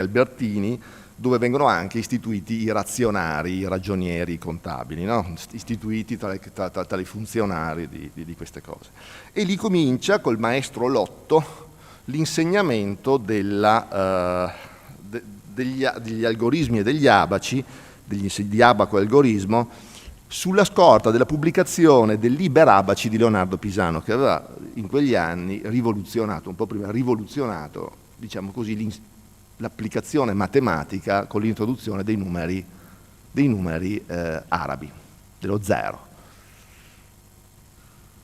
Albertini, dove vengono anche istituiti i razionari, i ragionieri contabili, no? Istituiti tra i funzionari di queste cose. E lì comincia col maestro Lotto l'insegnamento degli algoritmi e degli abaci, di abaco e algorismo, sulla scorta della pubblicazione del Liber Abaci di Leonardo Pisano, che aveva in quegli anni rivoluzionato, un po' prima, diciamo così, l'applicazione matematica con l'introduzione dei numeri arabi, dello zero.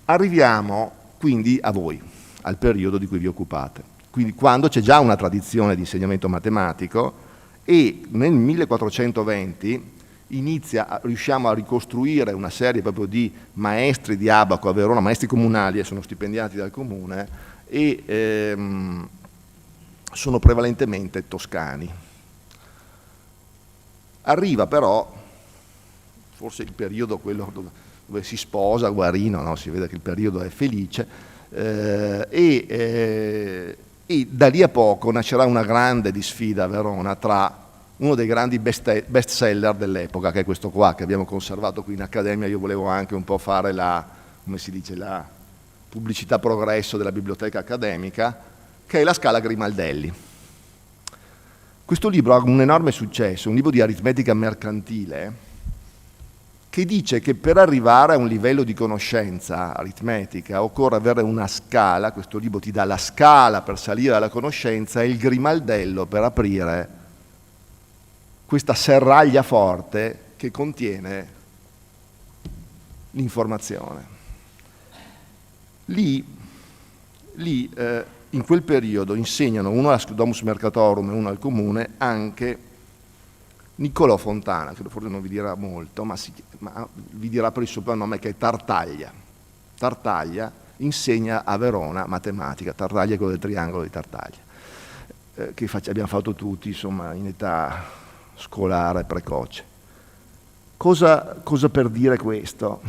Arriviamo quindi a voi, al periodo di cui vi occupate, quindi quando c'è già una tradizione di insegnamento matematico e nel 1420 riusciamo a ricostruire una serie proprio di maestri di abaco a Verona, maestri comunali, sono stipendiati dal comune e sono prevalentemente toscani. Arriva però, forse il periodo quello dove si sposa Guarino, no? Si vede che il periodo è felice, e da lì a poco nascerà una grande disfida a Verona tra uno dei grandi best seller dell'epoca, che è questo qua, che abbiamo conservato qui in Accademia. Io volevo anche un po' fare la pubblicità progresso della biblioteca accademica, che è la Scala Grimaldelli. Questo libro ha un enorme successo, un libro di aritmetica mercantile, che dice che per arrivare a un livello di conoscenza aritmetica occorre avere una scala. Questo libro ti dà la scala per salire alla conoscenza e il grimaldello per aprire questa serraglia forte che contiene l'informazione. Lì in quel periodo insegnano, uno a Domus Mercatorum e uno al comune, anche Niccolò Fontana, che forse non vi dirà molto, ma vi dirà per il soprannome, che è Tartaglia. Tartaglia insegna a Verona matematica. Tartaglia è quello del triangolo di Tartaglia, che abbiamo fatto tutti, insomma, in età scolare precoce. Cosa per dire questo?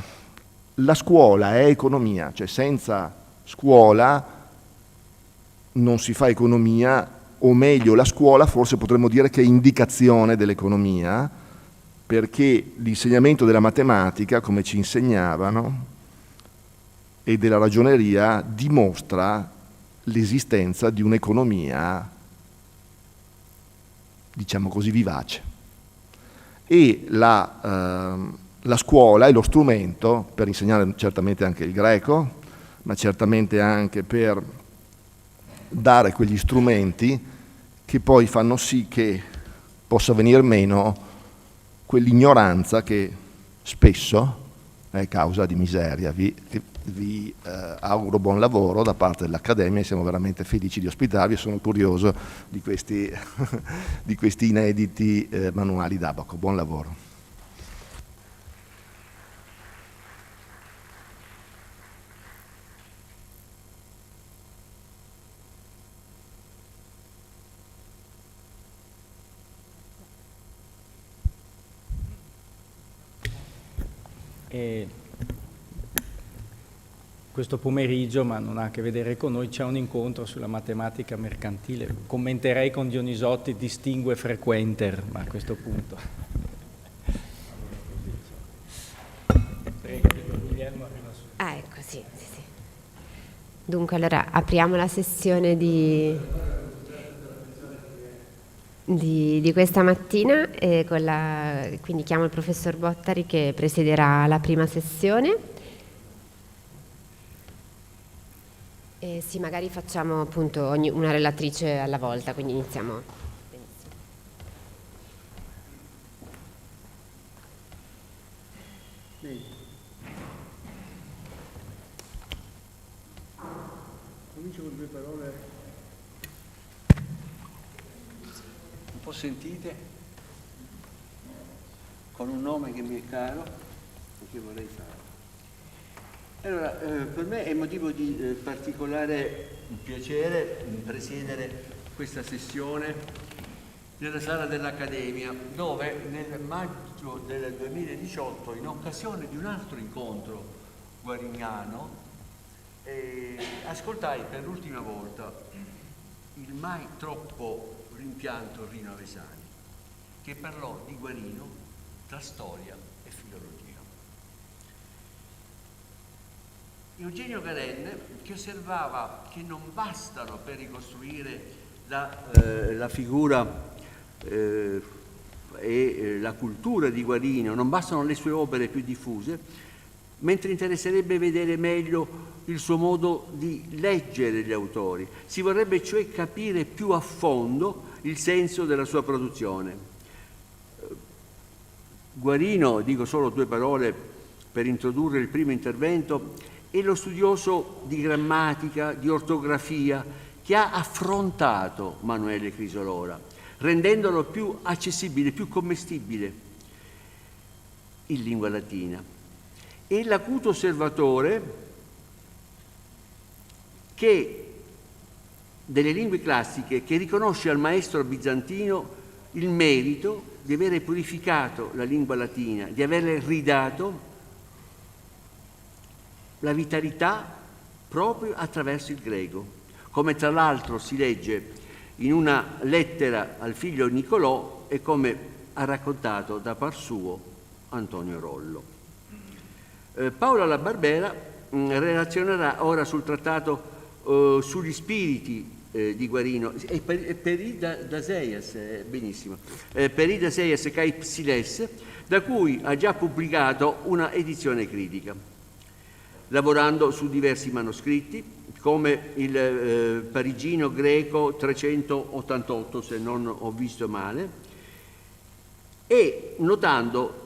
La scuola è economia, cioè senza scuola non si fa economia, o meglio la scuola forse potremmo dire che è indicazione dell'economia, perché l'insegnamento della matematica, come ci insegnavano, e della ragioneria dimostra l'esistenza di un'economia, diciamo così, vivace. E la scuola è lo strumento per insegnare certamente anche il greco, ma certamente anche per dare quegli strumenti che poi fanno sì che possa venir meno quell'ignoranza che spesso è causa di miseria. Vi auguro buon lavoro da parte dell'Accademia e siamo veramente felici di ospitarvi e sono curioso di questi inediti manuali d'abaco. Buon lavoro. Questo pomeriggio, ma non ha a che vedere con noi, c'è un incontro sulla matematica mercantile. Commenterei con Dionisotti distingue frequenter, ma a questo punto. Ecco, sì. Dunque, allora apriamo la sessione di questa mattina, quindi chiamo il professor Bottari che presiederà la prima sessione. Sì, magari facciamo appunto una relatrice alla volta, quindi iniziamo. Benissimo. Sì. Comincio con due parole un po' sentite, con un nome che mi è caro e che vorrei fare. Allora, per me è motivo di particolare piacere presiedere questa sessione nella sala dell'Accademia, dove nel maggio del 2018, in occasione di un altro incontro guarignano, ascoltai per l'ultima volta il mai troppo rimpianto Rino Avesani, che parlò di Guarino tra storia e filologia. Eugenio Garen, che osservava che non bastano per ricostruire la figura e la cultura di Guarino, non bastano le sue opere più diffuse, mentre interesserebbe vedere meglio il suo modo di leggere gli autori. Si vorrebbe cioè capire più a fondo il senso della sua produzione. Guarino, dico solo 2 parole per introdurre il primo intervento, è lo studioso di grammatica, di ortografia, che ha affrontato Manuele Crisolora, rendendolo più accessibile, più commestibile in lingua latina. È l'acuto osservatore delle lingue classiche che riconosce al maestro bizantino il merito di avere purificato la lingua latina, di averle ridato la vitalità proprio attraverso il greco, come tra l'altro si legge in una lettera al figlio Niccolò e come ha raccontato da par suo Antonio Rollo. Paola La Barbera relazionerà ora sul trattato sugli spiriti di Guarino, Peridaseias, benissimo, Peridaseias kai Psiles, da cui ha già pubblicato una edizione critica, lavorando su diversi manoscritti, come il parigino greco 388, se non ho visto male, e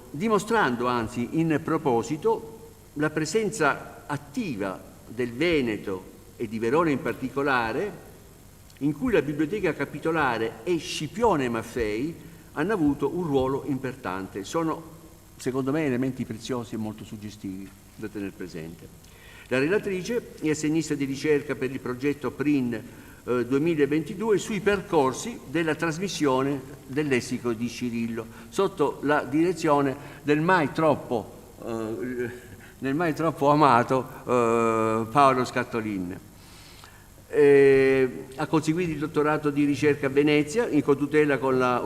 dimostrando anzi in proposito la presenza attiva del Veneto e di Verona in particolare, in cui la biblioteca capitolare e Scipione Maffei hanno avuto un ruolo importante. Sono, secondo me, elementi preziosi e molto suggestivi da tenere presente. La relatrice è assegnista di ricerca per il progetto PRIN 2022 sui percorsi della trasmissione del lessico di Cirillo, sotto la direzione del mai troppo amato Paolo Scattolin. Ha conseguito il dottorato di ricerca a Venezia in cotutela con la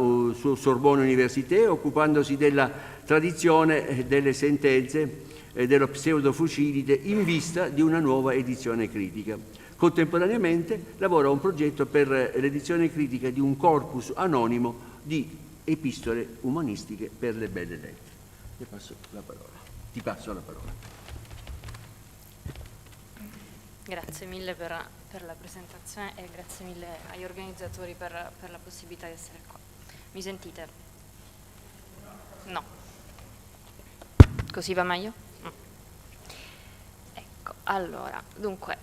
Sorbonne Université, occupandosi della tradizione delle sentenze dello Pseudo-Fucilide in vista di una nuova edizione critica. Contemporaneamente lavora a un progetto per l'edizione critica di un corpus anonimo di epistole umanistiche per le belle lettere. Ti passo la parola. Grazie mille per la presentazione e grazie mille agli organizzatori per la possibilità di essere qua. Mi sentite? No. Così va meglio? Ecco, allora, dunque,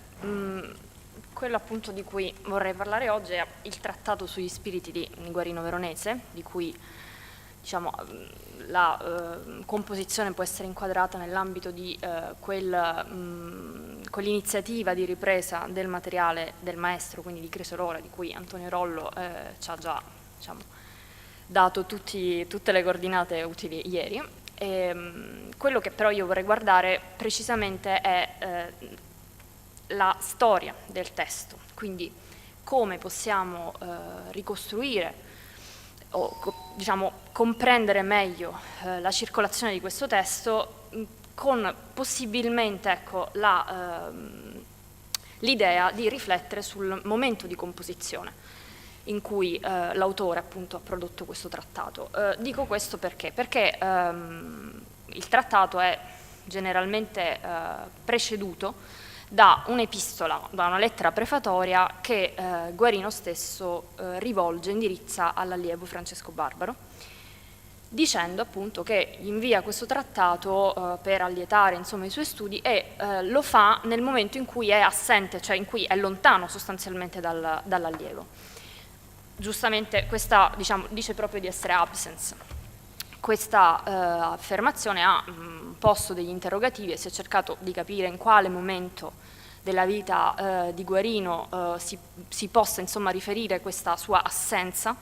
quello appunto di cui vorrei parlare oggi è il trattato sugli spiriti di Guarino Veronese, di cui diciamo, la composizione può essere inquadrata nell'ambito di quell'iniziativa di ripresa del materiale del maestro, quindi di Crisolora, di cui Antonio Rollo ci ha già dato tutte le coordinate utili ieri. Quello che però io vorrei guardare precisamente è la storia del testo, quindi come possiamo ricostruire o diciamo comprendere meglio la circolazione di questo testo con possibilmente ecco, l'idea di riflettere sul momento di composizione in cui l'autore appunto ha prodotto questo trattato. Dico questo perché? Perché il trattato è generalmente preceduto da un'epistola, da una lettera prefatoria che Guarino stesso indirizza all'allievo Francesco Barbaro, dicendo appunto che invia questo trattato per allietare insomma, i suoi studi e lo fa nel momento in cui è assente, cioè in cui è lontano sostanzialmente dall'allievo. Giustamente questa diciamo, dice proprio di essere absence. Questa affermazione ha posto degli interrogativi e si è cercato di capire in quale momento della vita di Guarino si possa insomma, riferire questa sua assenza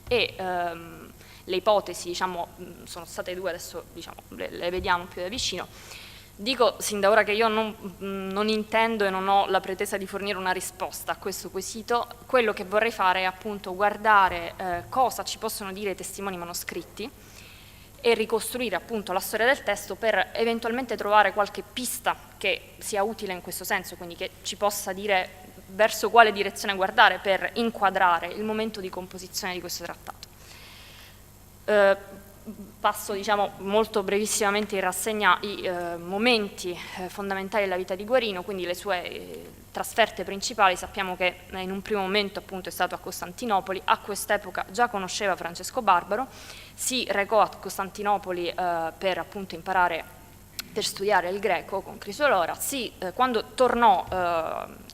e le ipotesi diciamo, sono state 2, adesso diciamo, le vediamo più da vicino. Dico sin da ora che io non intendo e non ho la pretesa di fornire una risposta a questo quesito. Quello che vorrei fare è appunto guardare cosa ci possono dire i testimoni manoscritti e ricostruire appunto la storia del testo per eventualmente trovare qualche pista che sia utile in questo senso, quindi che ci possa dire verso quale direzione guardare per inquadrare il momento di composizione di questo trattato. Passo molto brevissimamente in rassegna i momenti fondamentali della vita di Guarino, quindi le sue trasferte principali. Sappiamo che in un primo momento appunto è stato a Costantinopoli, a quest'epoca già conosceva Francesco Barbaro, si recò a Costantinopoli per appunto imparare, per studiare il greco con Crisolora. Quando tornò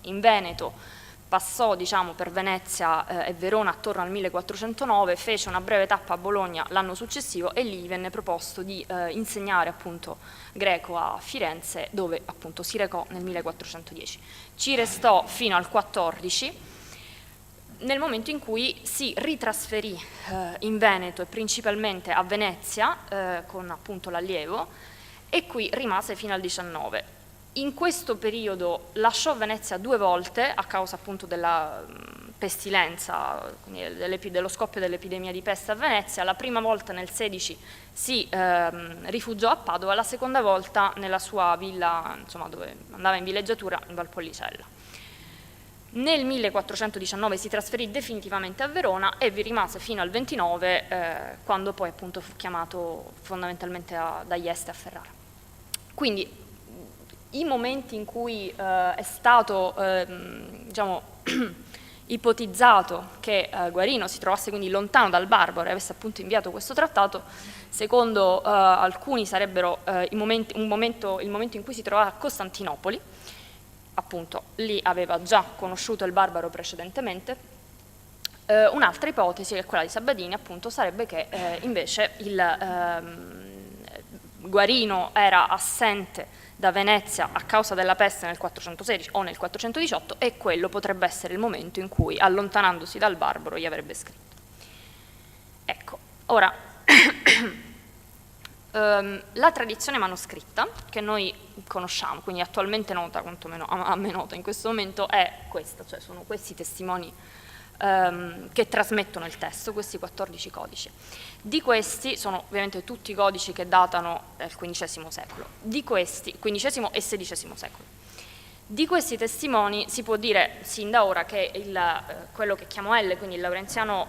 in Veneto passò per Venezia e Verona attorno al 1409, fece una breve tappa a Bologna l'anno successivo e lì venne proposto di insegnare appunto greco a Firenze, dove appunto si recò nel 1410. Ci restò fino al 14, nel momento in cui si ritrasferì in Veneto e principalmente a Venezia con appunto l'allievo, e qui rimase fino al 19. In questo periodo lasciò Venezia 2 volte a causa appunto della pestilenza, dello scoppio dell'epidemia di peste a Venezia. La prima volta nel 16 si rifugiò a Padova, la seconda volta nella sua villa, dove andava in villeggiatura in Valpolicella. Nel 1419 si trasferì definitivamente a Verona e vi rimase fino al 29, quando poi appunto fu chiamato fondamentalmente da Ieste a Ferrara. Quindi i momenti in cui è stato ipotizzato che Guarino si trovasse quindi lontano dal Barbaro e avesse appunto inviato questo trattato, secondo alcuni sarebbero il momento in cui si trovava a Costantinopoli, appunto lì aveva già conosciuto il Barbaro precedentemente. Un'altra ipotesi, che è quella di Sabadini, appunto, sarebbe che invece Guarino era assente da Venezia a causa della peste nel 416 o nel 418 e quello potrebbe essere il momento in cui, allontanandosi dal Barbaro, gli avrebbe scritto. Ecco, ora la tradizione manoscritta che noi conosciamo, quindi attualmente nota, quantomeno a me nota in questo momento, è questa, cioè sono questi testimoni che trasmettono il testo, questi 14 codici. Di questi sono ovviamente tutti codici che datano dal XV secolo, di questi, XV e XVI secolo. Di questi testimoni si può dire sin da ora che quello che chiamo L, quindi il Laurenziano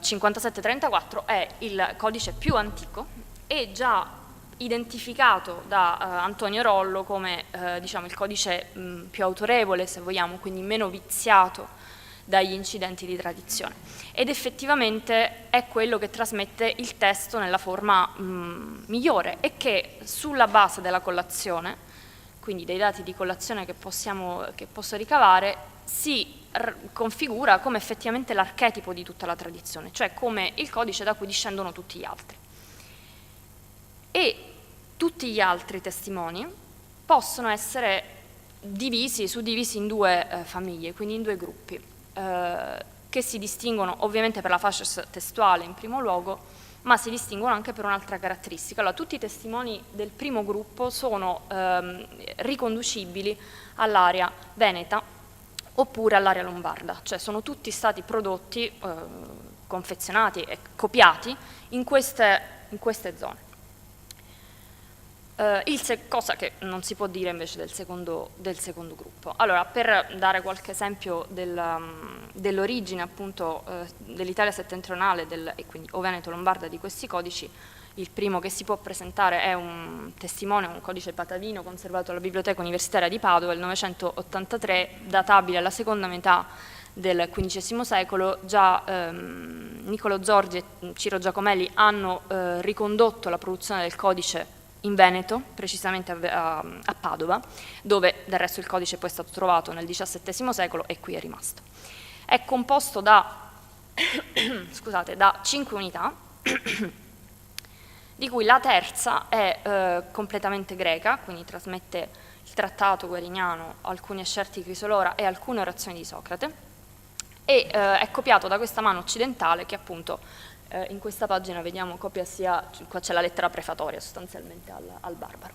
5734, è il codice più antico e già identificato da Antonio Rollo come il codice più autorevole, se vogliamo, quindi meno viziato dagli incidenti di tradizione, ed effettivamente è quello che trasmette il testo nella forma migliore e che sulla base della collazione, quindi dei dati di collazione che posso ricavare, si configura come effettivamente l'archetipo di tutta la tradizione, cioè come il codice da cui discendono tutti gli altri. E tutti gli altri testimoni possono essere suddivisi in 2 famiglie, quindi in 2 gruppi. Che si distinguono ovviamente per la facies testuale in primo luogo, ma si distinguono anche per un'altra caratteristica. Allora, tutti i testimoni del primo gruppo sono riconducibili all'area veneta oppure all'area lombarda, cioè sono tutti stati prodotti, confezionati e copiati in queste zone. Cosa che non si può dire invece del secondo gruppo. Allora, per dare qualche esempio dell'origine appunto dell'Italia settentrionale e quindi o veneto-lombarda di questi codici, il primo che si può presentare è un testimone, un codice patavino conservato alla Biblioteca Universitaria di Padova del 983, databile alla seconda metà del XV secolo. Già Niccolò Zorzi e Ciro Giacomelli hanno ricondotto la produzione del codice in Veneto, precisamente a Padova, dove del resto il codice poi è stato trovato nel XVII secolo e qui è rimasto. È composto da 5 unità, di cui la terza è completamente greca, quindi trasmette il trattato guariniano, alcuni escerti di Crisolora e alcune orazioni di Socrate, e è copiato da questa mano occidentale che appunto in questa pagina vediamo copia qua c'è la lettera prefatoria sostanzialmente al Barbaro.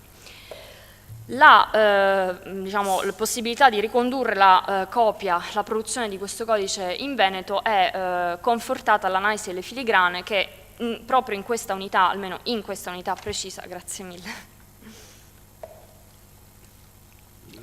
Diciamo, la possibilità di ricondurre la copia, la produzione di questo codice in Veneto è confortata all'analisi delle filigrane che proprio in questa unità, almeno in questa unità precisa, grazie mille,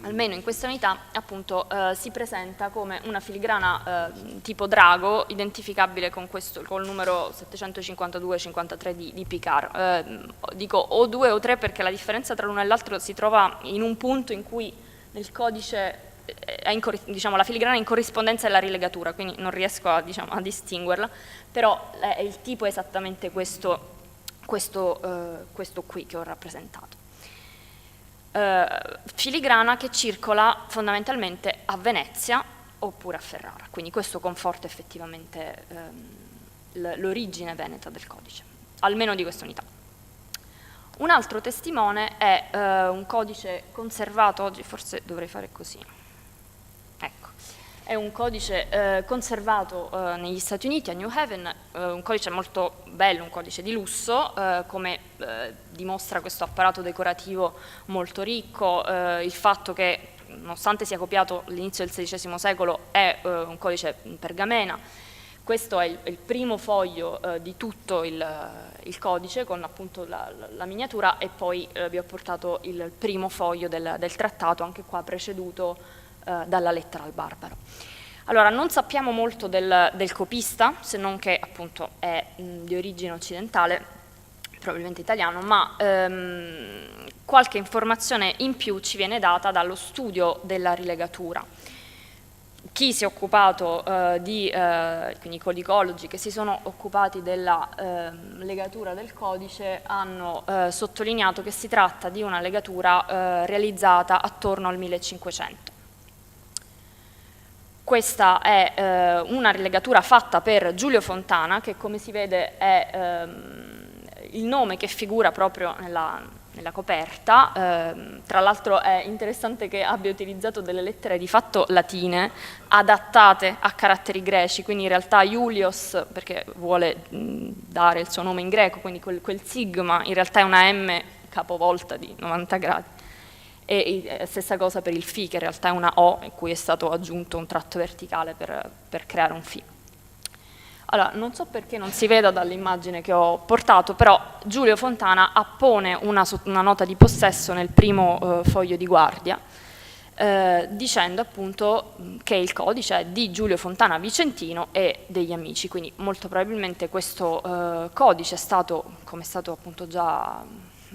almeno in questa unità appunto si presenta come una filigrana tipo drago, identificabile con col numero 752-53 di Picard. Dico o 2 o 3 perché la differenza tra l'uno e l'altro si trova in un punto in cui nel codice diciamo, la filigrana è in corrispondenza della rilegatura, quindi non riesco a, diciamo, a distinguerla, però il tipo è esattamente questo qui che ho rappresentato. Filigrana che circola fondamentalmente a Venezia oppure a Ferrara, quindi questo conforta effettivamente l'origine veneta del codice, almeno di questa unità. Un altro testimone è un codice conservato, oggi forse dovrei fare così, ecco, è un codice conservato negli Stati Uniti, a New Haven, un codice molto bello, un codice di lusso, come dimostra questo apparato decorativo molto ricco, il fatto che nonostante sia copiato all'inizio del XVI secolo è un codice in pergamena. Questo è il primo foglio di tutto il codice con appunto la miniatura e poi vi ho portato il primo foglio del trattato, anche qua preceduto dalla lettera al barbaro. Allora, non sappiamo molto del copista, se non che appunto è di origine occidentale, probabilmente italiano, ma qualche informazione in più ci viene data dallo studio della rilegatura. Chi si è occupato quindi i codicologi che si sono occupati della legatura del codice hanno sottolineato che si tratta di una legatura realizzata attorno al 1500. Questa è una rilegatura fatta per Giulio Fontana, che come si vede è il nome che figura proprio nella coperta. Tra l'altro è interessante che abbia utilizzato delle lettere di fatto latine adattate a caratteri greci, quindi in realtà Iulios, perché vuole dare il suo nome in greco, quindi quel sigma in realtà è una M capovolta di 90 gradi. E stessa cosa per il Φ, che in realtà è una O in cui è stato aggiunto un tratto verticale per creare un Φ. Allora, non so perché non si veda dall'immagine che ho portato, però Giulio Fontana appone una nota di possesso nel primo foglio di guardia, dicendo appunto che il codice è di Giulio Fontana Vicentino e degli amici, quindi molto probabilmente questo codice è stato, come è stato appunto già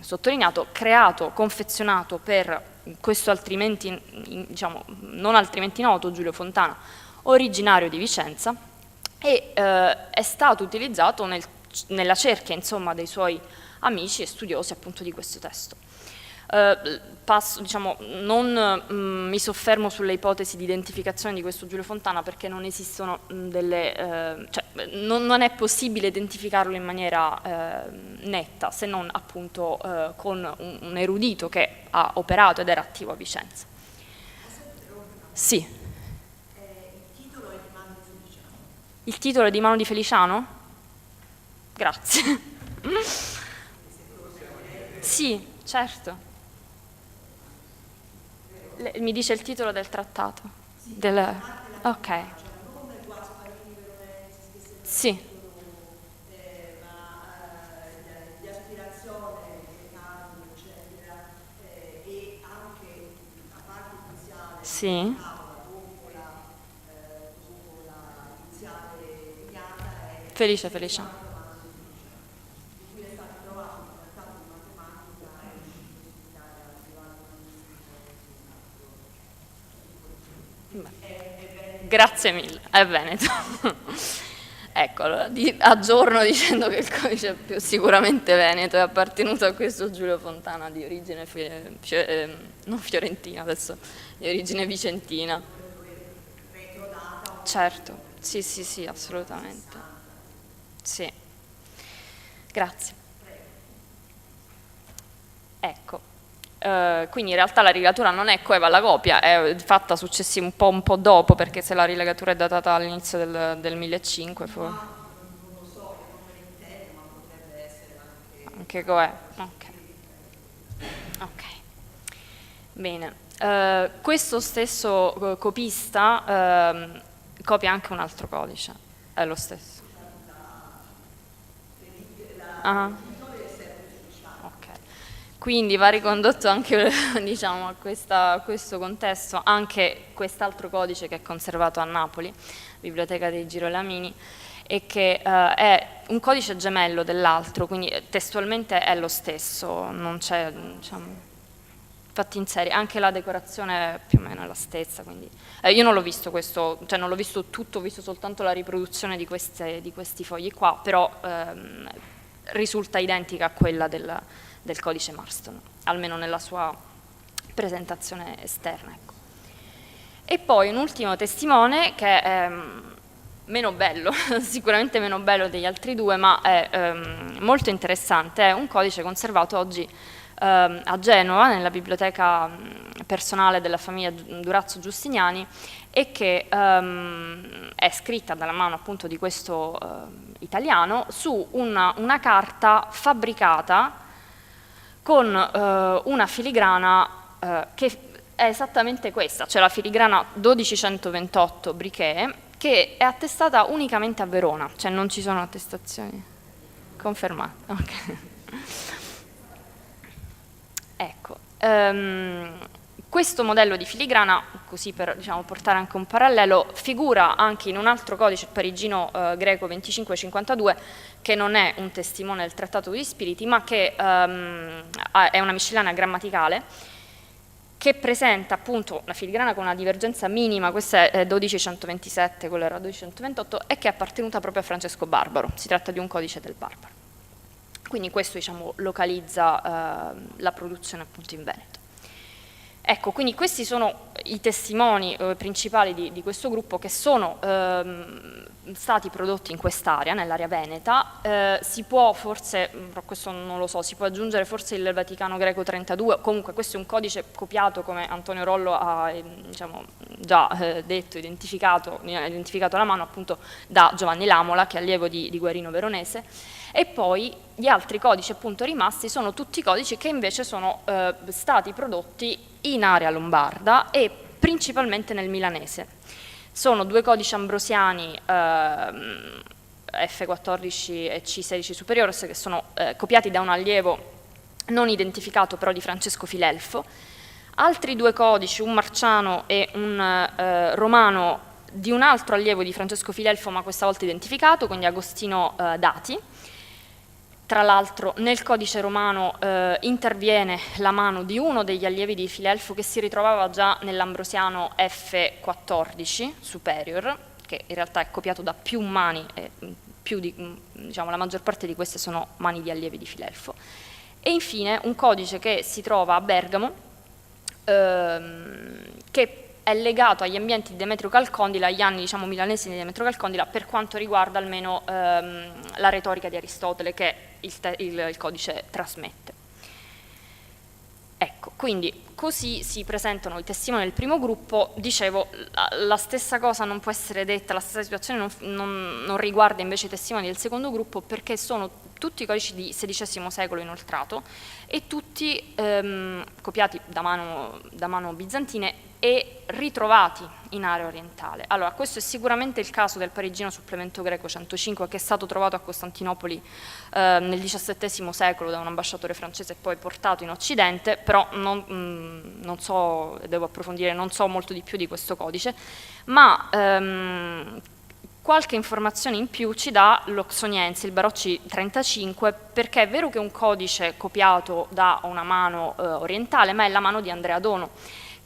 sottolineato, creato, confezionato per questo altrimenti, diciamo, non altrimenti noto Giulio Fontana, originario di Vicenza, e è stato utilizzato nella cerchia, insomma, dei suoi amici e studiosi appunto di questo testo. Diciamo, non mi soffermo sulle ipotesi di identificazione di questo Giulio Fontana perché non esistono cioè, non è possibile identificarlo in maniera netta, se non appunto con un erudito che ha operato ed era attivo a Vicenza. Sì. Il titolo è di mano di Feliciano? Grazie. Sì, certo. Mi dice il titolo del trattato? Ok. Sì. Sì. Felice. Grazie mille, è Veneto. Ecco, allora, aggiorno dicendo che il codice è più sicuramente veneto, è appartenuto a questo Giulio Fontana di origine non fiorentina, adesso di origine vicentina. Certo, sì, assolutamente. Sì, grazie. Ecco. Quindi in realtà la rilegatura non è coeva alla copia, è fatta successivo un po' dopo, perché se la rilegatura è datata all'inizio del 1500 non lo so, non me ne intendo, ma potrebbe essere anche coeva. Ok. Bene, questo stesso copista copia anche un altro codice, è lo stesso. Ah. Ok. Quindi va ricondotto anche diciamo, a questo contesto anche quest'altro codice che è conservato a Napoli, Biblioteca dei Girolamini, e che è un codice gemello dell'altro, quindi testualmente è lo stesso, non c'è, diciamo, fatti in serie, anche la decorazione è più o meno la stessa, quindi io non l'ho visto questo, cioè non l'ho visto tutto, ho visto soltanto la riproduzione di questi fogli qua, però risulta identica a quella del codice Marston, almeno nella sua presentazione esterna. Ecco. E poi un ultimo testimone che è meno bello, sicuramente meno bello degli altri due, ma è molto interessante, è un codice conservato oggi a Genova, nella biblioteca personale della famiglia Durazzo Giustiniani, e che è scritta dalla mano appunto di questo italiano su una carta fabbricata con una filigrana che è esattamente questa, cioè la filigrana 1228 Briquet, che è attestata unicamente a Verona, cioè non ci sono attestazioni confermate. Okay. Ecco, questo modello di filigrana, così per diciamo, portare anche un parallelo, figura anche in un altro codice parigino greco 2552, che non è un testimone del Trattato di Spiriti, ma che è una miscellanea grammaticale, che presenta appunto la filigrana con una divergenza minima, questa è 1227, quella era 1228, e che è appartenuta proprio a Francesco Barbaro, si tratta di un codice del Barbaro. Quindi questo diciamo, localizza la produzione appunto in Veneto. Ecco, quindi questi sono i testimoni principali di questo gruppo che sono stati prodotti in quest'area, nell'area veneta. Si può forse, però questo non lo so, si può aggiungere forse il Vaticano Greco 32, comunque questo è un codice copiato, come Antonio Rollo ha diciamo, già detto, identificato alla mano appunto da Giovanni Lamola, che è allievo di Guarino Veronese. E poi gli altri codici appunto rimasti sono tutti codici che invece sono stati prodotti in area lombarda e principalmente nel milanese. Sono due codici ambrosiani F14 e C16 Superiores che sono copiati da un allievo non identificato però di Francesco Filelfo, altri due codici, un marciano e un romano di un altro allievo di Francesco Filelfo ma questa volta identificato, quindi Agostino Dati. Tra l'altro nel codice romano interviene la mano di uno degli allievi di Filelfo che si ritrovava già nell'ambrosiano F14 Superior, che in realtà è copiato da più mani, diciamo, la maggior parte di queste sono mani di allievi di Filelfo. E infine un codice che si trova a Bergamo, che è legato agli ambienti di Demetrio Calcondila, agli anni diciamo, milanesi di Demetrio Calcondila, per quanto riguarda almeno la retorica di Aristotele che il codice trasmette. Ecco, quindi così si presentano i testimoni del primo gruppo. Dicevo, la stessa cosa non può essere detta, la stessa situazione non riguarda invece i testimoni del secondo gruppo, perché sono tutti codici di XVI secolo inoltrato e tutti copiati da mano bizantine e ritrovati in area orientale. Allora, questo è sicuramente il caso del parigino supplemento greco 105 che è stato trovato a Costantinopoli nel XVII secolo da un ambasciatore francese e poi portato in Occidente, però non so, devo approfondire, non so molto di più di questo codice, ma qualche informazione in più ci dà l'Oxoniense, il Barocci 35, perché è vero che è un codice copiato da una mano orientale, ma è la mano di Andrea Dono,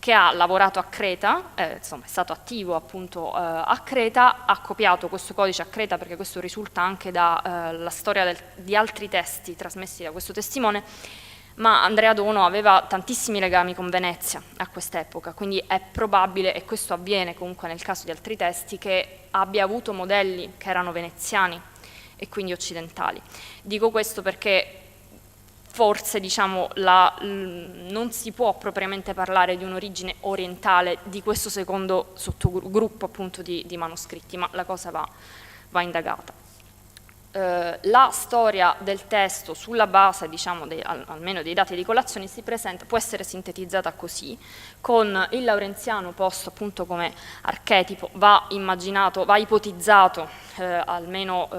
che ha lavorato a Creta, insomma è stato attivo appunto a Creta, ha copiato questo codice a Creta perché questo risulta anche dalla storia di altri testi trasmessi da questo testimone, ma Andrea Dono aveva tantissimi legami con Venezia a quest'epoca, quindi è probabile, e questo avviene comunque nel caso di altri testi, che abbia avuto modelli che erano veneziani e quindi occidentali. Dico questo perché forse diciamo, non si può propriamente parlare di un'origine orientale di questo secondo sottogruppo appunto di manoscritti, ma la cosa va indagata. la storia del testo sulla base, diciamo, almeno dei dati di colazione può essere sintetizzata così, con il laurenziano posto appunto come archetipo, va ipotizzato almeno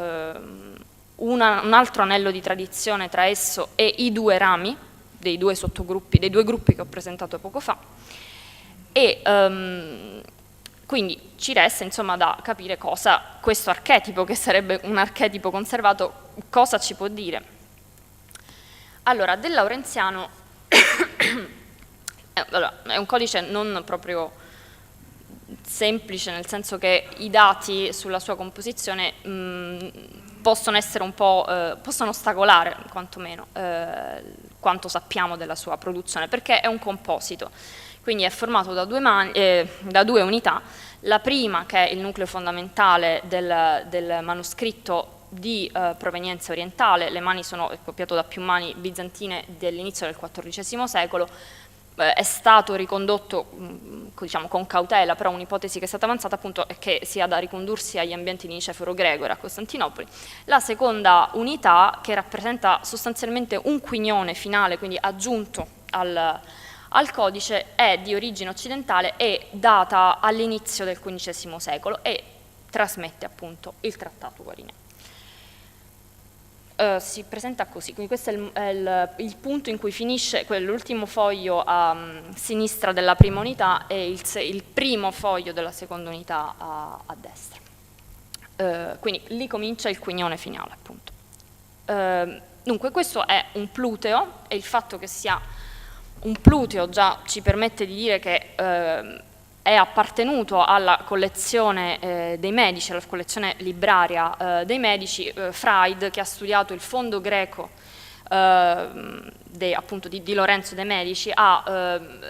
un altro anello di tradizione tra esso e i due rami dei due sottogruppi, dei due gruppi che ho presentato poco fa, e quindi ci resta insomma da capire cosa questo archetipo, che sarebbe un archetipo conservato, cosa ci può dire. Allora, del laurenziano allora, è un codice non proprio semplice, nel senso che i dati sulla sua composizione possono essere un po', possono ostacolare quantomeno quanto sappiamo della sua produzione, perché è un composito. Quindi è formato da due unità, la prima che è il nucleo fondamentale del manoscritto di provenienza orientale, le mani sono copiate da più mani bizantine dell'inizio del XIV secolo, è stato ricondotto diciamo, con cautela, però un'ipotesi che è stata avanzata appunto è che sia da ricondursi agli ambienti di Niceforo Gregore a Costantinopoli. La seconda unità, che rappresenta sostanzialmente un quignone finale, quindi aggiunto al codice, è di origine occidentale e data all'inizio del XV secolo e trasmette appunto il trattato guarineo. Si presenta così, quindi questo è il punto in cui finisce l'ultimo foglio a sinistra della prima unità e il primo foglio della seconda unità a destra. Quindi lì comincia il quignone finale appunto. Dunque questo è un pluteo e il fatto che sia un pluteo già ci permette di dire che è appartenuto alla collezione dei Medici, alla collezione libraria dei Medici. Freud, che ha studiato il fondo greco appunto di Lorenzo de' Medici,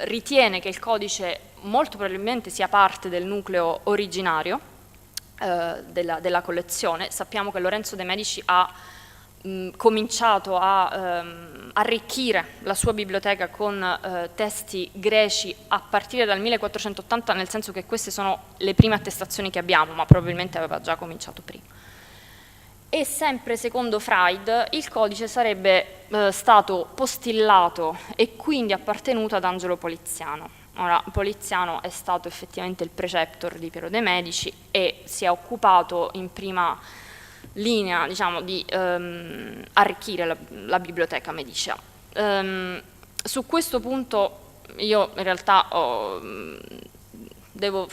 ritiene che il codice molto probabilmente sia parte del nucleo originario della collezione. Sappiamo che Lorenzo de' Medici ha cominciato a arricchire la sua biblioteca con testi greci a partire dal 1480, nel senso che queste sono le prime attestazioni che abbiamo, ma probabilmente aveva già cominciato prima. E sempre secondo Freud il codice sarebbe stato postillato e quindi appartenuto ad Angelo Poliziano. Ora, Poliziano è stato effettivamente il preceptor di Piero de' Medici e si è occupato in prima linea, diciamo, di arricchire la biblioteca medicea. Su questo punto io in realtà devo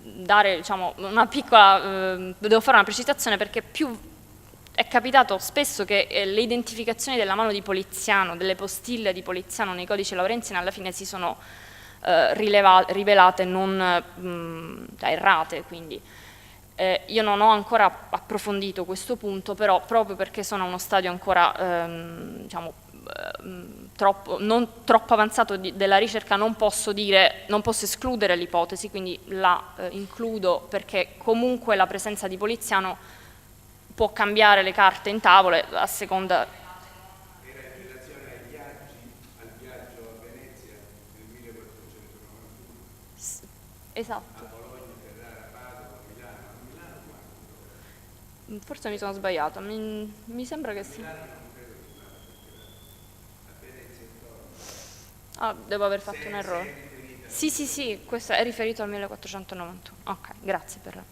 dare, diciamo, devo fare una precisazione, perché è capitato spesso che le identificazioni della mano di Poliziano, delle postille di Poliziano nei codici laurenziani alla fine si sono rivelate non errate, quindi io non ho ancora approfondito questo punto, però proprio perché sono a uno stadio ancora diciamo, non troppo avanzato della ricerca, non posso escludere l'ipotesi, quindi la includo, perché comunque la presenza di Poliziano può cambiare le carte in tavola a seconda. Era in relazione al viaggio a Venezia del 1491. Esatto. Forse mi sono sbagliata, mi sembra che sì. Ah, devo aver fatto un errore. Sì, questo è riferito al 1491. Ok, grazie per...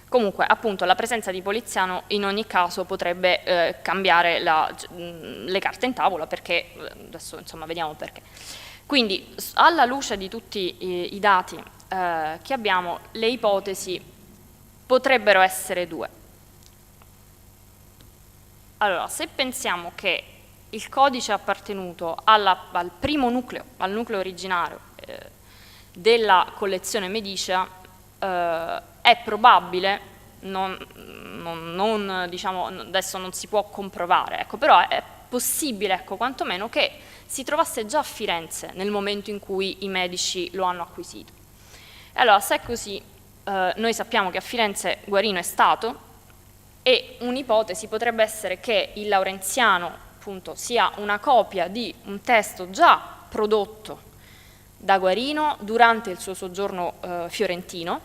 Comunque, appunto, la presenza di Poliziano in ogni caso potrebbe cambiare le carte in tavola, perché, adesso insomma vediamo perché. Quindi, alla luce di tutti i dati che abbiamo, le ipotesi potrebbero essere due. Allora, se pensiamo che il codice è appartenuto al primo nucleo, al nucleo originario della collezione medicea, è probabile, diciamo, adesso non si può comprovare, ecco, però è possibile, ecco, quantomeno che si trovasse già a Firenze nel momento in cui i Medici lo hanno acquisito. Allora, se è così, noi sappiamo che a Firenze Guarino è stato, e un'ipotesi potrebbe essere che il laurenziano appunto sia una copia di un testo già prodotto da Guarino durante il suo soggiorno fiorentino,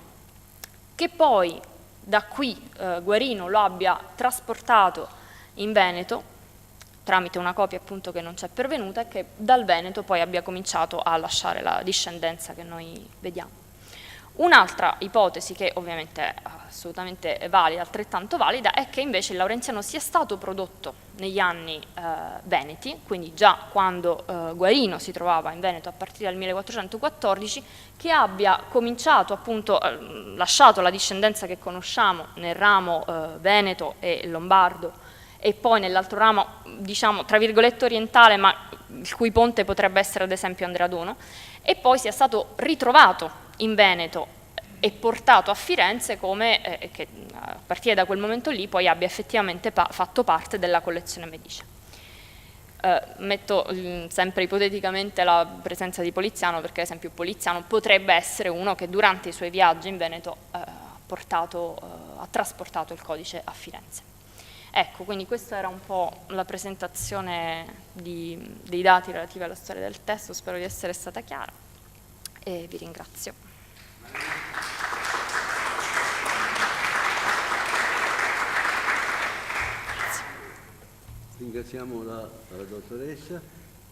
che poi da qui Guarino lo abbia trasportato in Veneto tramite una copia appunto che non c'è pervenuta e che dal Veneto poi abbia cominciato a lasciare la discendenza che noi vediamo. Un'altra ipotesi che ovviamente è assolutamente valida, altrettanto valida, è che invece il Laurenziano sia stato prodotto negli anni veneti, quindi già quando Guarino si trovava in Veneto a partire dal 1414, che abbia cominciato appunto, lasciato la discendenza che conosciamo nel ramo veneto e lombardo e poi nell'altro ramo, diciamo, tra virgolette orientale, ma il cui ponte potrebbe essere ad esempio Andrea Dono, e poi sia stato ritrovato in Veneto e portato a Firenze come che a partire da quel momento lì poi abbia effettivamente fatto parte della collezione Medici. Metto sempre ipoteticamente la presenza di Poliziano perché ad esempio Poliziano potrebbe essere uno che durante i suoi viaggi in Veneto ha trasportato il codice a Firenze. Ecco, quindi questa era un po' la presentazione dei dati relativi alla storia del testo, spero di essere stata chiara e vi ringrazio. Ringraziamo la dottoressa,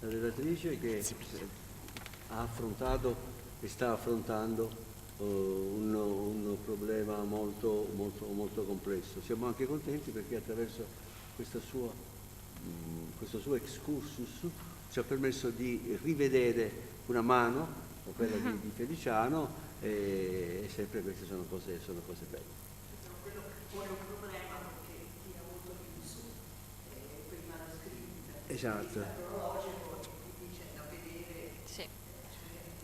la relatrice che ha affrontato e sta affrontando un problema molto complesso. Siamo anche contenti perché attraverso questo suo excursus ci ha permesso di rivedere una mano, quella di Feliciano, e sempre queste sono cose belle. Quello pone un problema perché chi ha avuto più su quei manoscritti esatto. cronologico dice da vedere. Sì,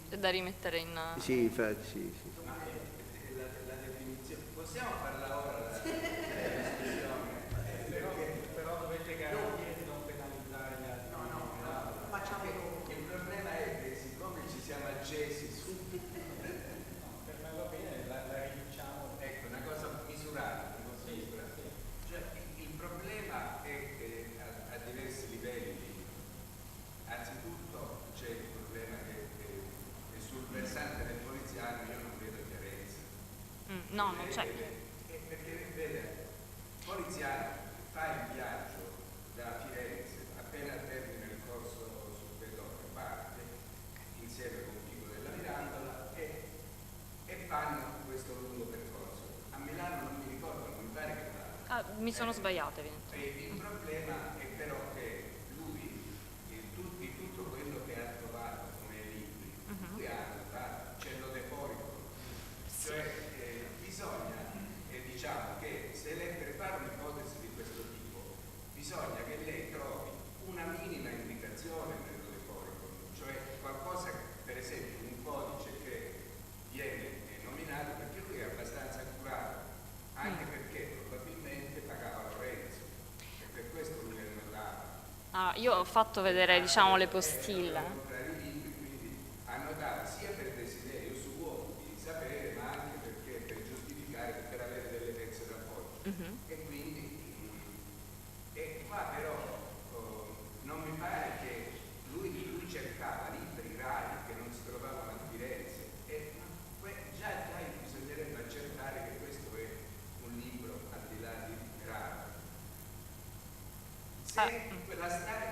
è da rimettere in... Sì, infatti, sì. La definizione, possiamo farla ora la discussione? Però dovete garantire di non penalizzare gli altri. No, facciamo il problema è che siccome ci siamo accesi su per farlo bene la riduciamo. Ecco, una cosa misurata, Cioè, il problema è che a diversi livelli, anzitutto c'è il problema che sul versante del poliziano io non vedo chiarezza. No, non c'è. Perché vede, Poliziano fa il viaggio da Firenze, appena termina il corso sul Pedone, parte insieme con Chico della Mirandola e fanno questo lungo percorso. A Milano non mi ricordo, non mi pare che vada. Mi sono sbagliata, evidentemente. Il problema è però che lui, di tutto quello che ha trovato come libri, lui ha annotato, c'è l'odeforico, cioè bisogna, diciamo che se lei prepara un'ipotesi di questo tipo, bisogna che lei trovi una minima indicazione nell'odeforico, cioè qualcosa, per esempio un codice che viene nominato perché lui è abbastanza accurato, anche perché probabilmente pagava Lorenzo e per questo lui annotava. Io ho fatto vedere, diciamo, le postille. Quindi annotava sia per desiderio suo di sapere, ma anche perché per giustificare, per avere delle pezze d'appoggio. E quindi qua però non mi pare che lui cercava libri rari che non si trovavano a Firenze e già bisognerebbe accertare che questo è un libro al di là di raro.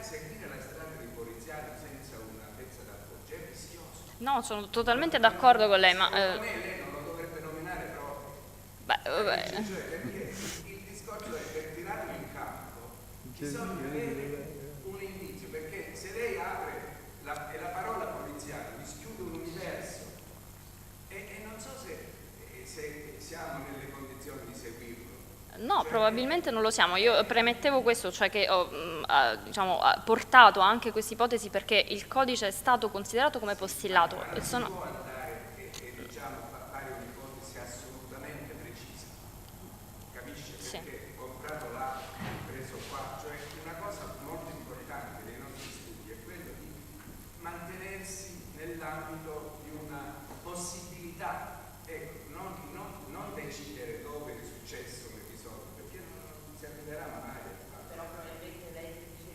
Seguire la strada di Poliziano senza una pezza d'appoggio è rischioso. No, sono totalmente d'accordo con lei, ma... Secondo me lei non lo dovrebbe nominare proprio. Cioè, perché il discorso è per tirarlo in campo bisogna avere un indizio, perché se lei apre la parola Poliziano dischiude un universo e non so se siamo nelle condizioni di seguirlo. No, probabilmente non lo siamo. Io premettevo questo, cioè che ho diciamo, portato anche questa ipotesi perché il codice è stato considerato come postillato. Ma non si può andare e diciamo, fare un'ipotesi assolutamente precisa, capisce? Sì. Perché ho comprato là, preso qua, cioè una cosa molto importante dei nostri studi è quello di mantenersi nell'ambito di una possibilità, ecco, non decidere dove è successo l'episodio, perché non si arriverà mai a fare. Però probabilmente lei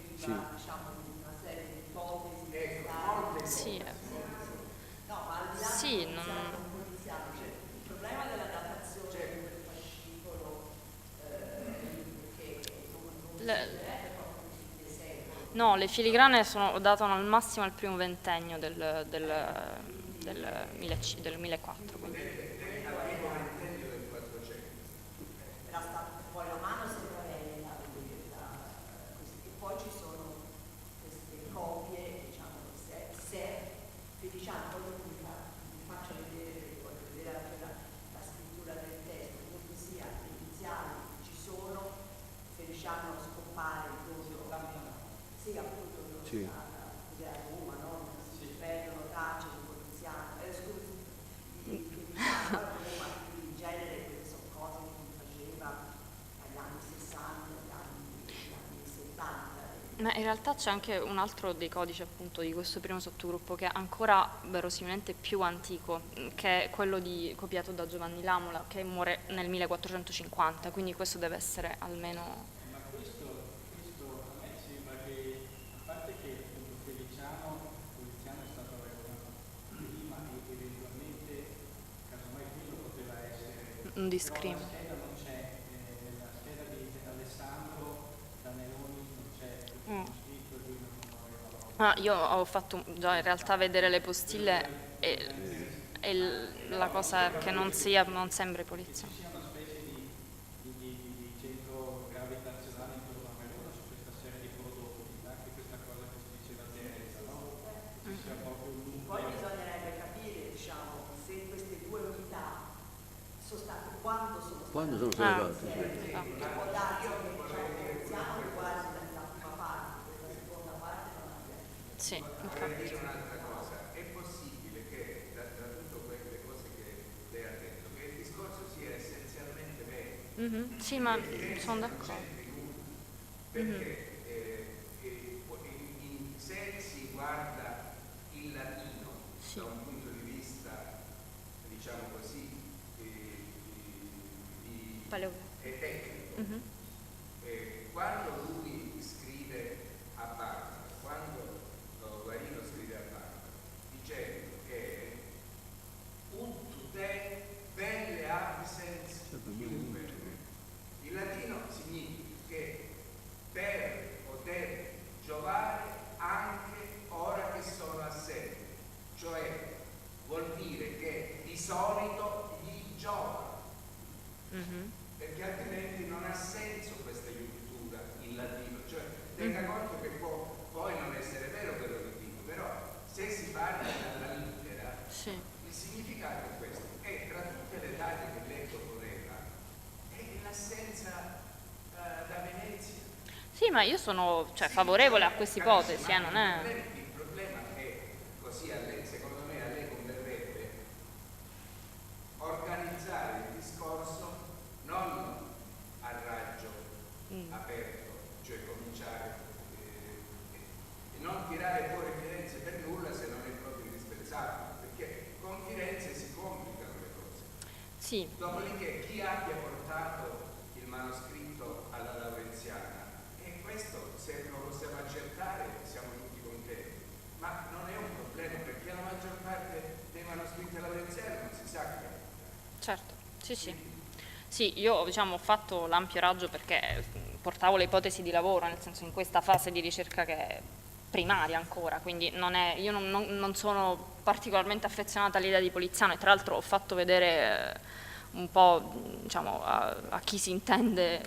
riceveva diciamo una serie di ipotesi. Ecco, molte Sì. No, ma al di là Sì, del non... poliziano, cioè, il problema della datazione di quel fascicolo No, le filigrane datano al massimo al primo ventennio del 1400. Quindi. Era stato poi la mano sembra bella, e poi ci sono queste copie, diciamo, diciamo, poi dopo vi faccio vedere, perché voglio vedere anche la scrittura del testo, comunque sia, le iniziali ci sono, Feliciano scompare il sì, appunto, Sì. cos'è a Roma, no? Si perdono tracce di Poliziano, scusi, di Feliciano a Roma, quindi in genere queste sono cose che lui faceva agli anni 60, agli anni 70. Ma in realtà c'è anche un altro dei codici appunto di questo primo sottogruppo che è ancora verosimilmente più antico, che è quello copiato da Giovanni Lamola, che muore nel 1450, quindi questo deve essere almeno... Ma questo a me sembra che, a parte che appunto Poliziano è stato arrestato prima e eventualmente, casomai quello poteva essere... un discrimine. Però la scheda non c'è, nella scheda di Alessandro Daneloni non c'è scritto e lui non aveva... Io ho fatto già in realtà vedere le postille e la cosa è che non sembri Poliziano. Ci sia una specie di centro gravitazionale intorno a Verona su questa serie di prodotti, anche questa cosa che si diceva a Teresa, no? Ci sia proprio un Poi bisognerebbe capire, diciamo, se queste due unità sono state, quando sono state fatte? che può darsi che Poliziano riguardi la prima parte, questa seconda parte non abbia. Sì, Vorrei infatti. dire un'altra cosa, è possibile che da tutte quelle cose che lei ha detto, che il discorso sia essenzialmente vero. Sì, ma sono d'accordo. Perché se si guarda il latino Sì. da un punto di vista, diciamo così, tecnico, quando lui scrive a Barca, quando Guarino scrive a Barca, dicendo che un te belle absens iuve, il latino significa che per poter giovare anche ora che sono assenti, cioè vuol dire che di solito gli giova, perché altrimenti non ha senso questa iuntura in latino, cioè tenga conto che può poi non essere vero quello che dico, però se si parla dalla lettera, Sì. il significato è questo, e tra tutte le date che lei proponeva è l'assenza da Venezia. Sì, ma io sono favorevole a questa ipotesi, non è... Il problema è, così secondo me a lei converrebbe, organizzare il discorso non a raggio aperto, cioè cominciare e non tirare fuori Firenze per nulla se non è proprio indispensabile, perché con Firenze si complicano le cose. Sì. Dopodiché chi abbia portato il manoscritto alla Laurenziana, e questo se lo possiamo accertare siamo tutti contenti, ma non è un problema perché la maggior parte dei manoscritti laurenziani non si sa chi è. Certo, sì, sì. Sì, io ho fatto l'ampio raggio perché portavo le ipotesi di lavoro, nel senso in questa fase di ricerca che è primaria ancora, quindi io non sono particolarmente affezionata all'idea di Poliziano e tra l'altro ho fatto vedere un po' a chi si intende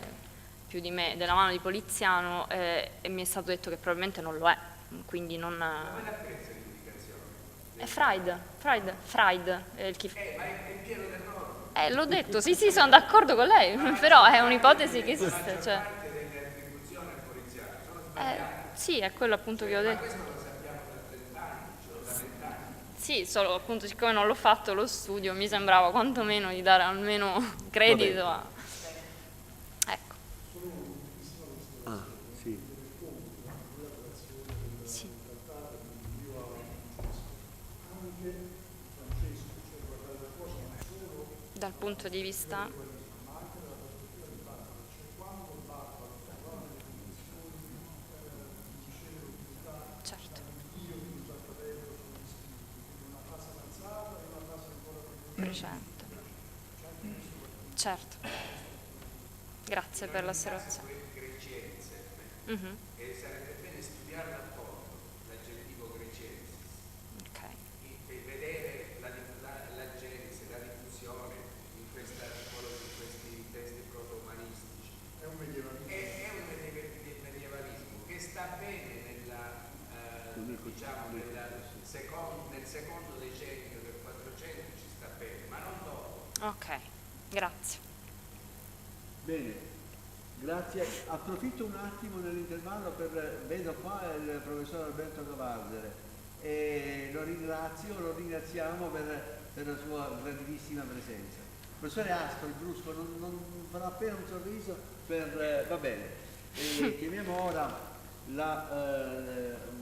più di me della mano di Poliziano e mi è stato detto che probabilmente non lo è, quindi non... Come la prezza l'indicazione? È Freud, è il chi... Ma è pieno d'errori. L'ho detto, sì, sono d'accordo con lei, però è un'ipotesi che La esiste. maggior parte delle attribuzioni al poliziano sono sbagliate. Sì, è quello appunto che ho Ma detto. questo lo sappiamo da 30 anni, cioè da 20 anni. Sì, solo appunto siccome non l'ho fatto lo studio mi sembrava quantomeno di dare almeno credito a... Ecco. Sì. Sì. Dal punto di vista... Certo. Precedente. Certo. Grazie per l'osservazione. Crecienze, e sarebbe bene studiarla a fondo, l'aggettivo grecensis, Ok. e vedere la genesi, la diffusione in questi testi proto-umanistici. È un medievalismo che sta bene nel secondo decennio del 400, ci sta bene, ma non dopo. Ok, grazie. Bene, grazie. Approfitto un attimo nell'intervallo vedo qua il professor Alberto Cavardere e lo ringraziamo per la sua grandissima presenza. Il professore Astro, il brusco, non farà appena un sorriso va bene. Chiamiamo ora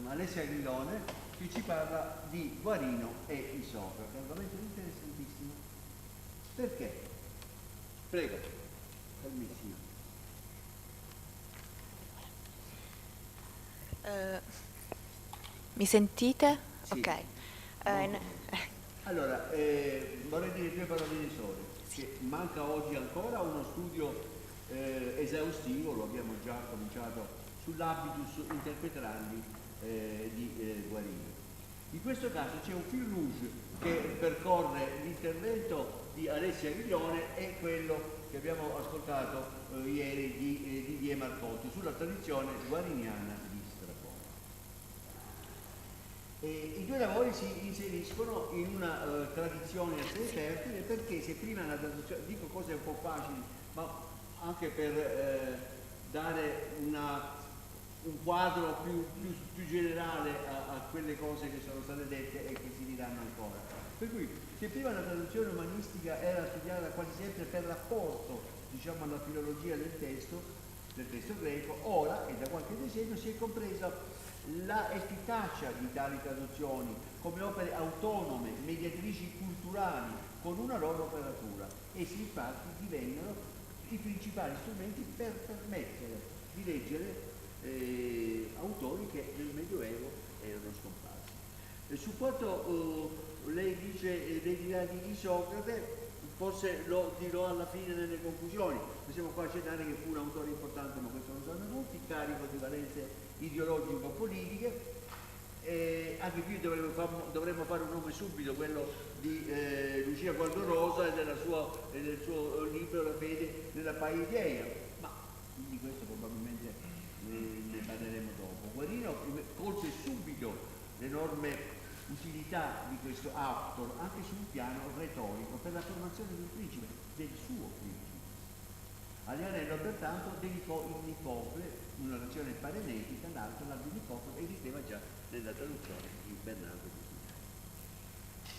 Alessia Grillone, che ci parla di Guarino e Isocrate, argomento interessantissimo. Perché? Prego, calmissimo. Mi sentite? Sì. Ok. Allora, vorrei dire due paroline sole. Che manca oggi ancora uno studio esaustivo, lo abbiamo già cominciato, sull'habitus interpetrandi di Guarino. In questo caso c'è un fil rouge che percorre l'intervento di Alessia Grillone e quello che abbiamo ascoltato ieri di Didier Marcotti sulla tradizione guariniana di Strabone. I due lavori si inseriscono in una tradizione assai fertile, perché se prima la traduzione, dico cose un po' facili, ma anche per dare un quadro più generale a quelle cose che sono state dette e che si diranno ancora. Per cui se prima la traduzione umanistica era studiata quasi sempre per rapporto, diciamo, alla filologia del testo greco, ora e da qualche decennio si è compresa la efficacia di tali traduzioni come opere autonome, mediatrici culturali, con una loro operatura. Essi infatti divennero i principali strumenti per permettere di leggere autori che nel Medioevo erano scomparsi. Su quanto lei dirà di Isocrate, forse lo dirò alla fine nelle conclusioni. Possiamo qua accennare che fu un autore importante, ma questo lo sanno tutti, carico di valenze ideologico-politiche. Anche qui dovremmo fare un nome subito, quello di Lucia Gualdorosa e del suo libro La fede nella Paideia, ma di questo probabilmente ne parleremo dopo. Guarino colse subito l'enorme utilità di questo autor anche sul piano retorico per la formazione del principe, del suo principe. Alianello pertanto dedicò il Nicocle, una nazione parenetica, l'altro l'altro Nicocle esisteva già nella traduzione di Bernardo di Siciliano.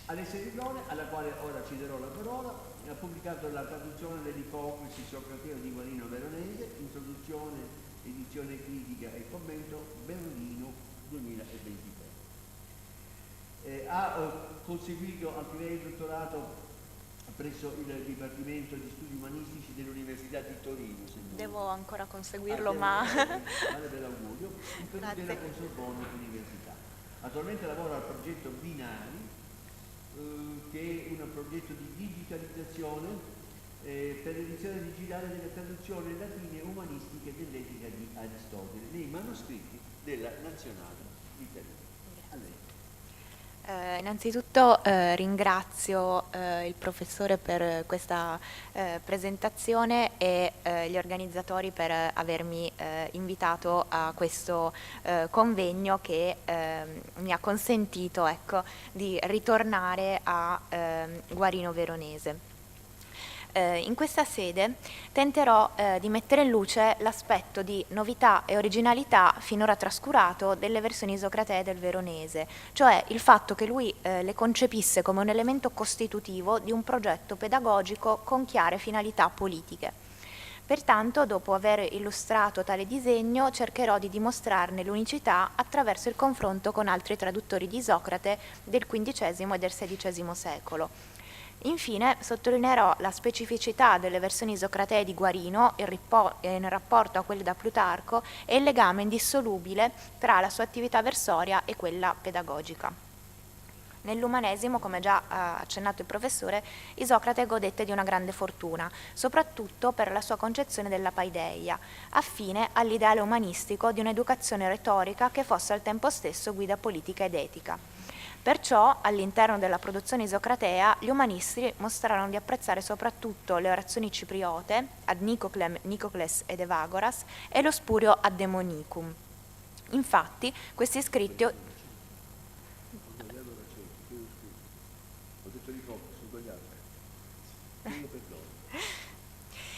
Alessia Grillone, alla quale ora cederò la parola, ha pubblicato la traduzione dell'Ipoclisi Socrateo di Guarino Veronese, introduzione, edizione critica e commento Berlino 2023. Ha conseguito anche lei il dottorato presso il Dipartimento di Studi Umanistici dell'Università di Torino. Devo ancora conseguirlo, ma... Vale per l'augurio, della Sorbonne Università. Attualmente lavora al progetto Binari, che è un progetto di digitalizzazione per l'edizione digitale delle traduzioni latine e umanistiche dell'etica di Aristotele nei manoscritti della Nazionale Italiana. A lei. Innanzitutto ringrazio il professore per questa presentazione e gli organizzatori per avermi invitato a questo convegno che mi ha consentito, ecco, di ritornare a Guarino Veronese. In questa sede tenterò di mettere in luce l'aspetto di novità e originalità finora trascurato delle versioni isocratee del Veronese, cioè il fatto che lui le concepisse come un elemento costitutivo di un progetto pedagogico con chiare finalità politiche. Pertanto, dopo aver illustrato tale disegno, cercherò di dimostrarne l'unicità attraverso il confronto con altri traduttori di Isocrate del XV e del XVI secolo. Infine sottolineerò la specificità delle versioni isocratee di Guarino in rapporto a quelle da Plutarco e il legame indissolubile tra la sua attività versoria e quella pedagogica. Nell'umanesimo, come già ha accennato il professore, Isocrate godette di una grande fortuna, soprattutto per la sua concezione della paideia, affine all'ideale umanistico di un'educazione retorica che fosse al tempo stesso guida politica ed etica. Perciò, all'interno della produzione isocratea, gli umanisti mostrarono di apprezzare soprattutto le orazioni cipriote, ad Nicoclem, Nicocles ed Evagoras, e lo spurio ad Demonicum. Infatti, questi scritti...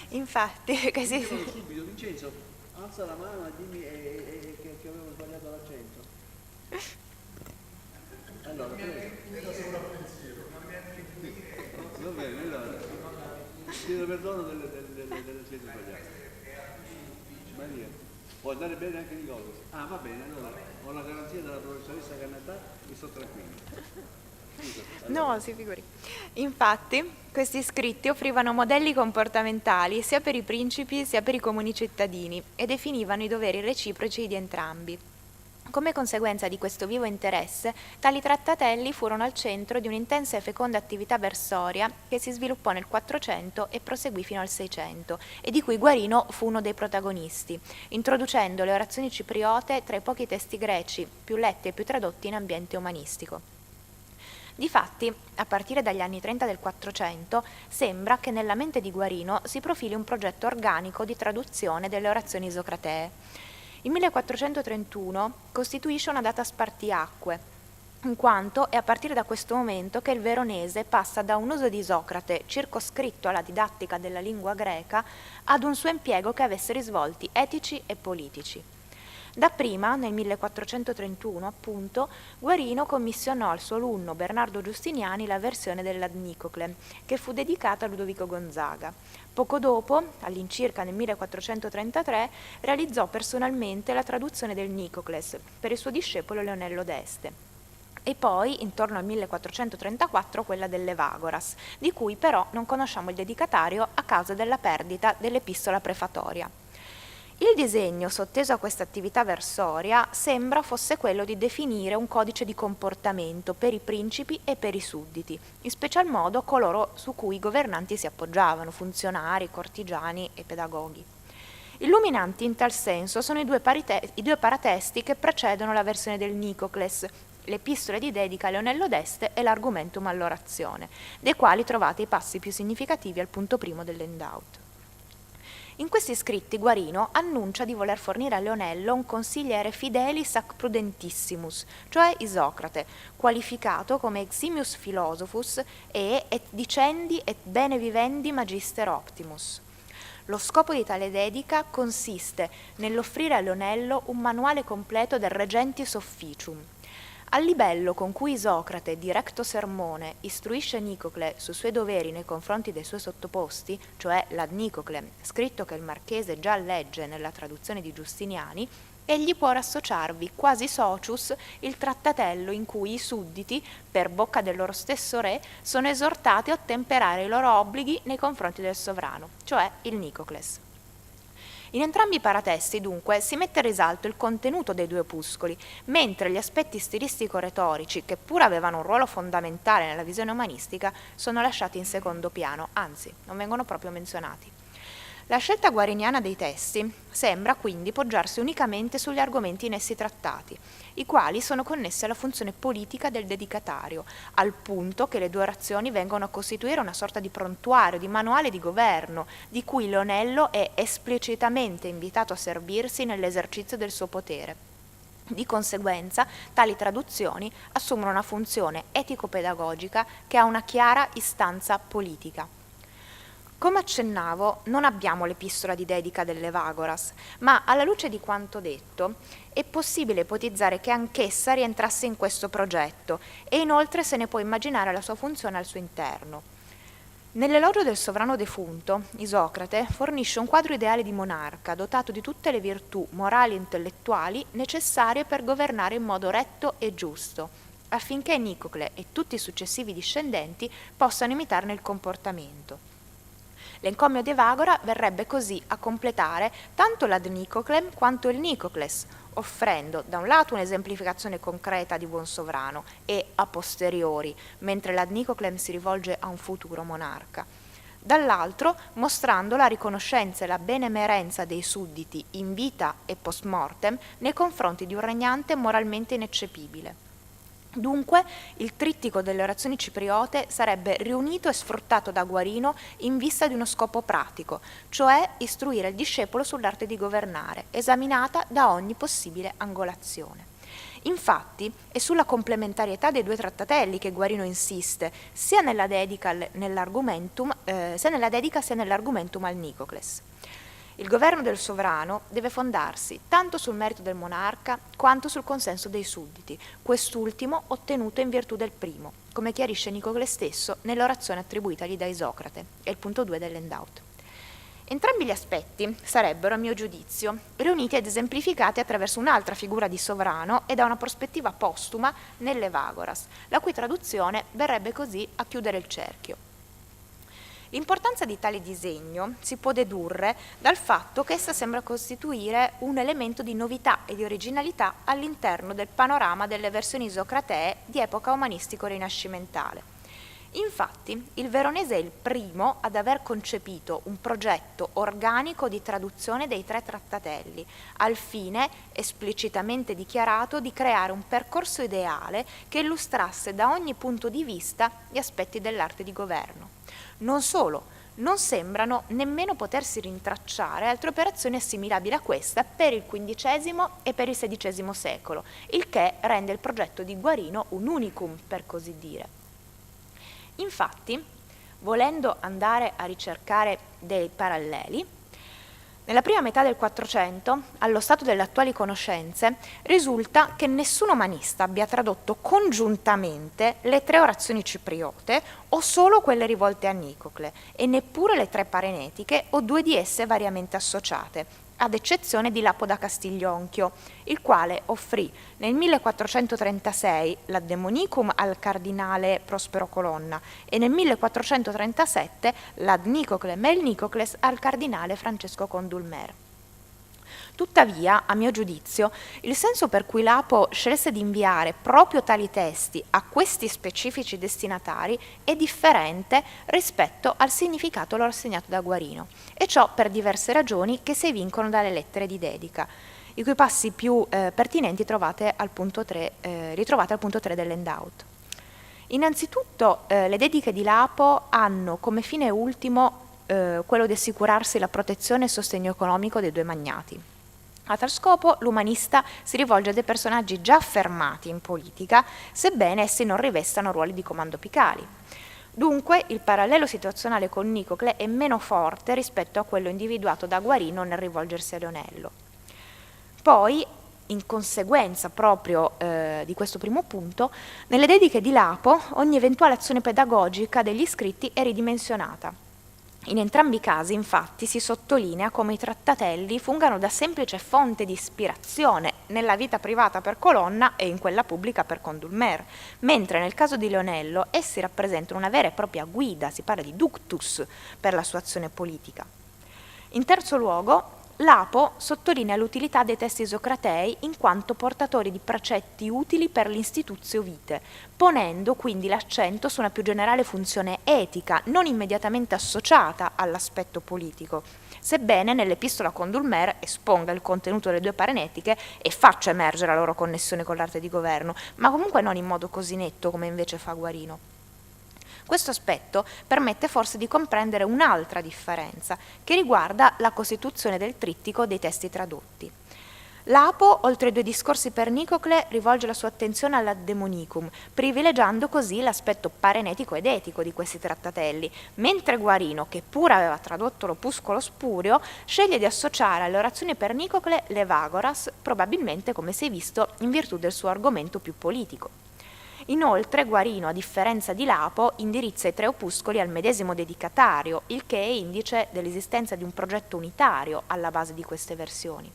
Infatti, questi... Subito, Vincenzo, alza la mano e dimmi che avevo sbagliato l'accento. Allora, va bene, allora, chiedo perdono delle scelte sbagliate. Maria, può andare bene anche Nicola? Ah, va bene, allora ho la garanzia della professoressa Cannatà e sto tranquillo. No, si figuri. Infatti, questi scritti offrivano modelli comportamentali sia per i principi sia per i comuni cittadini e definivano i doveri reciproci di entrambi. Come conseguenza di questo vivo interesse, tali trattatelli furono al centro di un'intensa e feconda attività versoria che si sviluppò nel 400 e proseguì fino al 600 e di cui Guarino fu uno dei protagonisti, introducendo le orazioni cipriote tra i pochi testi greci più letti e più tradotti in ambiente umanistico. Difatti, a partire dagli anni 30 del 400, sembra che nella mente di Guarino si profili un progetto organico di traduzione delle orazioni isocratee. Il 1431 costituisce una data spartiacque, in quanto è a partire da questo momento che il veronese passa da un uso di Isocrate circoscritto alla didattica della lingua greca ad un suo impiego che avesse risvolti etici e politici. Dapprima, nel 1431, appunto, Guarino commissionò al suo alunno Bernardo Giustiniani la versione dell'Ad Nicocle, che fu dedicata a Ludovico Gonzaga. Poco dopo, all'incirca nel 1433, realizzò personalmente la traduzione del Nicocles per il suo discepolo Leonello d'Este. E poi, intorno al 1434, quella dell'Evagoras, di cui però non conosciamo il dedicatario a causa della perdita dell'epistola prefatoria. Il disegno sotteso a questa attività versoria sembra fosse quello di definire un codice di comportamento per i principi e per i sudditi, in special modo coloro su cui i governanti si appoggiavano, funzionari, cortigiani e pedagoghi. Illuminanti in tal senso sono i due paratesti che precedono la versione del Nicocles, l'epistole di dedica a Leonello d'Este e l'Argumentum all'orazione, dei quali trovate i passi più significativi al punto primo dell'handout. In questi scritti Guarino annuncia di voler fornire a Leonello un consigliere fidelis ac prudentissimus, cioè Isocrate, qualificato come eximius philosophus et dicendi et bene vivendi magister optimus. Lo scopo di tale dedica consiste nell'offrire a Leonello un manuale completo del Regentis Officium. Al livello con cui Isocrate, directo sermone, istruisce Nicocle sui suoi doveri nei confronti dei suoi sottoposti, cioè l'Ad Nicocle, scritto che il marchese già legge nella traduzione di Giustiniani, egli può rassociarvi quasi socius il trattatello in cui i sudditi, per bocca del loro stesso re, sono esortati a ottemperare i loro obblighi nei confronti del sovrano, cioè il Nicocles. In entrambi i paratesti, dunque, si mette a risalto il contenuto dei due opuscoli, mentre gli aspetti stilistico-retorici, che pure avevano un ruolo fondamentale nella visione umanistica, sono lasciati in secondo piano, anzi, non vengono proprio menzionati. La scelta guariniana dei testi sembra quindi poggiarsi unicamente sugli argomenti in essi trattati, i quali sono connessi alla funzione politica del dedicatario, al punto che le due orazioni vengono a costituire una sorta di prontuario, di manuale di governo, di cui Leonello è esplicitamente invitato a servirsi nell'esercizio del suo potere. Di conseguenza, tali traduzioni assumono una funzione etico-pedagogica che ha una chiara istanza politica. Come accennavo, non abbiamo l'epistola di dedica dell'Evagoras, ma alla luce di quanto detto è possibile ipotizzare che anch'essa rientrasse in questo progetto e inoltre se ne può immaginare la sua funzione al suo interno. Nell'elogio del sovrano defunto, Isocrate fornisce un quadro ideale di monarca dotato di tutte le virtù morali e intellettuali necessarie per governare in modo retto e giusto, affinché Nicocle e tutti i successivi discendenti possano imitarne il comportamento. L'encomio di Evagora verrebbe così a completare tanto l'ad Nicoclem quanto il Nicocles, offrendo da un lato un'esemplificazione concreta di buon sovrano e a posteriori, mentre l'ad Nicoclem si rivolge a un futuro monarca, dall'altro mostrando la riconoscenza e la benemerenza dei sudditi in vita e post mortem nei confronti di un regnante moralmente ineccepibile. Dunque, il trittico delle orazioni cipriote sarebbe riunito e sfruttato da Guarino in vista di uno scopo pratico, cioè istruire il discepolo sull'arte di governare, esaminata da ogni possibile angolazione. Infatti, è sulla complementarietà dei due trattatelli che Guarino insiste, sia nella dedica sia nell'argumentum al Nicocles. Il governo del sovrano deve fondarsi tanto sul merito del monarca quanto sul consenso dei sudditi, quest'ultimo ottenuto in virtù del primo, come chiarisce Nicocle stesso nell'orazione attribuitagli da Isocrate, è il punto 2 dell'Endaut. Entrambi gli aspetti sarebbero, a mio giudizio, riuniti ed esemplificati attraverso un'altra figura di sovrano e da una prospettiva postuma nell'Evagoras, la cui traduzione verrebbe così a chiudere il cerchio. L'importanza di tale disegno si può dedurre dal fatto che essa sembra costituire un elemento di novità e di originalità all'interno del panorama delle versioni isocratee di epoca umanistico-rinascimentale. Infatti, il veronese è il primo ad aver concepito un progetto organico di traduzione dei tre trattatelli, al fine, esplicitamente dichiarato, di creare un percorso ideale che illustrasse da ogni punto di vista gli aspetti dell'arte di governo. Non solo, non sembrano nemmeno potersi rintracciare altre operazioni assimilabili a questa per il XV e per il XVI secolo, il che rende il progetto di Guarino un unicum, per così dire. Infatti, volendo andare a ricercare dei paralleli, nella prima metà del 400, allo stato delle attuali conoscenze, risulta che nessun umanista abbia tradotto congiuntamente le tre orazioni cipriote o solo quelle rivolte a Nicocle, e neppure le tre parenetiche o due di esse variamente associate, ad eccezione di Lapo da Castiglionchio, il quale offrì nel 1436 l'Addemonicum al cardinale Prospero Colonna e nel 1437 l'Ad Nicoclem e il Nicocles al cardinale Francesco Condulmer. Tuttavia, a mio giudizio, il senso per cui Lapo scelse di inviare proprio tali testi a questi specifici destinatari è differente rispetto al significato loro assegnato da Guarino, e ciò per diverse ragioni che si evincono dalle lettere di dedica, i cui passi più pertinenti ritrovate al punto 3 dell'Endaut. Innanzitutto, le dediche di Lapo hanno come fine ultimo quello di assicurarsi la protezione e il sostegno economico dei due magnati. A tal scopo l'umanista si rivolge a dei personaggi già affermati in politica, sebbene essi non rivestano ruoli di comando apicali. Dunque il parallelo situazionale con Nicocle è meno forte rispetto a quello individuato da Guarino nel rivolgersi a Leonello. Poi, in conseguenza proprio di questo primo punto, nelle dediche di Lapo ogni eventuale azione pedagogica degli scritti è ridimensionata. In entrambi i casi, infatti, si sottolinea come i trattatelli fungano da semplice fonte di ispirazione nella vita privata per Colonna e in quella pubblica per Condulmer, mentre nel caso di Leonello essi rappresentano una vera e propria guida, si parla di ductus, per la sua azione politica. In terzo luogo, Lapo sottolinea l'utilità dei testi isocratei in quanto portatori di precetti utili per l'institutio vitae, ponendo quindi l'accento su una più generale funzione etica, non immediatamente associata all'aspetto politico, sebbene nell'epistola Condulmer esponga il contenuto delle due parenetiche e faccia emergere la loro connessione con l'arte di governo, ma comunque non in modo così netto come invece fa Guarino. Questo aspetto permette forse di comprendere un'altra differenza, che riguarda la costituzione del trittico dei testi tradotti. Lapo, oltre ai due discorsi per Nicocle, rivolge la sua attenzione all'Addemonicum, privilegiando così l'aspetto parenetico ed etico di questi trattatelli, mentre Guarino, che pure aveva tradotto l'Opuscolo Spurio, sceglie di associare alle orazioni per Nicocle l'Evagoras, probabilmente, come si è visto, in virtù del suo argomento più politico. Inoltre Guarino, a differenza di Lapo, indirizza i tre opuscoli al medesimo dedicatario, il che è indice dell'esistenza di un progetto unitario alla base di queste versioni.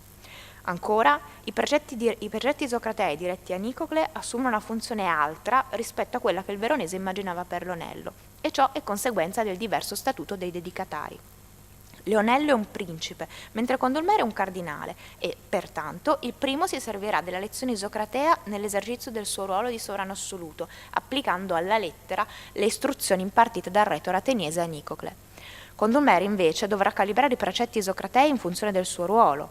Ancora, i precetti isocratei diretti a Nicocle assumono una funzione altra rispetto a quella che il veronese immaginava per Leonello, e ciò è conseguenza del diverso statuto dei dedicatari. Leonello è un principe, mentre Condulmer è un cardinale e, pertanto, il primo si servirà della lezione isocratea nell'esercizio del suo ruolo di sovrano assoluto, applicando alla lettera le istruzioni impartite dal retore ateniese a Nicocle. Condulmer, invece, dovrà calibrare i precetti isocratei in funzione del suo ruolo.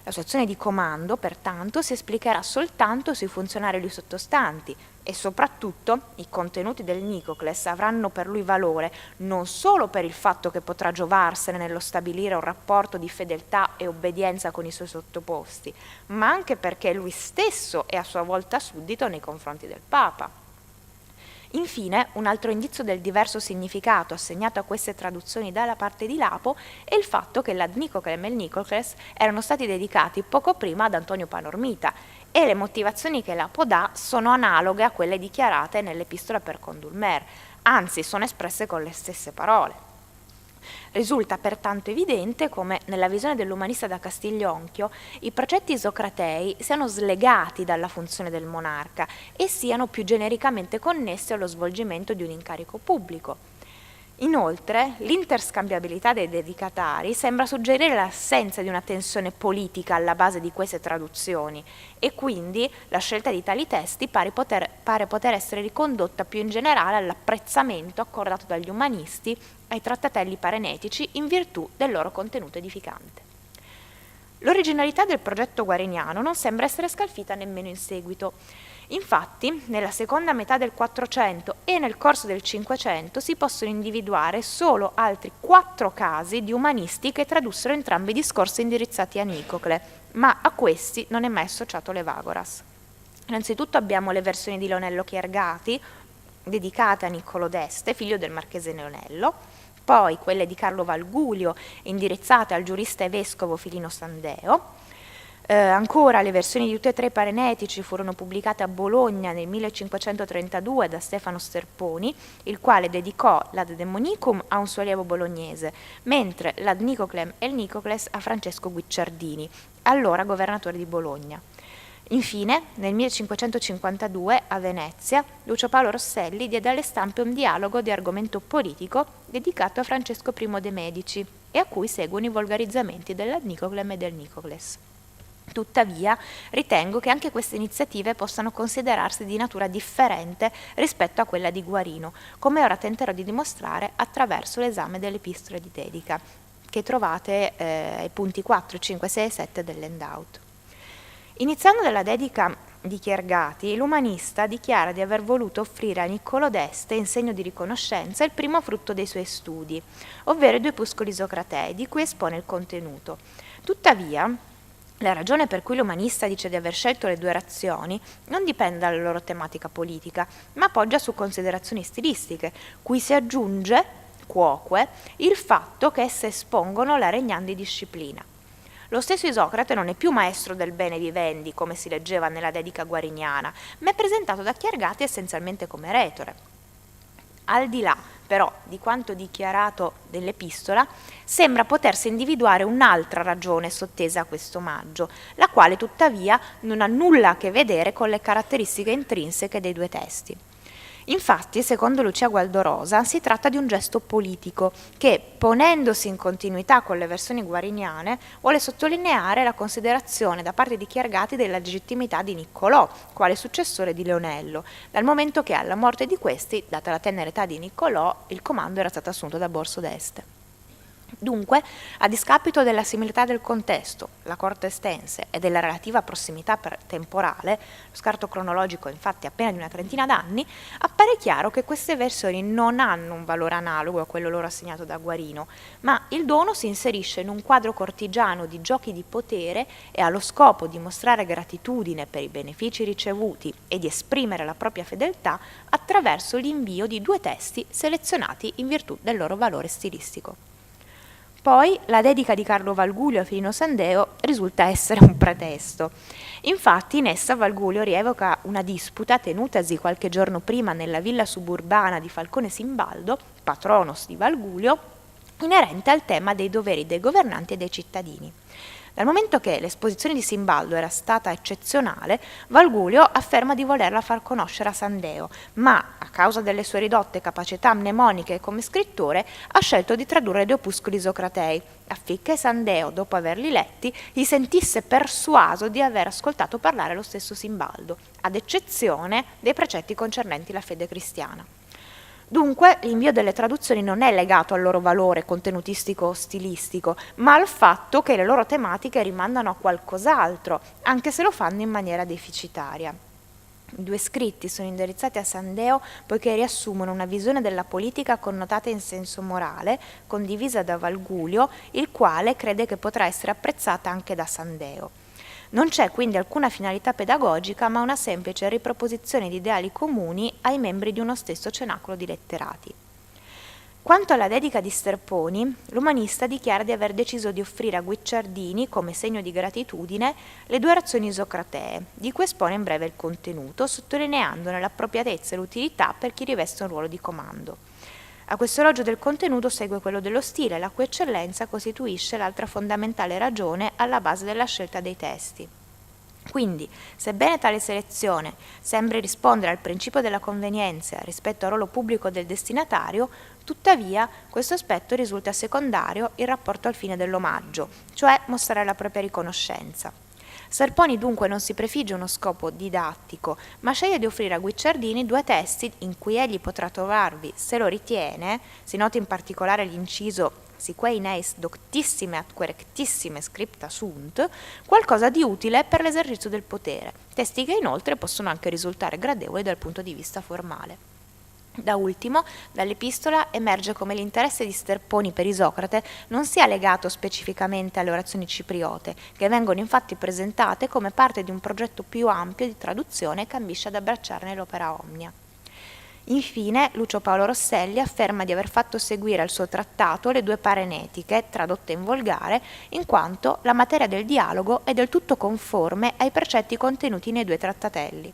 La sua azione di comando, pertanto, si esplicherà soltanto sui funzionari lui sottostanti e soprattutto i contenuti del Nicocles avranno per lui valore non solo per il fatto che potrà giovarsene nello stabilire un rapporto di fedeltà e obbedienza con i suoi sottoposti, ma anche perché lui stesso è a sua volta suddito nei confronti del Papa. Infine, un altro indizio del diverso significato assegnato a queste traduzioni dalla parte di Lapo è il fatto che l'Ad Nicoclem e il Nicocles erano stati dedicati poco prima ad Antonio Panormita e le motivazioni che Lapo dà sono analoghe a quelle dichiarate nell'epistola per Condulmer, anzi sono espresse con le stesse parole. Risulta pertanto evidente come, nella visione dell'umanista da Castiglionchio, i precetti isocratei siano slegati dalla funzione del monarca e siano più genericamente connessi allo svolgimento di un incarico pubblico. Inoltre, l'interscambiabilità dei dedicatari sembra suggerire l'assenza di una tensione politica alla base di queste traduzioni e quindi la scelta di tali testi pare poter essere ricondotta più in generale all'apprezzamento accordato dagli umanisti ai trattatelli parenetici in virtù del loro contenuto edificante. L'originalità del progetto guariniano non sembra essere scalfita nemmeno in seguito. Infatti, nella seconda metà del 400 e nel corso del 500 si possono individuare solo altri 4 casi di umanisti che tradussero entrambi i discorsi indirizzati a Nicocle, ma a questi non è mai associato l'Evagoras. Innanzitutto abbiamo le versioni di Leonello Chiergati, dedicate a Niccolò d'Este, figlio del marchese Leonello, poi quelle di Carlo Valgulio, indirizzate al giurista e vescovo Filino Sandeo. Ancora le versioni di tutti e 3 i parenetici furono pubblicate a Bologna nel 1532 da Stefano Sterponi, il quale dedicò l'Ad Demonicum a un suo allievo bolognese, mentre l'Ad Nicoclem e il Nicocles a Francesco Guicciardini, allora governatore di Bologna. Infine, nel 1552, a Venezia, Lucio Paolo Rosselli diede alle stampe un dialogo di argomento politico dedicato a Francesco I de' Medici e a cui seguono i volgarizzamenti dell'Ad Nicoclem e del Nicocles. Tuttavia, ritengo che anche queste iniziative possano considerarsi di natura differente rispetto a quella di Guarino, come ora tenterò di dimostrare attraverso l'esame delle epistole di dedica, che trovate ai punti 4, 5, 6 e 7 dell'handout. Iniziando dalla dedica di Chiergati, l'umanista dichiara di aver voluto offrire a Niccolò d'Este, in segno di riconoscenza, il primo frutto dei suoi studi, ovvero i 2 opuscoli isocratei, di cui espone il contenuto. Tuttavia, la ragione per cui l'umanista dice di aver scelto le 2 orazioni non dipende dalla loro tematica politica, ma poggia su considerazioni stilistiche, cui si aggiunge, quoque, il fatto che esse espongono la regnante disciplina. Lo stesso Isocrate non è più maestro del bene vivendi, come si leggeva nella dedica guariniana, ma è presentato da Chiergati essenzialmente come retore. Al di là, però, di quanto dichiarato nell'epistola, sembra potersi individuare un'altra ragione sottesa a questo omaggio, la quale tuttavia non ha nulla a che vedere con le caratteristiche intrinseche dei 2 testi. Infatti, secondo Lucia Gualdorosa, si tratta di un gesto politico che, ponendosi in continuità con le versioni guariniane, vuole sottolineare la considerazione da parte di Chiergati della legittimità di Niccolò, quale successore di Leonello, dal momento che alla morte di questi, data la tenera età di Niccolò, il comando era stato assunto da Borso d'Este. Dunque, a discapito della similità del contesto, la corte estense e della relativa prossimità temporale, lo scarto cronologico infatti appena di una trentina d'anni, appare chiaro che queste versioni non hanno un valore analogo a quello loro assegnato da Guarino, ma il dono si inserisce in un quadro cortigiano di giochi di potere e ha lo scopo di mostrare gratitudine per i benefici ricevuti e di esprimere la propria fedeltà attraverso l'invio di 2 testi selezionati in virtù del loro valore stilistico. Poi la dedica di Carlo Valgulio a Filino Sandeo risulta essere un pretesto. Infatti in essa Valgulio rievoca una disputa tenutasi qualche giorno prima nella villa suburbana di Falcone Simbaldo, patronos di Valgulio, inerente al tema dei doveri dei governanti e dei cittadini. Dal momento che l'esposizione di Simbaldo era stata eccezionale, Valgulio afferma di volerla far conoscere a Sandeo, ma a causa delle sue ridotte capacità mnemoniche come scrittore ha scelto di tradurre due opuscoli isocratei, affinché Sandeo, dopo averli letti, gli sentisse persuaso di aver ascoltato parlare lo stesso Simbaldo, ad eccezione dei precetti concernenti la fede cristiana. Dunque, l'invio delle traduzioni non è legato al loro valore contenutistico o stilistico, ma al fatto che le loro tematiche rimandano a qualcos'altro, anche se lo fanno in maniera deficitaria. I due scritti sono indirizzati a Sandeo poiché riassumono una visione della politica connotata in senso morale, condivisa da Valgulio, il quale crede che potrà essere apprezzata anche da Sandeo. Non c'è quindi alcuna finalità pedagogica, ma una semplice riproposizione di ideali comuni ai membri di uno stesso cenacolo di letterati. Quanto alla dedica di Sterponi, l'umanista dichiara di aver deciso di offrire a Guicciardini, come segno di gratitudine, le due orazioni isocratee, di cui espone in breve il contenuto, sottolineandone l'appropriatezza e l'utilità per chi riveste un ruolo di comando. A questo elogio del contenuto segue quello dello stile, la cui eccellenza costituisce l'altra fondamentale ragione alla base della scelta dei testi. Quindi, sebbene tale selezione sembri rispondere al principio della convenienza rispetto al ruolo pubblico del destinatario, tuttavia questo aspetto risulta secondario in rapporto al fine dell'omaggio, cioè mostrare la propria riconoscenza. Sterponi dunque non si prefigge uno scopo didattico, ma sceglie di offrire a Guicciardini due testi in cui egli potrà trovarvi, se lo ritiene, si noti in particolare l'inciso sique in eis doctissime atque rectissime scripta sunt, qualcosa di utile per l'esercizio del potere, testi che inoltre possono anche risultare gradevoli dal punto di vista formale. Da ultimo, dall'epistola emerge come l'interesse di Sterponi per Isocrate non sia legato specificamente alle orazioni cipriote, che vengono infatti presentate come parte di un progetto più ampio di traduzione che ambisce ad abbracciarne l'opera omnia. Infine, Lucio Paolo Rosselli afferma di aver fatto seguire al suo trattato le due parenetiche, tradotte in volgare, in quanto la materia del dialogo è del tutto conforme ai precetti contenuti nei due trattatelli.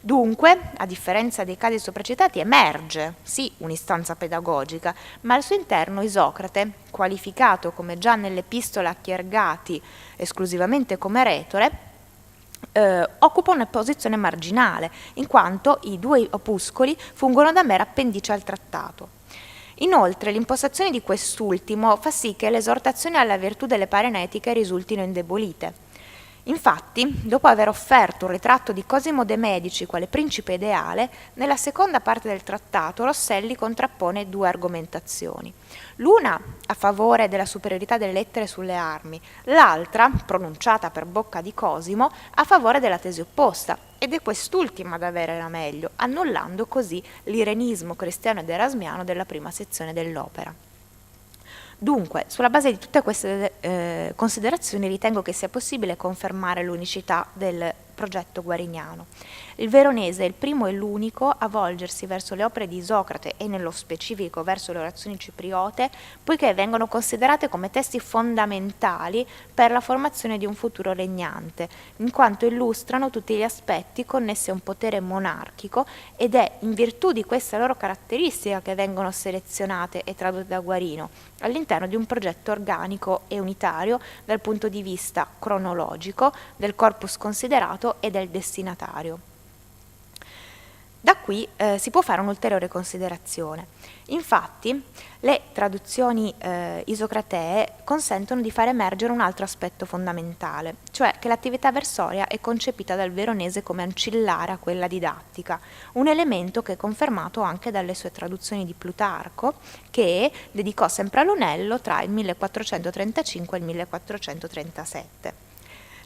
Dunque, a differenza dei casi sopracitati, emerge, sì, un'istanza pedagogica, ma al suo interno Isocrate, qualificato come già nell'epistola a Chiergati esclusivamente come retore, occupa una posizione marginale, in quanto i due opuscoli fungono da mera appendice al trattato. Inoltre, l'impostazione di quest'ultimo fa sì che le esortazioni alla virtù delle parenetiche risultino indebolite. Infatti, dopo aver offerto un ritratto di Cosimo de' Medici quale principe ideale, nella seconda parte del trattato Rosselli contrappone due argomentazioni. L'una a favore della superiorità delle lettere sulle armi, l'altra, pronunciata per bocca di Cosimo, a favore della tesi opposta, ed è quest'ultima ad avere la meglio, annullando così l'irenismo cristiano ed erasmiano della prima sezione dell'opera. Dunque, sulla base di tutte queste considerazioni ritengo che sia possibile confermare l'unicità del progetto guariniano. Il Veronese è il primo e l'unico a volgersi verso le opere di Isocrate e nello specifico verso le orazioni cipriote, poiché vengono considerate come testi fondamentali per la formazione di un futuro regnante, in quanto illustrano tutti gli aspetti connessi a un potere monarchico ed è in virtù di questa loro caratteristica che vengono selezionate e tradotte da Guarino all'interno di un progetto organico e unitario dal punto di vista cronologico, del corpus considerato e del destinatario. Da qui si può fare un'ulteriore considerazione. Infatti, le traduzioni isocratee consentono di far emergere un altro aspetto fondamentale, cioè che l'attività versoria è concepita dal Veronese come ancillare a quella didattica, un elemento che è confermato anche dalle sue traduzioni di Plutarco, che dedicò sempre a Lunello tra il 1435 e il 1437.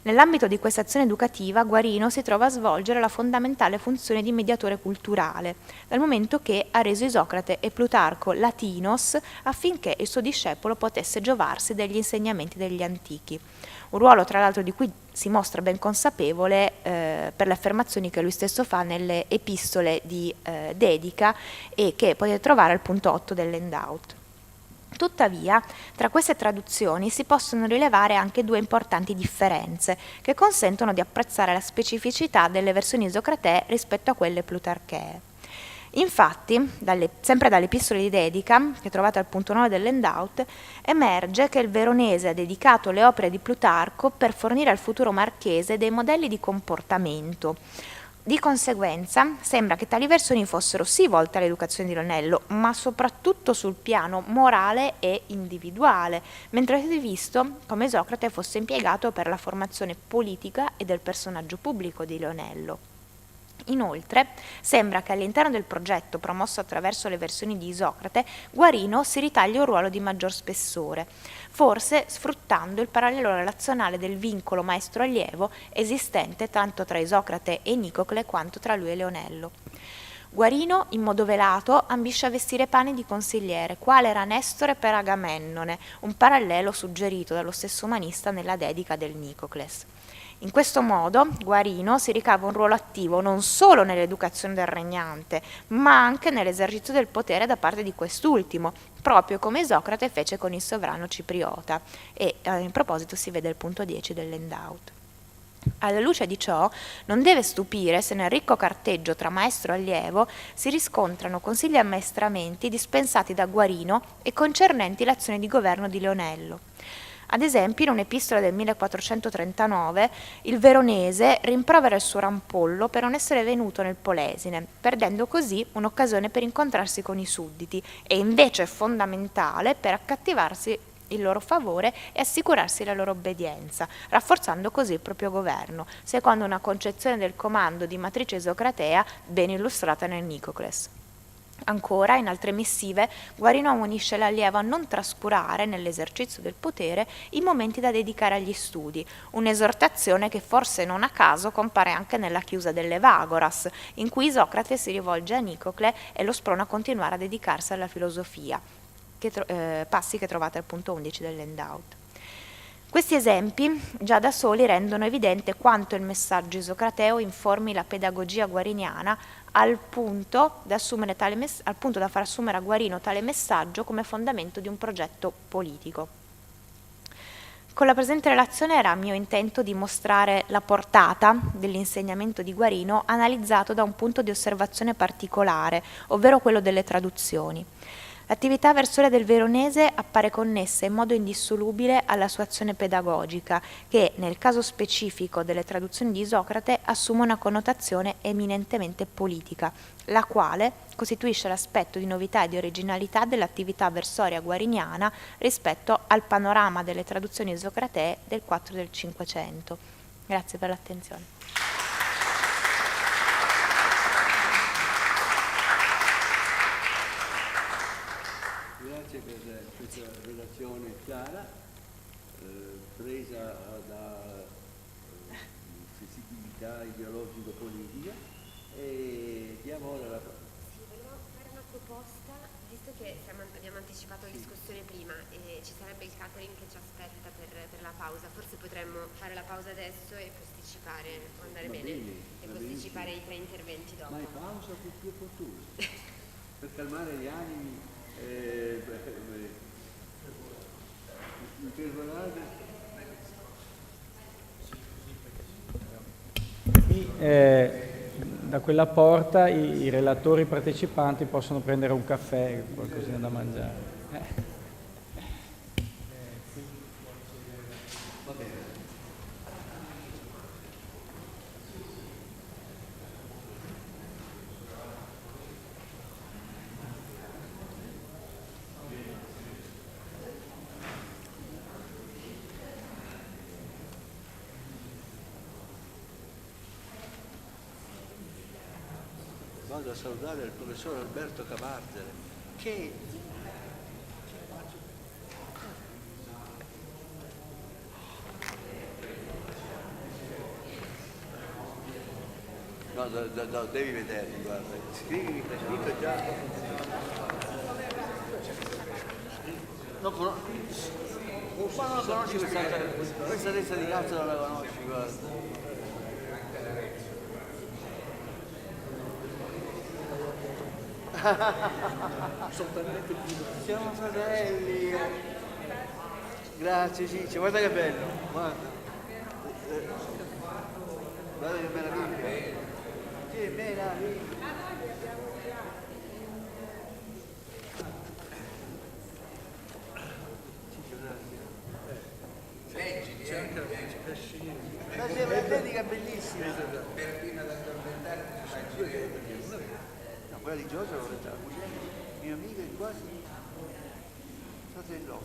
Nell'ambito di questa azione educativa, Guarino si trova a svolgere la fondamentale funzione di mediatore culturale, dal momento che ha reso Isocrate e Plutarco latinos affinché il suo discepolo potesse giovarsi degli insegnamenti degli antichi. Un ruolo, tra l'altro, di cui si mostra ben consapevole per le affermazioni che lui stesso fa nelle epistole di dedica e che potete trovare al punto 8 dell'handout. Tuttavia, tra queste traduzioni si possono rilevare anche due importanti differenze che consentono di apprezzare la specificità delle versioni isocratee rispetto a quelle plutarchee. Infatti, sempre dalle epistole di dedica, che trovate al punto 9 dell'handout, emerge che il veronese ha dedicato le opere di Plutarco per fornire al futuro marchese dei modelli di comportamento. Di conseguenza, sembra che tali versioni fossero sì volte all'educazione di Lionello, ma soprattutto sul piano morale e individuale, mentre si è visto come Isocrate fosse impiegato per la formazione politica e del personaggio pubblico di Lionello. Inoltre, sembra che all'interno del progetto promosso attraverso le versioni di Isocrate, Guarino si ritagli un ruolo di maggior spessore, forse sfruttando il parallelo relazionale del vincolo maestro-allievo esistente tanto tra Isocrate e Nicocle quanto tra lui e Leonello. Guarino, in modo velato, ambisce a vestire panni di consigliere, quale era Nestore per Agamennone, un parallelo suggerito dallo stesso umanista nella dedica del Nicocles. In questo modo Guarino si ricava un ruolo attivo non solo nell'educazione del regnante, ma anche nell'esercizio del potere da parte di quest'ultimo, proprio come Isocrate fece con il sovrano cipriota. E in proposito si vede il punto 10 dell'handout. Alla luce di ciò, non deve stupire se nel ricco carteggio tra maestro e allievo si riscontrano consigli e ammaestramenti dispensati da Guarino e concernenti l'azione di governo di Leonello. Ad esempio, in un'epistola del 1439, il veronese rimprovera il suo rampollo per non essere venuto nel Polesine, perdendo così un'occasione per incontrarsi con i sudditi, e invece è fondamentale per accattivarsi il loro favore e assicurarsi la loro obbedienza, rafforzando così il proprio governo, secondo una concezione del comando di matrice isocratea ben illustrata nel Nicocles. Ancora, in altre missive, Guarino ammonisce l'allievo a non trascurare, nell'esercizio del potere, i momenti da dedicare agli studi, un'esortazione che forse non a caso compare anche nella chiusa dell'Evagoras, in cui Isocrate si rivolge a Nicocle e lo sprona a continuare a dedicarsi alla filosofia, passi che trovate al punto 11 dell'handout. Questi esempi già da soli rendono evidente quanto il messaggio isocrateo informi la pedagogia guariniana al punto da far assumere a Guarino tale messaggio come fondamento di un progetto politico. Con la presente relazione era mio intento dimostrare la portata dell'insegnamento di Guarino analizzato da un punto di osservazione particolare, ovvero quello delle traduzioni. L'attività versoria del veronese appare connessa in modo indissolubile alla sua azione pedagogica, che nel caso specifico delle traduzioni di Isocrate assume una connotazione eminentemente politica, la quale costituisce l'aspetto di novità e di originalità dell'attività versoria guariniana rispetto al panorama delle traduzioni isocratee del 4 e del 500. Grazie per l'attenzione. Grazie per questa relazione chiara, presa da sensibilità ideologico-politica, e diamo ora la parola. Sì, volevo fare una proposta, visto che abbiamo anticipato la discussione prima e ci sarebbe il catering che ci aspetta per la pausa, forse potremmo fare la pausa adesso e posticipare, può andare bene, e posticipare i 3 interventi dopo. Ma è pausa più opportuna, per calmare gli animi. Da quella porta i relatori partecipanti possono prendere un caffè, qualcosina da mangiare. Va bene. Vado a salutare il professor Alberto Cavarzere, che no, devi vederli, guarda, scrivi, l'hai scritto già. Ma non la conosci questa testa di cazzo, non la conosci, guarda. Siamo fratelli. Grazie Ciccio, guarda che bello, guarda. Guarda che meraviglia. Che meraviglia. per prima di addormentare ti fai No, quella di Giorgio l'ho letta, mio amico è quasi fratello.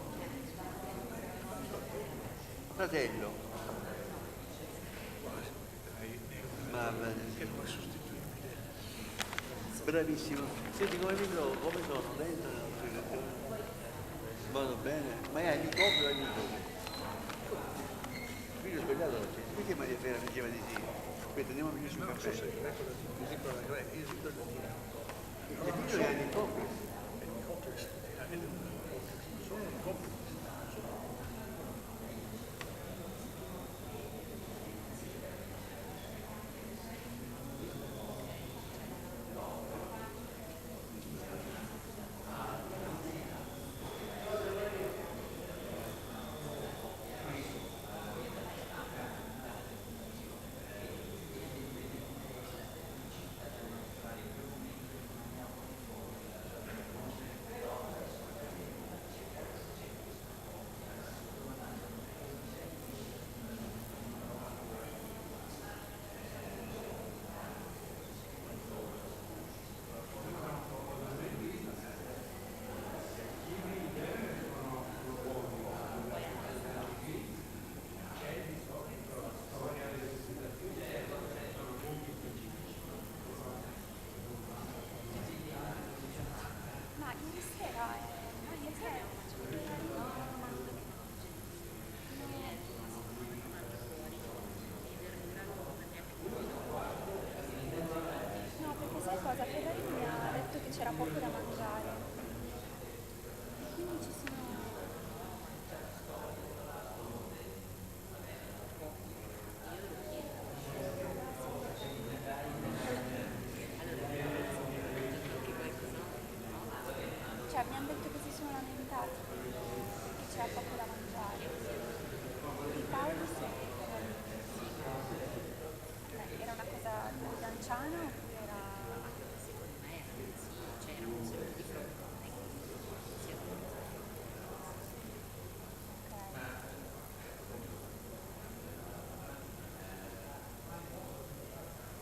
Mamma mia. Bravissimo. Senti come mi trovo? Come sono? Lento? Vado bene? Ma è elicottero o elicottero? Quindi ho sbagliato oggi. Perché Maria Fera mi diceva di sì? Aspetta, andiamo a venire sul caffè. Il video è elicottero. C'era poco da mangiare, quindi ci sono... Cioè mi hanno detto che si sono lamentati, che c'era poco da mangiare. Il Paolo sì, era una cosa lanciana oppure era...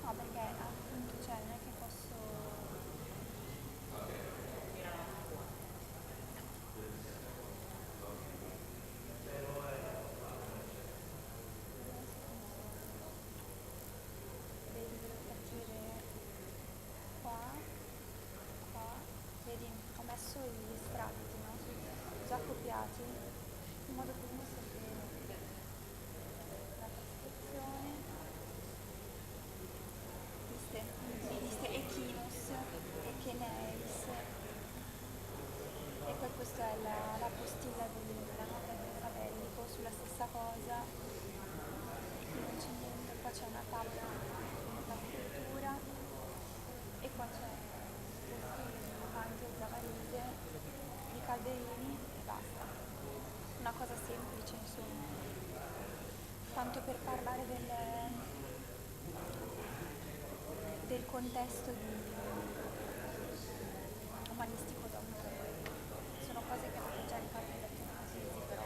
No, perché appunto, cioè, non è che posso... Vedi, devo partire qua, qua, vedi, ho messo gli estratti, no? Già copiati, in modo che uno sapere la trascrizione. Viste Equinus, Echeneis, e poi questa è la postilla della nota del favellico sulla stessa cosa. Qui non c'è niente, qua c'è una tavola da cultura e qua c'è avanti a Zavarese, i Calderini e basta. Una cosa semplice, insomma, tanto per parlare del contesto umanistico d'autore. Sono cose che avevo già imparato da tesi, però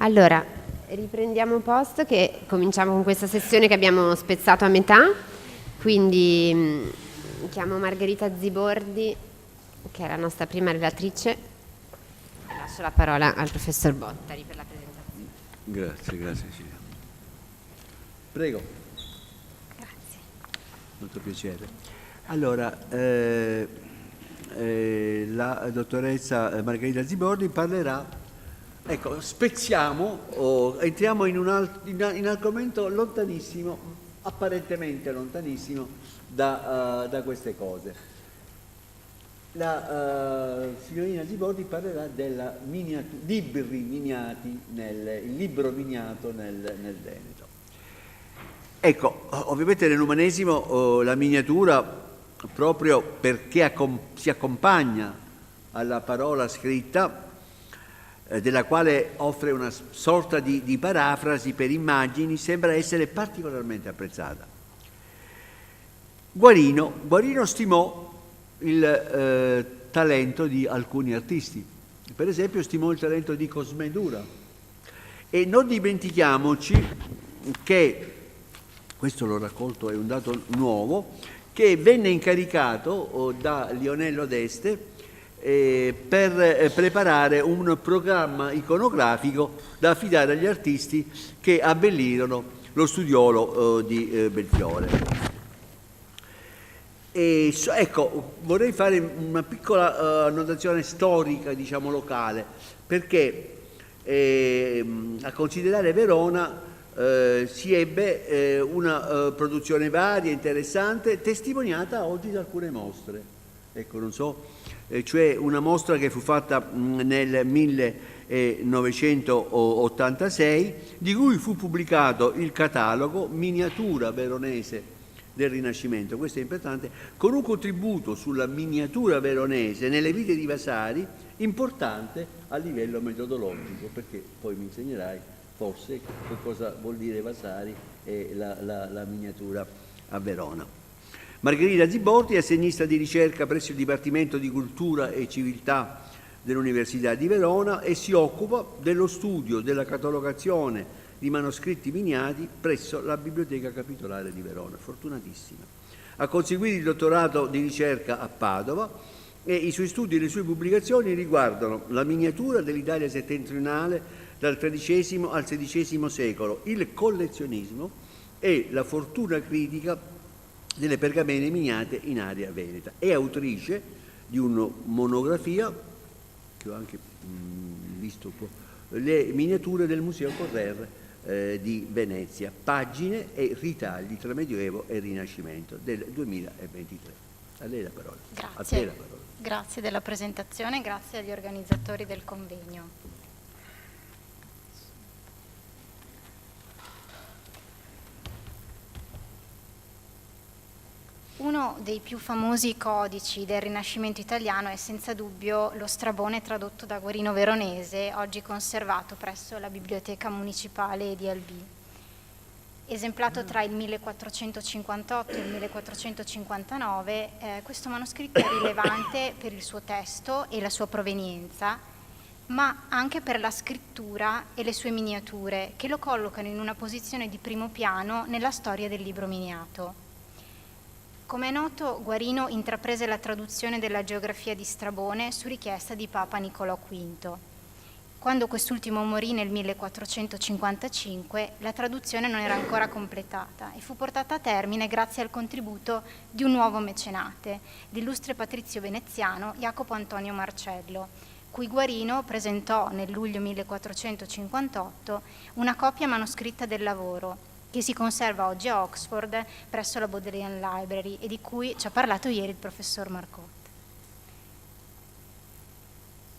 Allora, riprendiamo posto che cominciamo con questa sessione che abbiamo spezzato a metà, quindi chiamo Margherita Zibordi, che è la nostra prima relatrice, e lascio la parola al professor Bottari per la presentazione. Grazie Cecilia. Prego. Grazie. Molto piacere. Allora, la dottoressa Margherita Zibordi parlerà. Ecco, spezziamo, entriamo in un argomento lontanissimo, apparentemente lontanissimo da queste cose. La signorina Zibordi parlerà della libri miniati il libro miniato nel Veneto. Ecco, ovviamente nell'umanesimo la miniatura, proprio perché si accompagna alla parola scritta, della quale offre una sorta di parafrasi per immagini, sembra essere particolarmente apprezzata. Guarino stimò il talento di alcuni artisti, per esempio stimò il talento di Cosmedura, e non dimentichiamoci che, questo l'ho raccolto, è un dato nuovo, che venne incaricato da Lionello d'Este per preparare un programma iconografico da affidare agli artisti che abbellirono lo studiolo di Belfiore. Ecco, vorrei fare una piccola annotazione storica, diciamo locale, perché a considerare Verona si ebbe una produzione varia, interessante, testimoniata oggi da alcune mostre. Ecco, non so, cioè una mostra che fu fatta nel 1986, di cui fu pubblicato il catalogo Miniatura veronese del Rinascimento, questo è importante, con un contributo sulla miniatura veronese nelle vite di Vasari importante a livello metodologico, perché poi mi insegnerai forse che cosa vuol dire Vasari e la miniatura a Verona. Margherita Zibordi è assegnista di ricerca presso il Dipartimento di Cultura e Civiltà dell'Università di Verona e si occupa dello studio della catalogazione di manoscritti miniati presso la Biblioteca Capitolare di Verona. Fortunatissima. Ha conseguito il dottorato di ricerca a Padova e i suoi studi e le sue pubblicazioni riguardano la miniatura dell'Italia settentrionale dal XIII al XVI secolo, il collezionismo e la fortuna critica delle pergamene miniate in area veneta. È autrice di una monografia, che ho anche visto, le miniature del Museo Correr di Venezia, pagine e ritagli tra Medioevo e Rinascimento, del 2023. A lei la parola. Grazie. A te la parola. Grazie della presentazione, grazie agli organizzatori del convegno. Uno dei più famosi codici del Rinascimento italiano è senza dubbio lo Strabone tradotto da Guarino Veronese, oggi conservato presso la Biblioteca Municipale di Albi. Esemplato tra il 1458 e il 1459, questo manoscritto è rilevante per il suo testo e la sua provenienza, ma anche per la scrittura e le sue miniature, che lo collocano in una posizione di primo piano nella storia del libro miniato. Come è noto, Guarino intraprese la traduzione della geografia di Strabone su richiesta di Papa Nicolò V. Quando quest'ultimo morì nel 1455, la traduzione non era ancora completata e fu portata a termine grazie al contributo di un nuovo mecenate, l'illustre patrizio veneziano Jacopo Antonio Marcello, cui Guarino presentò nel luglio 1458 una copia manoscritta del lavoro, che si conserva oggi a Oxford presso la Bodleian Library e di cui ci ha parlato ieri il professor Marcotte.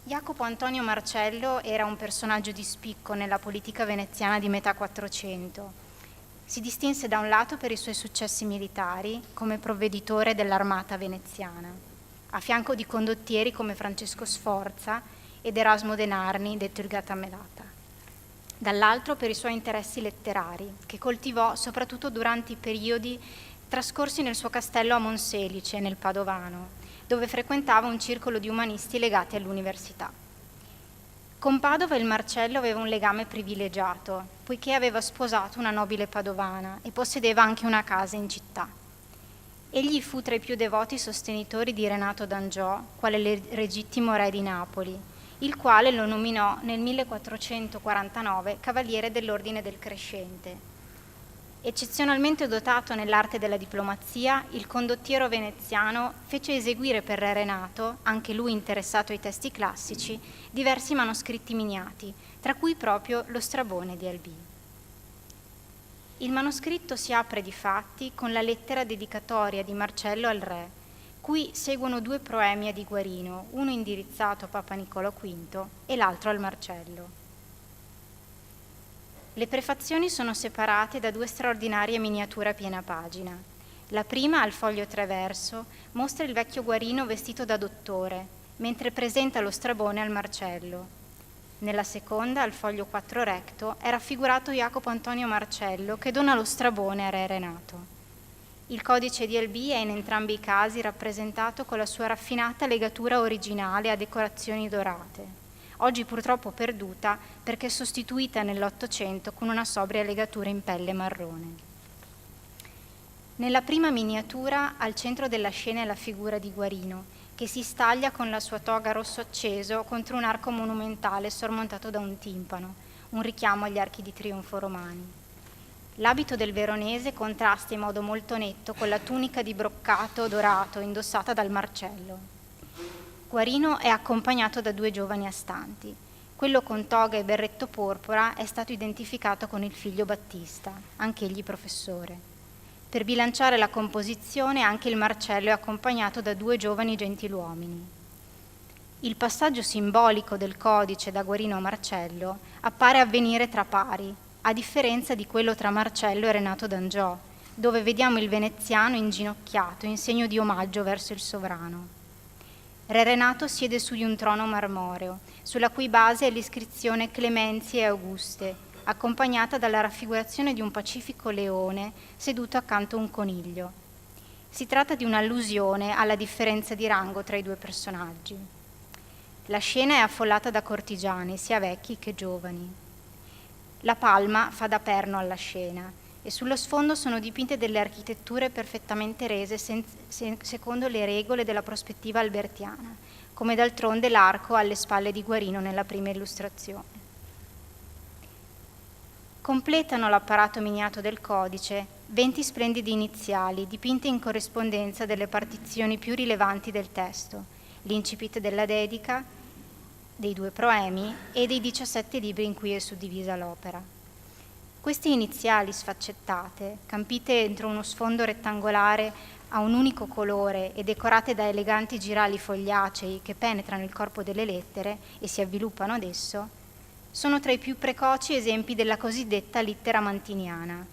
Jacopo Antonio Marcello era un personaggio di spicco nella politica veneziana di metà Quattrocento. Si distinse da un lato per i suoi successi militari come provveditore dell'armata veneziana, a fianco di condottieri come Francesco Sforza ed Erasmo de Narni, detto il Gattamelata. Dall'altro per i suoi interessi letterari, che coltivò soprattutto durante i periodi trascorsi nel suo castello a Monselice, nel Padovano, dove frequentava un circolo di umanisti legati all'università. Con Padova il Marcello aveva un legame privilegiato, poiché aveva sposato una nobile padovana e possedeva anche una casa in città. Egli fu tra i più devoti sostenitori di Renato d'Angiò, quale legittimo re di Napoli, il quale lo nominò nel 1449 cavaliere dell'Ordine del Crescente. Eccezionalmente dotato nell'arte della diplomazia, il condottiero veneziano fece eseguire per re Renato, anche lui interessato ai testi classici, diversi manoscritti miniati, tra cui proprio lo Strabone di Albi. Il manoscritto si apre difatti con la lettera dedicatoria di Marcello al re, cui seguono 2 proemia di Guarino, uno indirizzato a Papa Niccolò V e l'altro al Marcello. Le prefazioni sono separate da 2 straordinarie miniature a piena pagina. La prima, al foglio 3 verso, mostra il vecchio Guarino vestito da dottore, mentre presenta lo Strabone al Marcello. Nella seconda, al foglio 4 recto, è raffigurato Jacopo Antonio Marcello che dona lo Strabone a re Renato. Il codice di Albi è in entrambi i casi rappresentato con la sua raffinata legatura originale a decorazioni dorate, oggi purtroppo perduta perché sostituita nell'Ottocento con una sobria legatura in pelle marrone. Nella prima miniatura al centro della scena è la figura di Guarino, che si staglia con la sua toga rosso acceso contro un arco monumentale sormontato da un timpano, un richiamo agli archi di trionfo romani. L'abito del veronese contrasta in modo molto netto con la tunica di broccato dorato indossata dal Marcello. Guarino è accompagnato da 2 giovani astanti. Quello con toga e berretto porpora è stato identificato con il figlio Battista, anch'egli professore. Per bilanciare la composizione anche il Marcello è accompagnato da 2 giovani gentiluomini. Il passaggio simbolico del codice da Guarino a Marcello appare avvenire tra pari, a differenza di quello tra Marcello e Renato d'Angiò, dove vediamo il veneziano inginocchiato in segno di omaggio verso il sovrano. Re Renato siede su di un trono marmoreo, sulla cui base è l'iscrizione Clemenzie e Auguste, accompagnata dalla raffigurazione di un pacifico leone seduto accanto a un coniglio. Si tratta di un'allusione alla differenza di rango tra i 2 personaggi. La scena è affollata da cortigiani, sia vecchi che giovani. La palma fa da perno alla scena e sullo sfondo sono dipinte delle architetture perfettamente rese secondo le regole della prospettiva albertiana, come d'altronde l'arco alle spalle di Guarino nella prima illustrazione. Completano l'apparato miniato del codice 20 splendidi iniziali dipinte in corrispondenza delle partizioni più rilevanti del testo, l'incipit della dedica, dei 2 proemi e dei 17 libri in cui è suddivisa l'opera. Queste iniziali sfaccettate, campite entro uno sfondo rettangolare a un unico colore e decorate da eleganti girali fogliacei che penetrano il corpo delle lettere e si avviluppano ad esso, sono tra i più precoci esempi della cosiddetta littera mantiniana.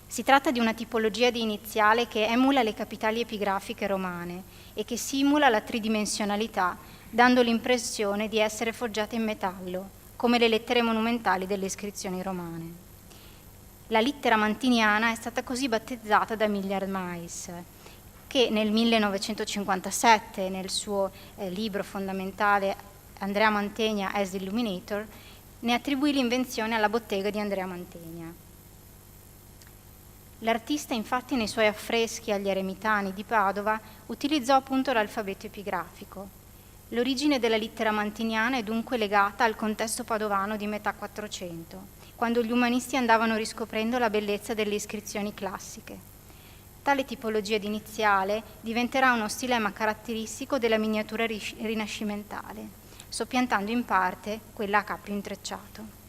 Si tratta di una tipologia di iniziale che emula le capitali epigrafiche romane e che simula la tridimensionalità, dando l'impressione di essere forgiate in metallo, come le lettere monumentali delle iscrizioni romane. La littera mantiniana è stata così battezzata da Millard Mais, che nel 1957, nel suo libro fondamentale Andrea Mantegna as the Illuminator, ne attribuì l'invenzione alla bottega di Andrea Mantegna. L'artista infatti nei suoi affreschi agli Eremitani di Padova utilizzò appunto l'alfabeto epigrafico. L'origine della lettera mantiniana è dunque legata al contesto padovano di metà Quattrocento, quando gli umanisti andavano riscoprendo la bellezza delle iscrizioni classiche. Tale tipologia di iniziale diventerà uno stilema caratteristico della miniatura rinascimentale, soppiantando in parte quella a cappio intrecciato.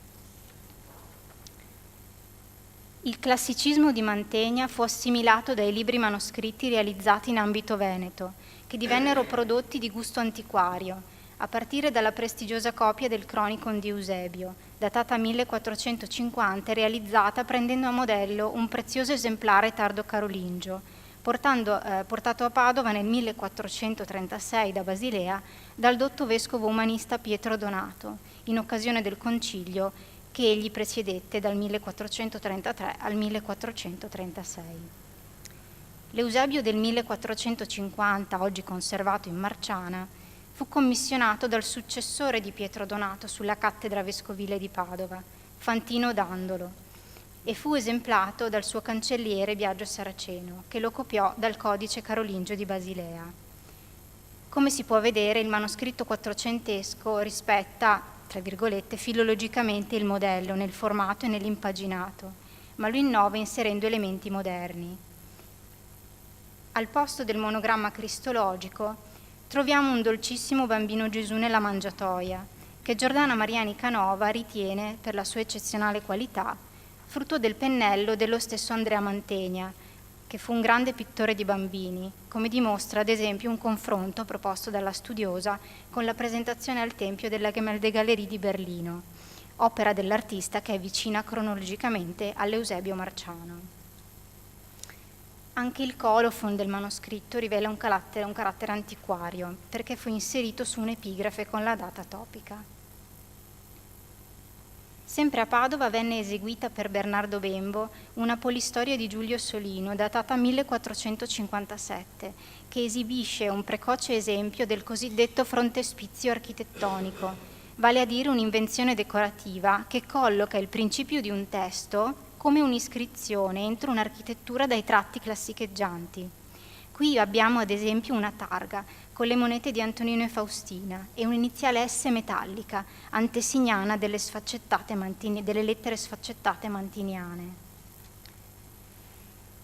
Il classicismo di Mantegna fu assimilato dai libri manoscritti realizzati in ambito veneto, che divennero prodotti di gusto antiquario, a partire dalla prestigiosa copia del Chronicon di Eusebio, datata 1450 e realizzata prendendo a modello un prezioso esemplare tardo carolingio, portato a Padova nel 1436 da Basilea dal dotto vescovo umanista Pietro Donato, in occasione del concilio che egli presiedette dal 1433 al 1436. L'Eusebio del 1450, oggi conservato in Marciana, fu commissionato dal successore di Pietro Donato sulla cattedra vescovile di Padova, Fantino Dandolo, e fu esemplato dal suo cancelliere Biagio Saraceno, che lo copiò dal codice carolingio di Basilea. Come si può vedere, il manoscritto quattrocentesco rispetta, tra virgolette, filologicamente il modello nel formato e nell'impaginato, ma lo innova inserendo elementi moderni. Al posto del monogramma cristologico troviamo un dolcissimo bambino Gesù nella mangiatoia, che Giordana Mariani Canova ritiene, per la sua eccezionale qualità, frutto del pennello dello stesso Andrea Mantegna, che fu un grande pittore di bambini, come dimostra ad esempio un confronto proposto dalla studiosa con la presentazione al Tempio della Gemäldegalerie di Berlino, opera dell'artista che è vicina cronologicamente all'Eusebio Marciano. Anche il colofon del manoscritto rivela un carattere antiquario, perché fu inserito su un'epigrafe con la data topica. Sempre a Padova venne eseguita per Bernardo Bembo una polistoria di Giulio Solino, datata 1457, che esibisce un precoce esempio del cosiddetto frontespizio architettonico, vale a dire un'invenzione decorativa che colloca il principio di un testo come un'iscrizione entro un'architettura dai tratti classicheggianti. Qui abbiamo ad esempio una targa con le monete di Antonino e Faustina e un'iniziale S metallica, antesignana delle lettere sfaccettate mantiniane.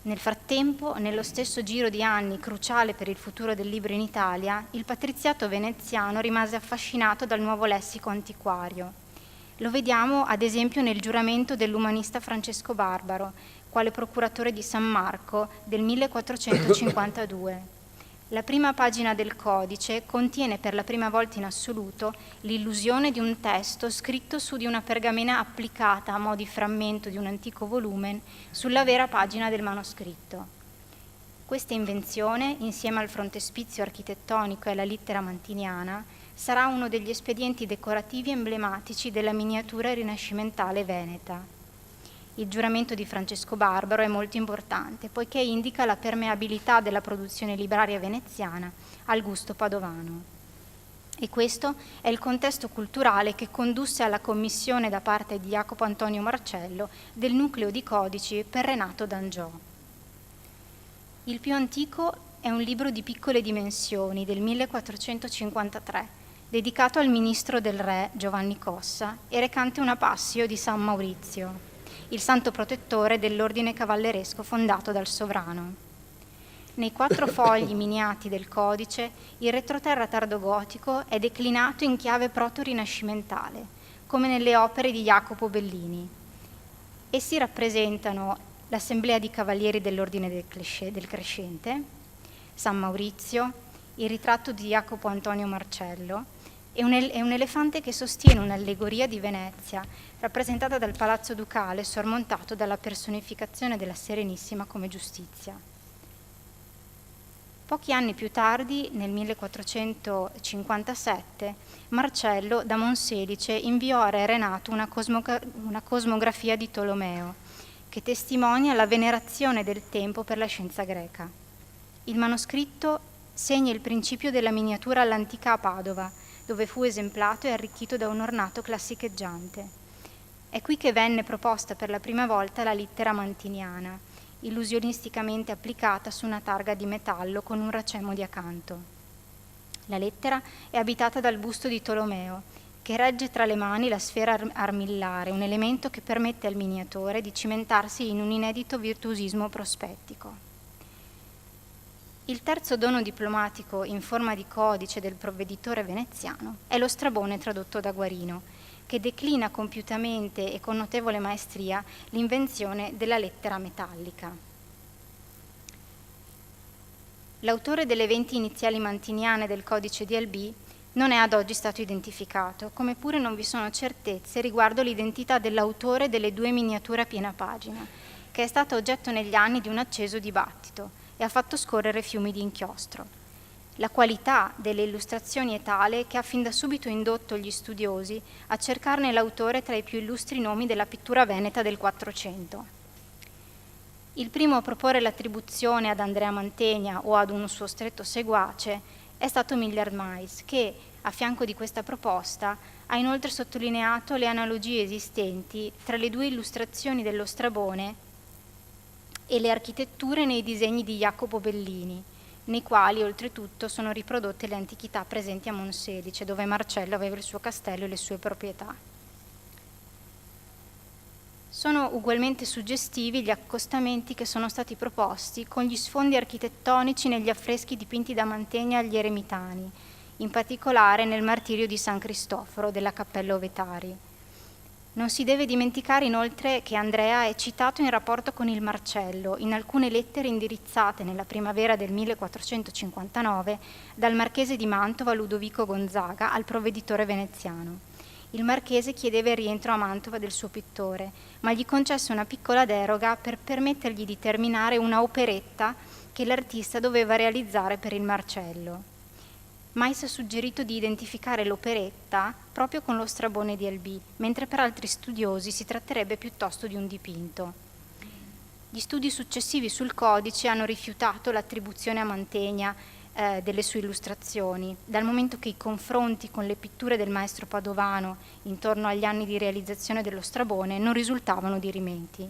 Nel frattempo, nello stesso giro di anni cruciale per il futuro del libro in Italia, il patriziato veneziano rimase affascinato dal nuovo lessico antiquario. Lo vediamo ad esempio nel giuramento dell'umanista Francesco Barbaro, quale procuratore di San Marco del 1452. La prima pagina del codice contiene per la prima volta in assoluto l'illusione di un testo scritto su di una pergamena applicata a mo' di frammento di un antico volume sulla vera pagina del manoscritto. Questa invenzione, insieme al frontespizio architettonico e alla lettera mantiniana, sarà uno degli espedienti decorativi emblematici della miniatura rinascimentale veneta. Il giuramento di Francesco Barbaro è molto importante, poiché indica la permeabilità della produzione libraria veneziana al gusto padovano. E questo è il contesto culturale che condusse alla commissione da parte di Jacopo Antonio Marcello del nucleo di codici per Renato D'Angiò. Il più antico è un libro di piccole dimensioni del 1453, dedicato al ministro del re Giovanni Cossa e recante una passio di San Maurizio, il santo protettore dell'ordine cavalleresco fondato dal sovrano. Nei 4 fogli miniati del codice, il retroterra tardogotico è declinato in chiave proto-rinascimentale, come nelle opere di Jacopo Bellini. Essi rappresentano l'Assemblea di Cavalieri dell'Ordine del Crescente, San Maurizio, il ritratto di Jacopo Antonio Marcello e un elefante che sostiene un'allegoria di Venezia, rappresentata dal Palazzo Ducale, sormontato dalla personificazione della Serenissima come giustizia. Pochi anni più tardi, nel 1457, Marcello da Monselice inviò a Re Renato una cosmografia di Tolomeo, che testimonia la venerazione del tempo per la scienza greca. Il manoscritto segna il principio della miniatura all'antica a Padova, dove fu esemplato e arricchito da un ornato classicheggiante. È qui che venne proposta per la prima volta la lettera mantiniana, illusionisticamente applicata su una targa di metallo con un racemo di acanto. La lettera è abitata dal busto di Tolomeo, che regge tra le mani la sfera armillare, un elemento che permette al miniatore di cimentarsi in un inedito virtuosismo prospettico. Il terzo dono diplomatico in forma di codice del provveditore veneziano è lo Strabone tradotto da Guarino, che declina compiutamente e con notevole maestria l'invenzione della lettera metallica. L'autore delle 20 iniziali mantiniane del codice DLB non è ad oggi stato identificato, come pure non vi sono certezze riguardo l'identità dell'autore delle 2 miniature a piena pagina, che è stata oggetto negli anni di un acceso dibattito e ha fatto scorrere fiumi di inchiostro. La qualità delle illustrazioni è tale che ha fin da subito indotto gli studiosi a cercarne l'autore tra i più illustri nomi della pittura veneta del Quattrocento. Il primo a proporre l'attribuzione ad Andrea Mantegna o ad un suo stretto seguace è stato Millard Mais, che, a fianco di questa proposta, ha inoltre sottolineato le analogie esistenti tra le 2 illustrazioni dello Strabone e le architetture nei disegni di Jacopo Bellini, nei quali oltretutto sono riprodotte le antichità presenti a Monselice, dove Marcello aveva il suo castello e le sue proprietà. Sono ugualmente suggestivi gli accostamenti che sono stati proposti con gli sfondi architettonici negli affreschi dipinti da Mantegna agli Eremitani, in particolare nel Martirio di San Cristoforo della Cappella Ovetari. Non si deve dimenticare inoltre che Andrea è citato in rapporto con il Marcello in alcune lettere indirizzate nella primavera del 1459 dal marchese di Mantova Ludovico Gonzaga al provveditore veneziano. Il marchese chiedeva il rientro a Mantova del suo pittore, ma gli concesse una piccola deroga per permettergli di terminare una operetta che l'artista doveva realizzare per il Marcello. Mais ha suggerito di identificare l'operetta proprio con lo Strabone di Albi, mentre per altri studiosi si tratterebbe piuttosto di un dipinto. Gli studi successivi sul codice hanno rifiutato l'attribuzione a Mantegna delle sue illustrazioni, dal momento che i confronti con le pitture del maestro padovano intorno agli anni di realizzazione dello Strabone non risultavano dirimenti.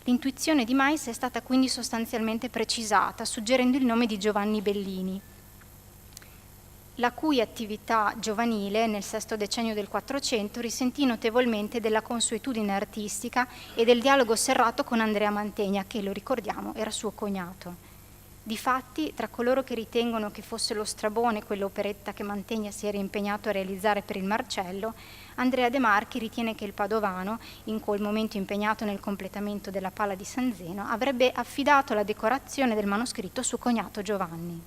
L'intuizione di Mais è stata quindi sostanzialmente precisata, suggerendo il nome di Giovanni Bellini, la cui attività giovanile nel sesto decennio del Quattrocento risentì notevolmente della consuetudine artistica e del dialogo serrato con Andrea Mantegna, che, lo ricordiamo, era suo cognato. Difatti, tra coloro che ritengono che fosse lo Strabone quell'operetta che Mantegna si era impegnato a realizzare per il Marcello, Andrea De Marchi ritiene che il padovano, in quel momento impegnato nel completamento della Pala di San Zeno, avrebbe affidato la decorazione del manoscritto a suo cognato Giovanni.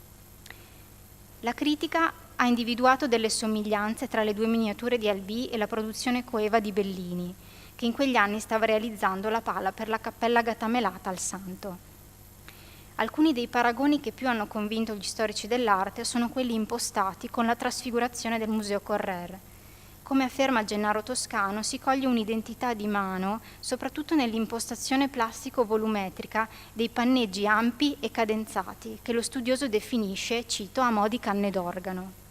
La critica ha individuato delle somiglianze tra le 2 miniature di Albi e la produzione coeva di Bellini, che in quegli anni stava realizzando la pala per la cappella gatamelata al Santo. Alcuni dei paragoni che più hanno convinto gli storici dell'arte sono quelli impostati con la trasfigurazione del Museo Correr. Come afferma Gennaro Toscano, si coglie un'identità di mano, soprattutto nell'impostazione plastico-volumetrica dei panneggi ampi e cadenzati, che lo studioso definisce, cito, a mo' di canne d'organo.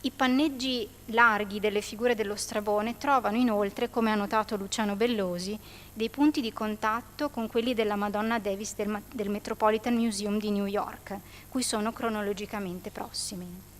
I panneggi larghi delle figure dello Strabone trovano inoltre, come ha notato Luciano Bellosi, dei punti di contatto con quelli della Madonna Davis del Metropolitan Museum di New York, cui sono cronologicamente prossimi.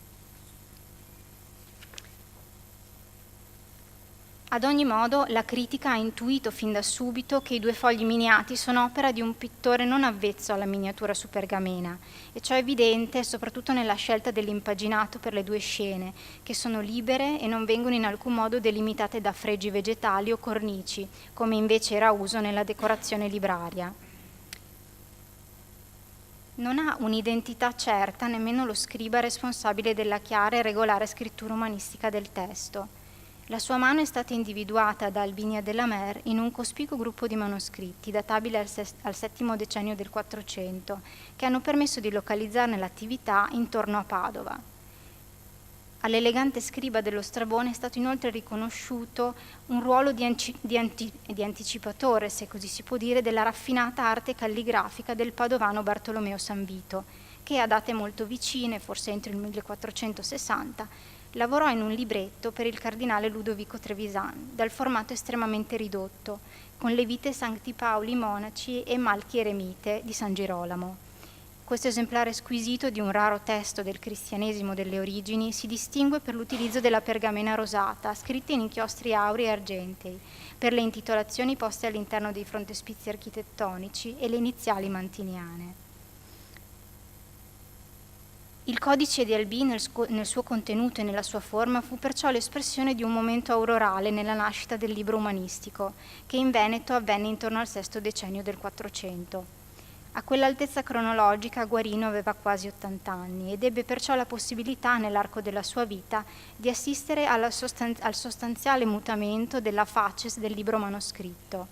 Ad ogni modo, la critica ha intuito fin da subito che i 2 fogli miniati sono opera di un pittore non avvezzo alla miniatura su pergamena, e ciò è evidente soprattutto nella scelta dell'impaginato per le 2 scene, che sono libere e non vengono in alcun modo delimitate da fregi vegetali o cornici, come invece era uso nella decorazione libraria. Non ha un'identità certa nemmeno lo scriba responsabile della chiara e regolare scrittura umanistica del testo. La sua mano è stata individuata da Albinia della Mer in un cospicuo gruppo di manoscritti databili al settimo decennio del Quattrocento, che hanno permesso di localizzarne l'attività intorno a Padova. All'elegante scriba dello Strabone è stato inoltre riconosciuto un ruolo di anticipatore, se così si può dire, della raffinata arte calligrafica del padovano Bartolomeo Sanvito, che a date molto vicine, forse entro il 1460, lavorò in un libretto per il cardinale Ludovico Trevisan, dal formato estremamente ridotto, con le vite Sancti Pauli Monaci e Malchi Eremite di San Girolamo. Questo esemplare squisito di un raro testo del cristianesimo delle origini si distingue per l'utilizzo della pergamena rosata, scritta in inchiostri aurei e argentei, per le intitolazioni poste all'interno dei frontespizi architettonici e le iniziali mantiniane. Il codice di Albi nel suo contenuto e nella sua forma fu perciò l'espressione di un momento aurorale nella nascita del libro umanistico, che in Veneto avvenne intorno al sesto decennio del 400. A quell'altezza cronologica Guarino aveva quasi 80 anni ed ebbe perciò la possibilità nell'arco della sua vita di assistere al sostanziale mutamento della facies del libro manoscritto.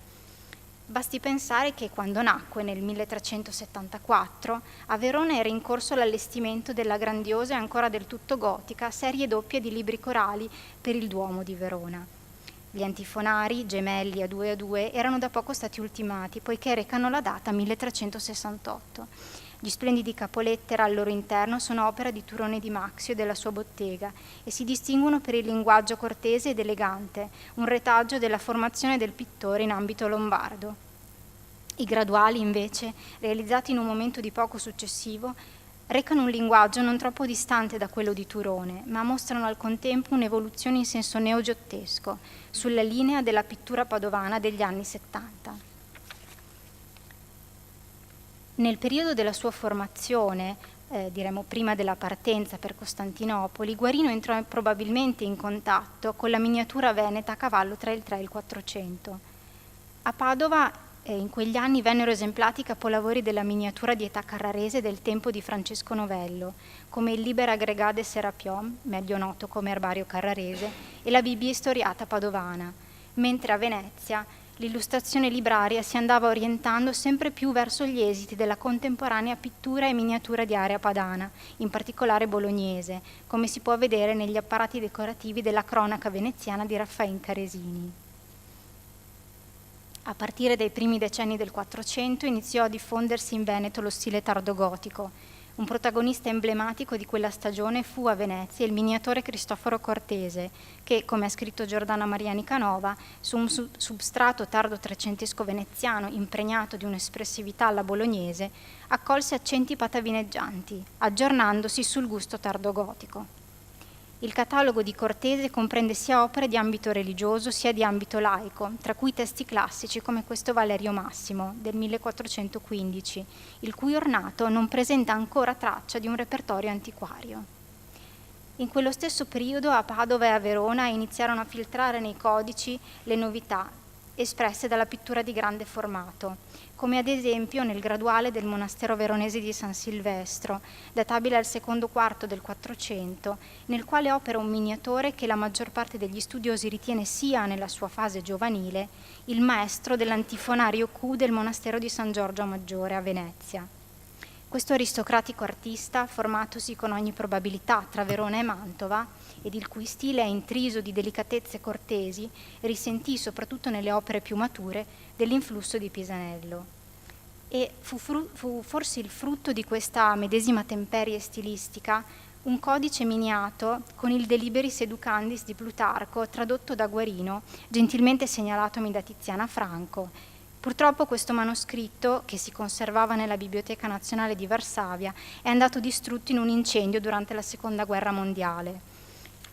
Basti pensare che quando nacque nel 1374 a Verona era in corso l'allestimento della grandiosa e ancora del tutto gotica serie doppia di libri corali per il Duomo di Verona. Gli antifonari, gemelli a 2, erano da poco stati ultimati, poiché recano la data 1368. Gli splendidi capolettera al loro interno sono opera di Turone di Maxio e della sua bottega e si distinguono per il linguaggio cortese ed elegante, un retaggio della formazione del pittore in ambito lombardo. I graduali, invece, realizzati in un momento di poco successivo, recano un linguaggio non troppo distante da quello di Turone, ma mostrano al contempo un'evoluzione in senso neogiottesco, sulla linea della pittura padovana degli anni 70. Nel periodo della sua formazione, diremo prima della partenza per Costantinopoli, Guarino entrò probabilmente in contatto con la miniatura veneta a cavallo tra il 3 e il 400. A Padova in quegli anni vennero esemplati i capolavori della miniatura di età carrarese del tempo di Francesco Novello, come il Liber Agregat de Serapion, meglio noto come Erbario Carrarese, e la Bibbia Istoriata padovana, mentre a Venezia l'illustrazione libraria si andava orientando sempre più verso gli esiti della contemporanea pittura e miniatura di area padana, in particolare bolognese, come si può vedere negli apparati decorativi della cronaca veneziana di Raffaele Caresini. A partire dai primi decenni del 400 iniziò a diffondersi in Veneto lo stile tardogotico. Un protagonista emblematico di quella stagione fu a Venezia il miniatore Cristoforo Cortese, che, come ha scritto Giordana Mariani Canova, su un substrato tardo trecentesco veneziano impregnato di un'espressività alla bolognese, accolse accenti patavineggianti, aggiornandosi sul gusto tardogotico. Il catalogo di Cortese comprende sia opere di ambito religioso sia di ambito laico, tra cui testi classici come questo Valerio Massimo del 1415, il cui ornato non presenta ancora traccia di un repertorio antiquario. In quello stesso periodo a Padova e a Verona iniziarono a filtrare nei codici le novità espresse dalla pittura di grande formato, come ad esempio nel graduale del monastero veronese di San Silvestro, databile al secondo quarto del 400, nel quale opera un miniatore che la maggior parte degli studiosi ritiene sia, nella sua fase giovanile, il maestro dell'antifonario Q del monastero di San Giorgio Maggiore a Venezia. Questo aristocratico artista, formatosi con ogni probabilità tra Verona e Mantova, ed il cui stile è intriso di delicatezze cortesi, risentì, soprattutto nelle opere più mature, dell'influsso di Pisanello. E fu forse il frutto di questa medesima temperie stilistica un codice miniato con il De Liberis Educandis di Plutarco, tradotto da Guarino, gentilmente segnalatomi da Tiziana Franco. Purtroppo questo manoscritto, che si conservava nella Biblioteca Nazionale di Varsavia, è andato distrutto in un incendio durante la Seconda Guerra Mondiale.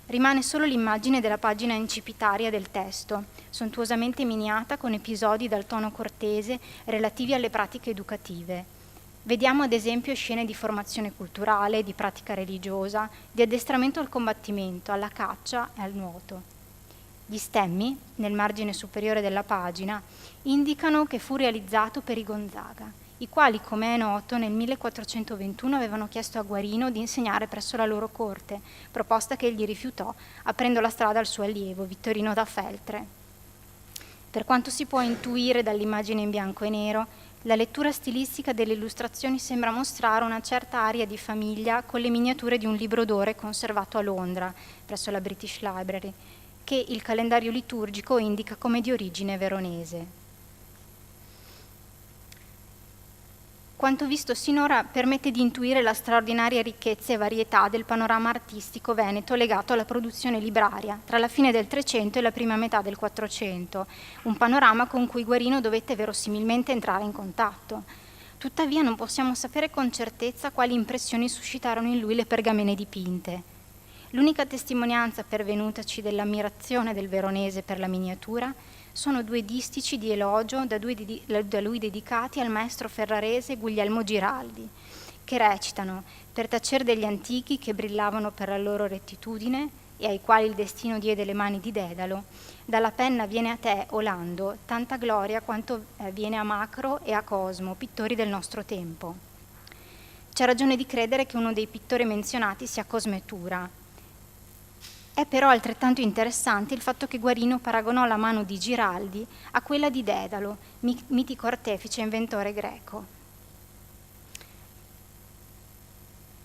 Rimane solo l'immagine della pagina incipitaria del testo, sontuosamente miniata con episodi dal tono cortese relativi alle pratiche educative. Vediamo ad esempio scene di formazione culturale, di pratica religiosa, di addestramento al combattimento, alla caccia e al nuoto. Gli stemmi, nel margine superiore della pagina, indicano che fu realizzato per i Gonzaga, i quali, come è noto, nel 1421 avevano chiesto a Guarino di insegnare presso la loro corte, proposta che egli rifiutò, aprendo la strada al suo allievo, Vittorino da Feltre. Per quanto si può intuire dall'immagine in bianco e nero, la lettura stilistica delle illustrazioni sembra mostrare una certa aria di famiglia con le miniature di un libro d'ore conservato a Londra, presso la British Library, che il calendario liturgico indica come di origine veronese. Quanto visto sinora permette di intuire la straordinaria ricchezza e varietà del panorama artistico veneto legato alla produzione libraria tra la fine del 300 e la prima metà del 400, un panorama con cui Guarino dovette verosimilmente entrare in contatto. Tuttavia non possiamo sapere con certezza quali impressioni suscitarono in lui le pergamene dipinte. L'unica testimonianza pervenutaci dell'ammirazione del veronese per la miniatura sono 2 distici di elogio da lui dedicati al maestro ferrarese Guglielmo Giraldi, che recitano: per tacer degli antichi che brillavano per la loro rettitudine e ai quali il destino diede le mani di Dedalo, dalla penna viene a te, Olando, tanta gloria quanto viene a Macro e a Cosmo, pittori del nostro tempo. C'è ragione di credere che uno dei pittori menzionati sia Cosmetura. È però altrettanto interessante il fatto che Guarino paragonò la mano di Giraldi a quella di Dedalo, mitico artefice e inventore greco.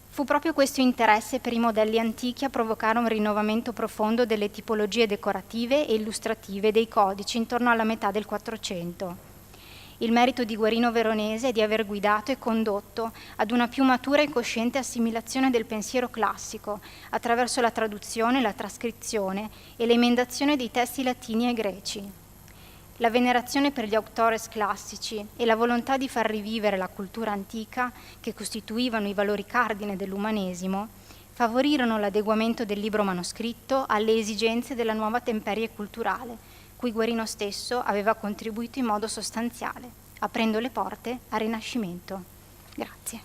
Fu proprio questo interesse per i modelli antichi a provocare un rinnovamento profondo delle tipologie decorative e illustrative dei codici intorno alla metà del Quattrocento. Il merito di Guarino Veronese è di aver guidato e condotto ad una più matura e cosciente assimilazione del pensiero classico attraverso la traduzione, la trascrizione e l'emendazione dei testi latini e greci. La venerazione per gli autores classici e la volontà di far rivivere la cultura antica, che costituivano i valori cardine dell'umanesimo, favorirono l'adeguamento del libro manoscritto alle esigenze della nuova temperie culturale, cui Guarino stesso aveva contribuito in modo sostanziale, aprendo le porte al Rinascimento. Grazie.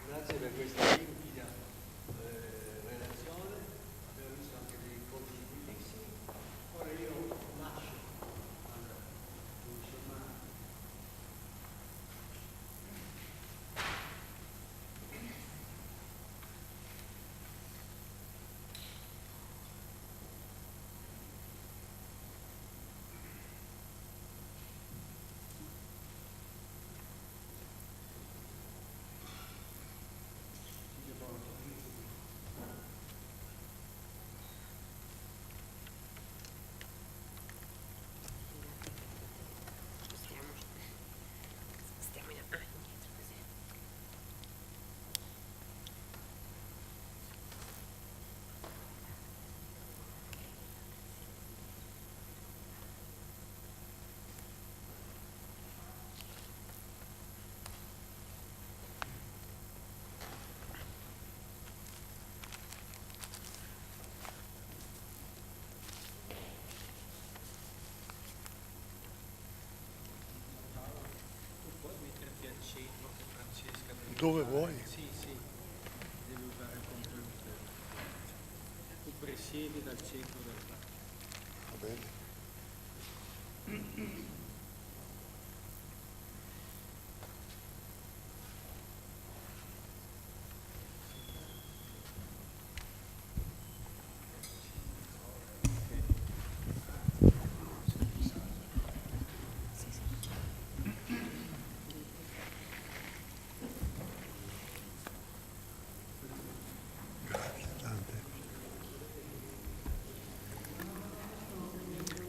Grazie per questa limpida relazione, abbiamo visto anche dei conti bellissimi. Ora io lascio Dove vuoi? Sì, sì, devi usare il computer. Tu presiedi dal centro del parco. Va bene.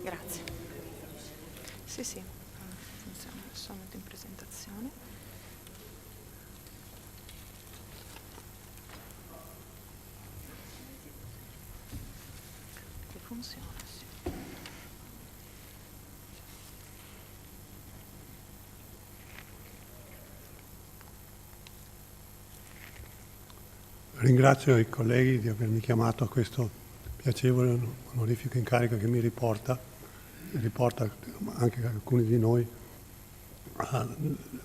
Grazie. Sì, sì, funziona. Sono in presentazione. Che funziona, sì. Ringrazio i colleghi di avermi chiamato a questo piacevole onorifico incarico che mi riporta anche alcuni di noi a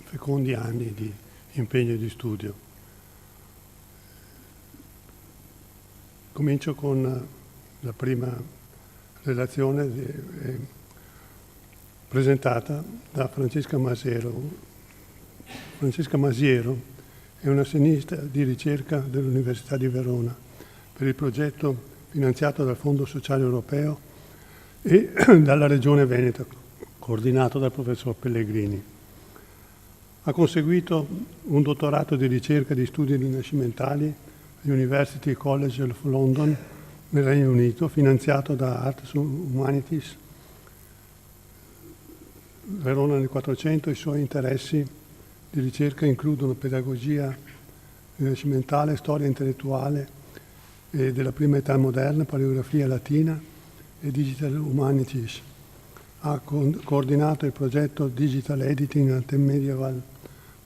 fecondi anni di impegno e di studio. Comincio con la prima relazione presentata da Francesca Masiero. Francesca Masiero è una sinistra di ricerca dell'Università di Verona per il progetto finanziato dal Fondo Sociale Europeo e dalla Regione Veneto, coordinato dal professor Pellegrini. Ha conseguito un dottorato di ricerca di studi rinascimentali all'University College of London nel Regno Unito, finanziato da Arts Humanities Verona nel 400. I suoi interessi di ricerca includono pedagogia rinascimentale, storia intellettuale e della prima età moderna, paleografia latina, e Digital Humanities. Ha coordinato il progetto Digital Editing at the Medieval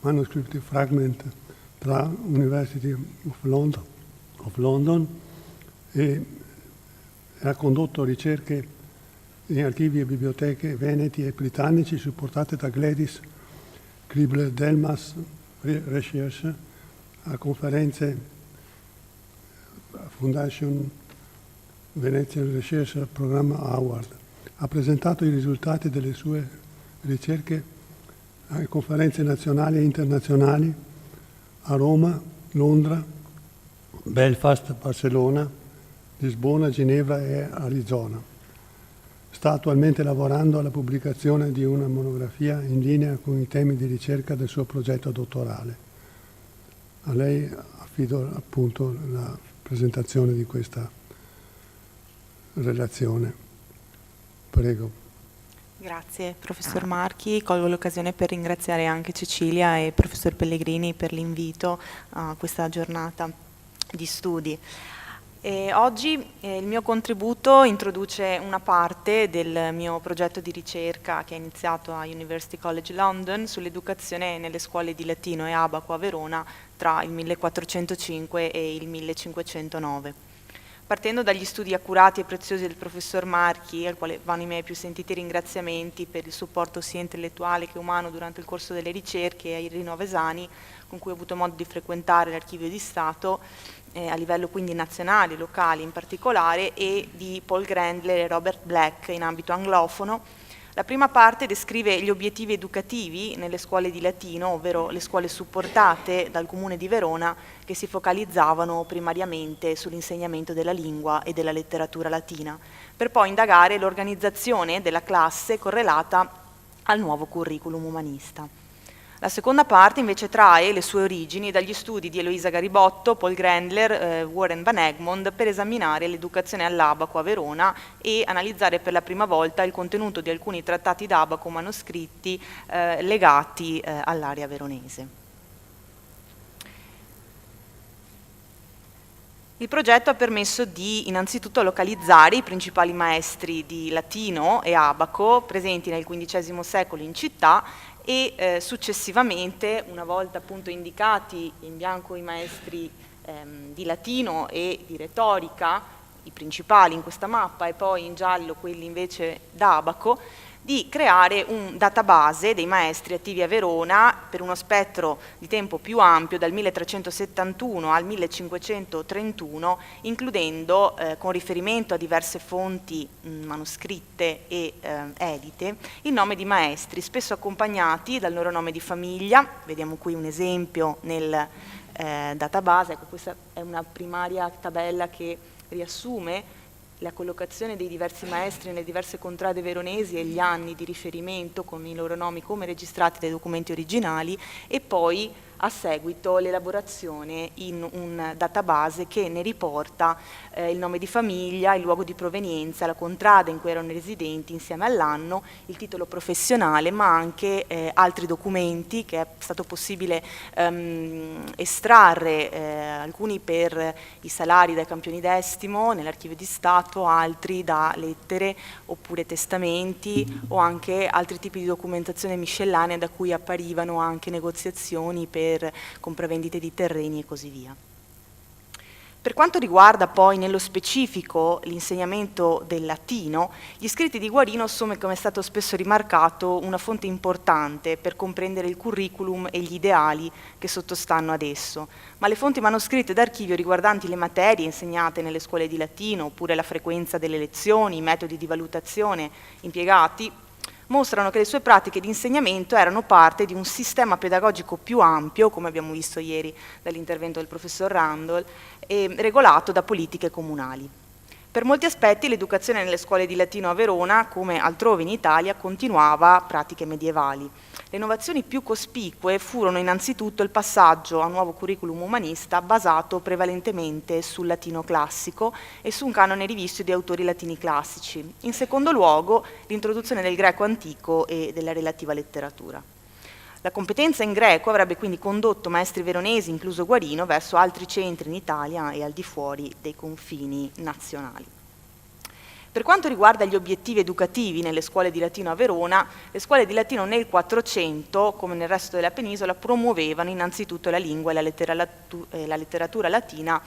Manuscript Fragment tra University of London e ha condotto ricerche in archivi e biblioteche veneti e britannici supportate da Gladys Kribler-Delmas Research a conferenze Foundation Venetian Research Program Award. Ha presentato i risultati delle sue ricerche a conferenze nazionali e internazionali a Roma, Londra, Belfast, Barcellona, Lisbona, Ginevra e Arizona. Sta attualmente lavorando alla pubblicazione di una monografia in linea con i temi di ricerca del suo progetto dottorale. A lei affido appunto la presentazione di questa relazione. Prego. Grazie professor Marchi, colgo l'occasione per ringraziare anche Cecilia e il professor Pellegrini per l'invito a questa giornata di studi. Oggi il mio contributo introduce una parte del mio progetto di ricerca che è iniziato a University College London sull'educazione nelle scuole di latino e abaco a Verona tra il 1405 e il 1509. Partendo dagli studi accurati e preziosi del professor Marchi, al quale vanno i miei più sentiti ringraziamenti per il supporto sia intellettuale che umano durante il corso delle ricerche, e ai Rino Avesani, con cui ho avuto modo di frequentare l'Archivio di Stato, a livello quindi nazionale, locale in particolare, e di Paul Grandler e Robert Black in ambito anglofono. La prima parte descrive gli obiettivi educativi nelle scuole di latino, ovvero le scuole supportate dal Comune di Verona, che si focalizzavano primariamente sull'insegnamento della lingua e della letteratura latina, per poi indagare l'organizzazione della classe correlata al nuovo curriculum umanista. La seconda parte invece trae le sue origini dagli studi di Eloisa Garibotto, Paul Grandler, Warren Van Egmond per esaminare l'educazione all'abaco a Verona e analizzare per la prima volta il contenuto di alcuni trattati d'abaco manoscritti legati all'area veronese. Il progetto ha permesso di innanzitutto localizzare i principali maestri di latino e abaco presenti nel XV secolo in città e successivamente, una volta appunto indicati in bianco i maestri di latino e di retorica, i principali in questa mappa, e poi in giallo quelli invece d'abaco, di creare un database dei maestri attivi a Verona per uno spettro di tempo più ampio dal 1371 al 1531, includendo con riferimento a diverse fonti manoscritte e edite il nome di maestri, spesso accompagnati dal loro nome di famiglia. Vediamo qui un esempio nel database. Ecco, questa è una primaria tabella che riassume la collocazione dei diversi maestri nelle diverse contrade veronesi e gli anni di riferimento con i loro nomi come registrati dai documenti originali, e poi a seguito l'elaborazione in un database che ne riporta il nome di famiglia, il luogo di provenienza, la contrada in cui erano residenti insieme all'anno, il titolo professionale, ma anche altri documenti che è stato possibile estrarre, alcuni per i salari dai campioni d'estimo nell'Archivio di Stato, altri da lettere oppure testamenti o anche altri tipi di documentazione miscellanea da cui apparivano anche negoziazioni per compravendite di terreni e così via. Per quanto riguarda poi nello specifico l'insegnamento del latino, gli scritti di Guarino sono, come è stato spesso rimarcato, una fonte importante per comprendere il curriculum e gli ideali che sottostanno ad esso, ma le fonti manoscritte d'archivio riguardanti le materie insegnate nelle scuole di latino, oppure la frequenza delle lezioni, i metodi di valutazione impiegati, mostrano che le sue pratiche di insegnamento erano parte di un sistema pedagogico più ampio, come abbiamo visto ieri dall'intervento del professor Randall, e regolato da politiche comunali. Per molti aspetti l'educazione nelle scuole di latino a Verona, come altrove in Italia, continuava pratiche medievali. Le innovazioni più cospicue furono innanzitutto il passaggio a un nuovo curriculum umanista basato prevalentemente sul latino classico e su un canone rivisto di autori latini classici. In secondo luogo, l'introduzione del greco antico e della relativa letteratura. La competenza in greco avrebbe quindi condotto maestri veronesi, incluso Guarino, verso altri centri in Italia e al di fuori dei confini nazionali. Per quanto riguarda gli obiettivi educativi nelle scuole di latino a Verona, le scuole di latino nel 400, come nel resto della penisola, promuovevano innanzitutto la lingua e la letteratura latina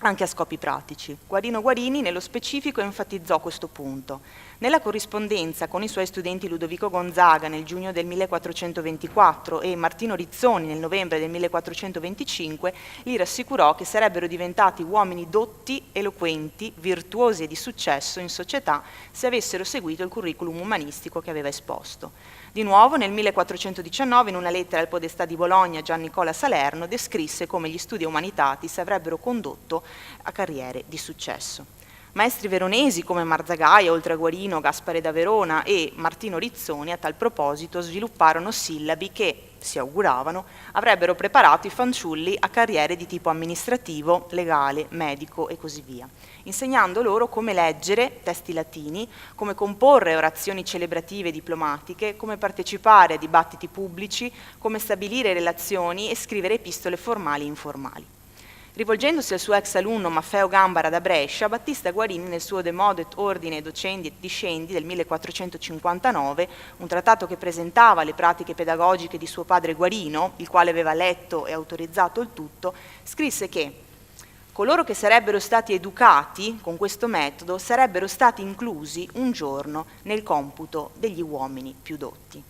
anche a scopi pratici. Guarino Guarini nello specifico enfatizzò questo punto. Nella corrispondenza con i suoi studenti Ludovico Gonzaga nel giugno del 1424 e Martino Rizzoni nel novembre del 1425, gli rassicurò che sarebbero diventati uomini dotti, eloquenti, virtuosi e di successo in società se avessero seguito il curriculum umanistico che aveva esposto. Di nuovo, nel 1419, in una lettera al podestà di Bologna, Gian Nicola Salerno, descrisse come gli studi umanitatis avrebbero condotto a carriere di successo. Maestri veronesi come Marzagaia, oltre a Guarino, Gaspare da Verona e Martino Rizzoni, a tal proposito, svilupparono sillabi che, si auguravano, avrebbero preparato i fanciulli a carriere di tipo amministrativo, legale, medico e così via, insegnando loro come leggere testi latini, come comporre orazioni celebrative e diplomatiche, come partecipare a dibattiti pubblici, come stabilire relazioni e scrivere epistole formali e informali. Rivolgendosi al suo ex alunno Maffeo Gambara da Brescia, Battista Guarini nel suo De Modo et Ordine Docendi et Discendi del 1459, un trattato che presentava le pratiche pedagogiche di suo padre Guarino, il quale aveva letto e autorizzato il tutto, scrisse che coloro che sarebbero stati educati con questo metodo sarebbero stati inclusi un giorno nel computo degli uomini più dotti.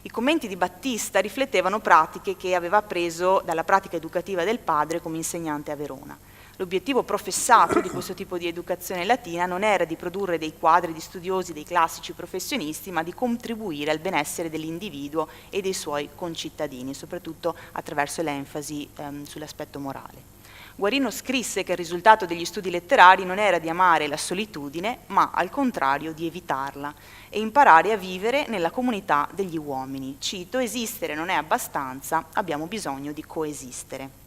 I commenti di Battista riflettevano pratiche che aveva appreso dalla pratica educativa del padre come insegnante a Verona. L'obiettivo professato di questo tipo di educazione latina non era di produrre dei quadri di studiosi, dei classici professionisti, ma di contribuire al benessere dell'individuo e dei suoi concittadini, soprattutto attraverso l'enfasi sull'aspetto morale. Guarino scrisse che il risultato degli studi letterari non era di amare la solitudine, ma al contrario di evitarla e imparare a vivere nella comunità degli uomini. Cito, esistere non è abbastanza, abbiamo bisogno di coesistere.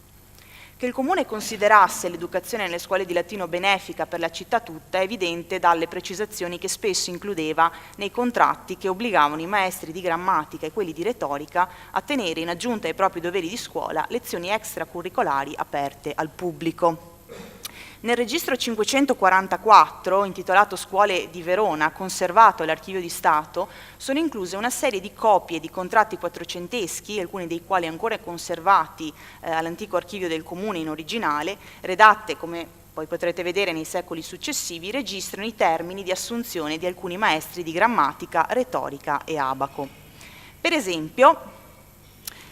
Che il Comune considerasse l'educazione nelle scuole di latino benefica per la città tutta è evidente dalle precisazioni che spesso includeva nei contratti che obbligavano i maestri di grammatica e quelli di retorica a tenere, in aggiunta ai propri doveri di scuola, lezioni extracurricolari aperte al pubblico. Nel registro 544, intitolato Scuole di Verona, conservato all'Archivio di Stato, sono incluse una serie di copie di contratti quattrocenteschi, alcuni dei quali ancora conservati all'antico archivio del Comune in originale, redatte, come poi potrete vedere nei secoli successivi, registrano i termini di assunzione di alcuni maestri di grammatica, retorica e abaco. Per esempio,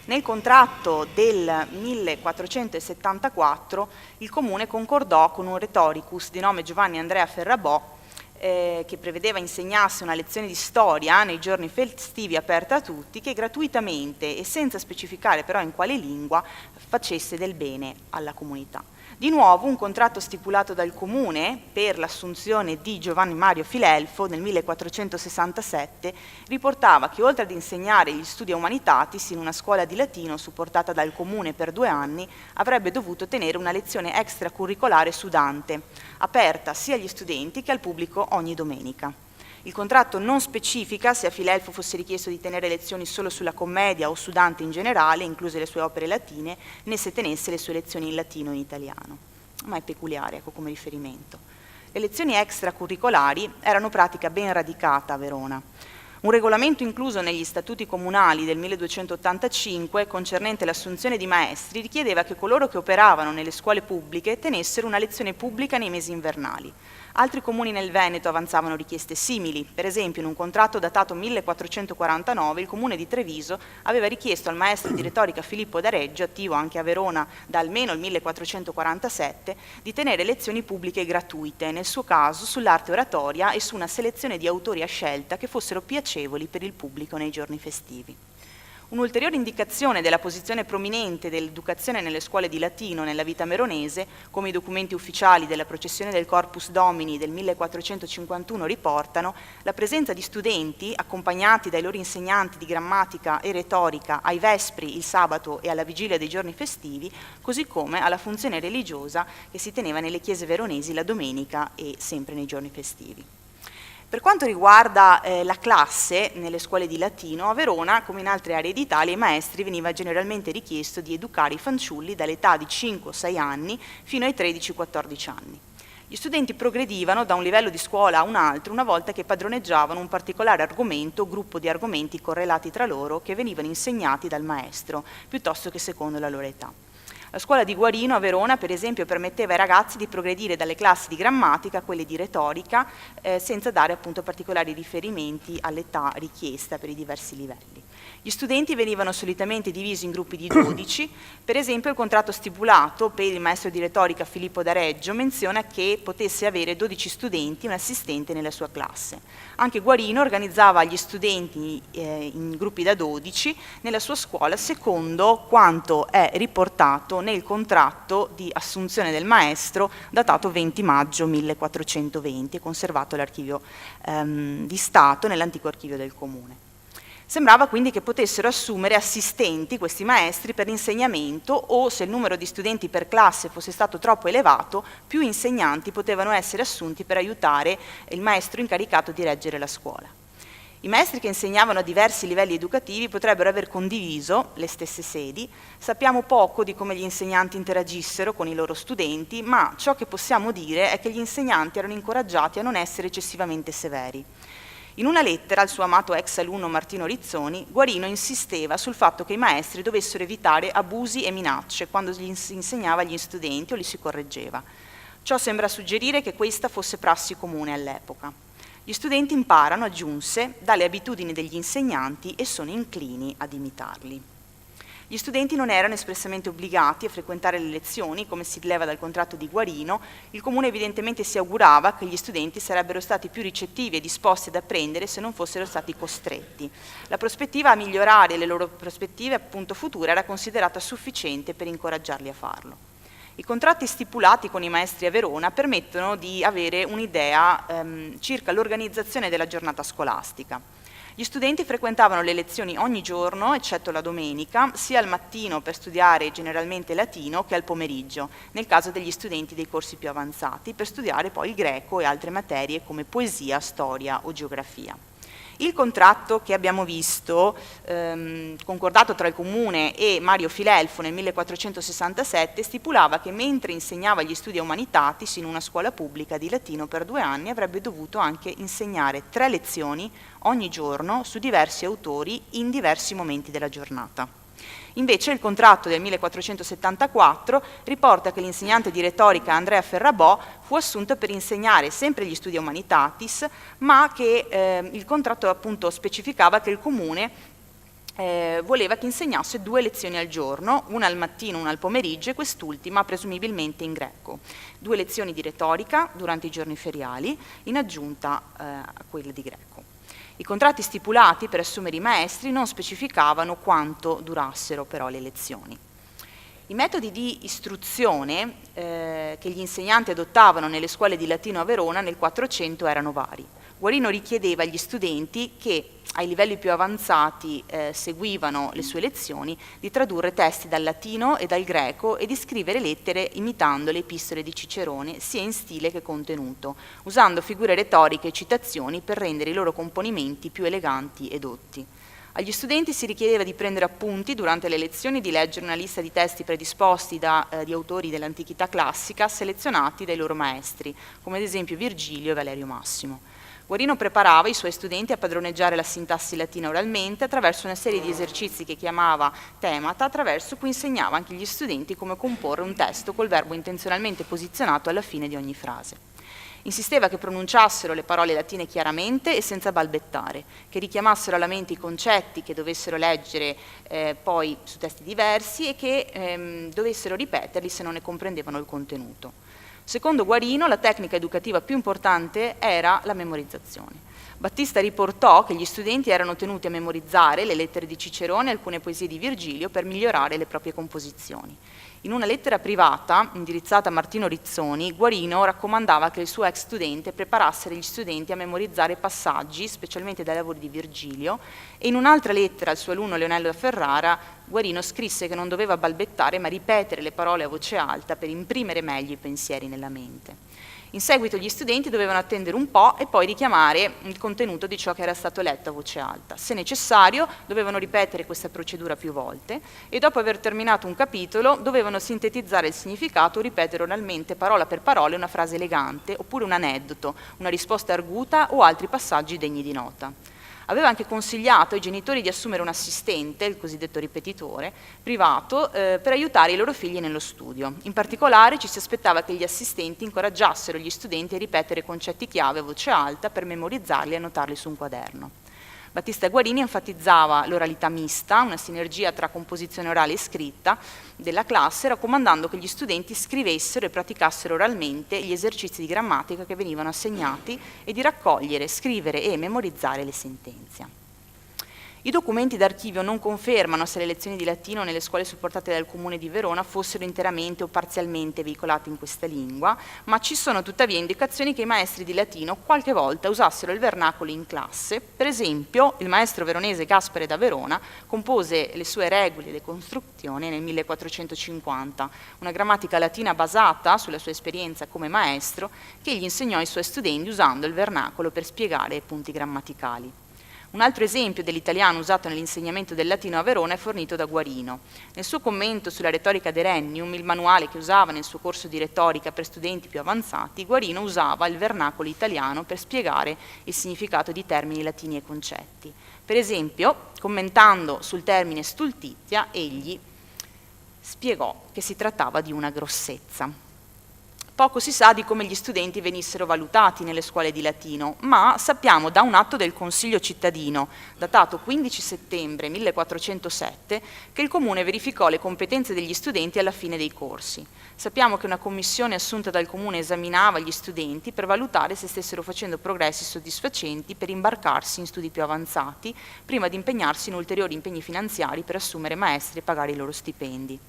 nel contratto del 1474 il Comune concordò con un retoricus di nome Giovanni Andrea Ferrabò che prevedeva insegnasse una lezione di storia nei giorni festivi aperta a tutti, che gratuitamente e senza specificare però in quale lingua facesse del bene alla comunità. Di nuovo un contratto stipulato dal Comune per l'assunzione di Giovanni Mario Filelfo nel 1467 riportava che oltre ad insegnare gli studi umanitatis in una scuola di latino supportata dal Comune per 2 anni, avrebbe dovuto tenere una lezione extracurricolare su Dante, aperta sia agli studenti che al pubblico ogni domenica. Il contratto non specifica se a Filelfo fosse richiesto di tenere lezioni solo sulla commedia o su Dante in generale, incluse le sue opere latine, né se tenesse le sue lezioni in latino e in italiano. Ma è peculiare, ecco, come riferimento. Le lezioni extracurricolari erano pratica ben radicata a Verona. Un regolamento incluso negli statuti comunali del 1285, concernente l'assunzione di maestri, richiedeva che coloro che operavano nelle scuole pubbliche tenessero una lezione pubblica nei mesi invernali. Altri comuni nel Veneto avanzavano richieste simili. Per esempio, in un contratto datato 1449, il comune di Treviso aveva richiesto al maestro di retorica Filippo da Reggio, attivo anche a Verona da almeno il 1447, di tenere lezioni pubbliche gratuite, nel suo caso sull'arte oratoria e su una selezione di autori a scelta che fossero piacevoli per il pubblico nei giorni festivi. Un'ulteriore indicazione della posizione prominente dell'educazione nelle scuole di latino nella vita veronese, come i documenti ufficiali della processione del Corpus Domini del 1451 riportano, la presenza di studenti accompagnati dai loro insegnanti di grammatica e retorica ai vespri, il sabato e alla vigilia dei giorni festivi, così come alla funzione religiosa che si teneva nelle chiese veronesi la domenica e sempre nei giorni festivi. Per quanto riguarda la classe nelle scuole di latino, a Verona, come in altre aree d'Italia, ai maestri veniva generalmente richiesto di educare i fanciulli dall'età di 5-6 anni fino ai 13-14 anni. Gli studenti progredivano da un livello di scuola a un altro una volta che padroneggiavano un particolare argomento o gruppo di argomenti correlati tra loro che venivano insegnati dal maestro, piuttosto che secondo la loro età. La scuola di Guarino a Verona, per esempio, permetteva ai ragazzi di progredire dalle classi di grammatica a quelle di retorica, senza dare appunto particolari riferimenti all'età richiesta per i diversi livelli. Gli studenti venivano solitamente divisi in gruppi di 12, per esempio il contratto stipulato per il maestro di retorica Filippo d'Areggio menziona che potesse avere 12 studenti e un assistente nella sua classe. Anche Guarino organizzava gli studenti in gruppi da 12 nella sua scuola secondo quanto è riportato nel contratto di assunzione del maestro datato 20 maggio 1420 e conservato all'archivio di Stato nell'antico archivio del Comune. Sembrava quindi che potessero assumere assistenti, questi maestri, per l'insegnamento o, se il numero di studenti per classe fosse stato troppo elevato, più insegnanti potevano essere assunti per aiutare il maestro incaricato di reggere la scuola. I maestri che insegnavano a diversi livelli educativi potrebbero aver condiviso le stesse sedi. Sappiamo poco di come gli insegnanti interagissero con i loro studenti, ma ciò che possiamo dire è che gli insegnanti erano incoraggiati a non essere eccessivamente severi. In una lettera al suo amato ex alunno Martino Rizzoni, Guarino insisteva sul fatto che i maestri dovessero evitare abusi e minacce quando gli insegnava agli studenti o li si correggeva. Ciò sembra suggerire che questa fosse prassi comune all'epoca. Gli studenti imparano, aggiunse, dalle abitudini degli insegnanti e sono inclini ad imitarli. Gli studenti non erano espressamente obbligati a frequentare le lezioni, come si rileva dal contratto di Guarino. Il Comune evidentemente si augurava che gli studenti sarebbero stati più ricettivi e disposti ad apprendere se non fossero stati costretti. La prospettiva a migliorare le loro prospettive appunto future era considerata sufficiente per incoraggiarli a farlo. I contratti stipulati con i maestri a Verona permettono di avere un'idea circa l'organizzazione della giornata scolastica. Gli studenti frequentavano le lezioni ogni giorno, eccetto la domenica, sia al mattino per studiare generalmente latino che al pomeriggio, nel caso degli studenti dei corsi più avanzati, per studiare poi il greco e altre materie come poesia, storia o geografia. Il contratto che abbiamo visto, concordato tra il Comune e Mario Filelfo nel 1467, stipulava che mentre insegnava gli studi umanitatis in una scuola pubblica di latino per 2 anni, avrebbe dovuto anche insegnare 3 lezioni ogni giorno su diversi autori in diversi momenti della giornata. Invece il contratto del 1474 riporta che l'insegnante di retorica Andrea Ferrabò fu assunto per insegnare sempre gli studi umanitatis, ma che il contratto appunto specificava che il Comune voleva che insegnasse 2 lezioni al giorno, una al mattino, una al pomeriggio, e quest'ultima presumibilmente in greco. 2 lezioni di retorica durante i giorni feriali, in aggiunta a quelle di greco. I contratti stipulati per assumere i maestri non specificavano quanto durassero però le lezioni. I metodi di istruzione che gli insegnanti adottavano nelle scuole di latino a Verona nel 400 erano vari. Guarino richiedeva agli studenti che ai livelli più avanzati seguivano le sue lezioni di tradurre testi dal latino e dal greco e di scrivere lettere imitando le epistole di Cicerone sia in stile che contenuto, usando figure retoriche e citazioni per rendere i loro componimenti più eleganti e dotti. Agli studenti si richiedeva di prendere appunti durante le lezioni e di leggere una lista di testi predisposti di autori dell'antichità classica selezionati dai loro maestri, come ad esempio Virgilio e Valerio Massimo. Guarino preparava i suoi studenti a padroneggiare la sintassi latina oralmente attraverso una serie di esercizi che chiamava temata, attraverso cui insegnava anche agli studenti come comporre un testo col verbo intenzionalmente posizionato alla fine di ogni frase. Insisteva che pronunciassero le parole latine chiaramente e senza balbettare, che richiamassero alla mente i concetti che dovessero leggere poi su testi diversi e che dovessero ripeterli se non ne comprendevano il contenuto. Secondo Guarino, la tecnica educativa più importante era la memorizzazione. Battista riportò che gli studenti erano tenuti a memorizzare le lettere di Cicerone e alcune poesie di Virgilio per migliorare le proprie composizioni. In una lettera privata, indirizzata a Martino Rizzoni, Guarino raccomandava che il suo ex studente preparasse gli studenti a memorizzare passaggi, specialmente dai lavori di Virgilio, e in un'altra lettera al suo alunno Leonello Ferrara, Guarino scrisse che non doveva balbettare ma ripetere le parole a voce alta per imprimere meglio i pensieri nella mente. In seguito gli studenti dovevano attendere un po' e poi richiamare il contenuto di ciò che era stato letto a voce alta. Se necessario, dovevano ripetere questa procedura più volte e dopo aver terminato un capitolo dovevano sintetizzare il significato o ripetere oralmente parola per parola una frase elegante oppure un aneddoto, una risposta arguta o altri passaggi degni di nota. Aveva anche consigliato ai genitori di assumere un assistente, il cosiddetto ripetitore, privato, per aiutare i loro figli nello studio. In particolare ci si aspettava che gli assistenti incoraggiassero gli studenti a ripetere concetti chiave a voce alta per memorizzarli e annotarli su un quaderno. Battista Guarini enfatizzava l'oralità mista, una sinergia tra composizione orale e scritta della classe, raccomandando che gli studenti scrivessero e praticassero oralmente gli esercizi di grammatica che venivano assegnati e di raccogliere, scrivere e memorizzare le sentenze. I documenti d'archivio non confermano se le lezioni di latino nelle scuole supportate dal Comune di Verona fossero interamente o parzialmente veicolate in questa lingua, ma ci sono tuttavia indicazioni che i maestri di latino qualche volta usassero il vernacolo in classe. Per esempio, il maestro veronese Gaspare da Verona compose le sue regole di costruzione nel 1450, una grammatica latina basata sulla sua esperienza come maestro che egli insegnò ai suoi studenti usando il vernacolo per spiegare punti grammaticali. Un altro esempio dell'italiano usato nell'insegnamento del latino a Verona è fornito da Guarino. Nel suo commento sulla retorica de Rennium, il manuale che usava nel suo corso di retorica per studenti più avanzati, Guarino usava il vernacolo italiano per spiegare il significato di termini latini e concetti. Per esempio, commentando sul termine stultizia, egli spiegò che si trattava di una grossezza. Poco si sa di come gli studenti venissero valutati nelle scuole di latino, ma sappiamo da un atto del Consiglio cittadino, datato 15 settembre 1407, che il Comune verificò le competenze degli studenti alla fine dei corsi. Sappiamo che una commissione assunta dal Comune esaminava gli studenti per valutare se stessero facendo progressi soddisfacenti per imbarcarsi in studi più avanzati, prima di impegnarsi in ulteriori impegni finanziari per assumere maestri e pagare i loro stipendi.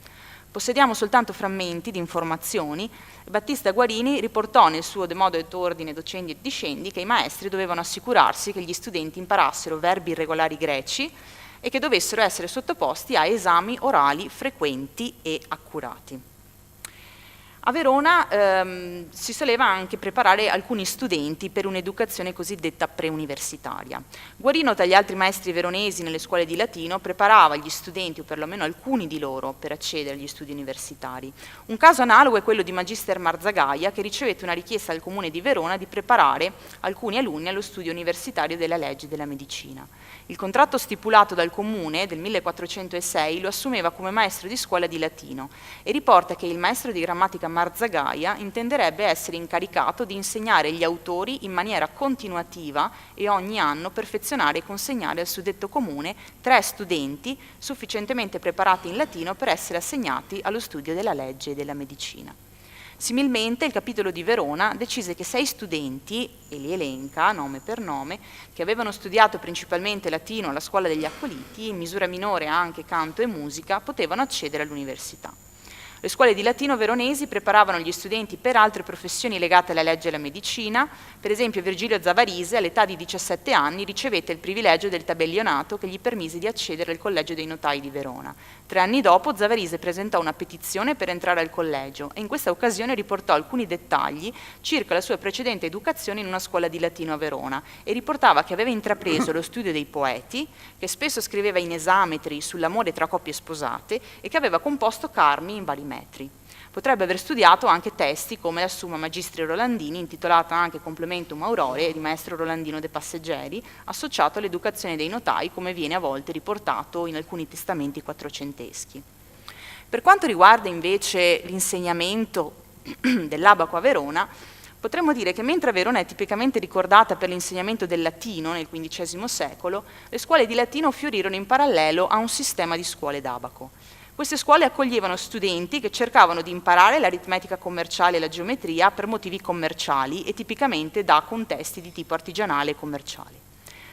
Possediamo soltanto frammenti di informazioni. Battista Guarini riportò nel suo De modo et ordine docendi et discendi che i maestri dovevano assicurarsi che gli studenti imparassero verbi irregolari greci e che dovessero essere sottoposti a esami orali frequenti e accurati. A Verona si soleva anche preparare alcuni studenti per un'educazione cosiddetta preuniversitaria. Guarino, tra gli altri maestri veronesi nelle scuole di latino, preparava gli studenti, o perlomeno alcuni di loro, per accedere agli studi universitari. Un caso analogo è quello di Magister Marzagaglia, che ricevette una richiesta dal Comune di Verona di preparare alcuni alunni allo studio universitario della legge e della medicina. Il contratto stipulato dal Comune del 1406 lo assumeva come maestro di scuola di latino e riporta che il maestro di grammatica Marzagaglia intenderebbe essere incaricato di insegnare gli autori in maniera continuativa e ogni anno perfezionare e consegnare al suddetto Comune 3 studenti sufficientemente preparati in latino per essere assegnati allo studio della legge e della medicina. Similmente il capitolo di Verona decise che 6 studenti, e li elenca nome per nome, che avevano studiato principalmente latino alla scuola degli Accoliti, in misura minore anche canto e musica, potevano accedere all'università. Le scuole di latino veronesi preparavano gli studenti per altre professioni legate alla legge e alla medicina. Per esempio Virgilio Zavarise all'età di 17 anni ricevette il privilegio del tabellionato che gli permise di accedere al collegio dei notai di Verona. 3 anni dopo Zavarise presentò una petizione per entrare al collegio e in questa occasione riportò alcuni dettagli circa la sua precedente educazione in una scuola di latino a Verona e riportava che aveva intrapreso lo studio dei poeti, che spesso scriveva in esametri sull'amore tra coppie sposate e che aveva composto carmi in vari metri. Potrebbe aver studiato anche testi come la Summa Magistri Rolandini, intitolata anche Complementum Aurore di maestro Rolandino de Passeggeri, associato all'educazione dei notai, come viene a volte riportato in alcuni testamenti quattrocenteschi. Per quanto riguarda invece l'insegnamento dell'abaco a Verona, potremmo dire che mentre Verona è tipicamente ricordata per l'insegnamento del latino nel XV secolo, le scuole di latino fiorirono in parallelo a un sistema di scuole d'abaco. Queste scuole accoglievano studenti che cercavano di imparare l'aritmetica commerciale e la geometria per motivi commerciali e tipicamente da contesti di tipo artigianale e commerciale.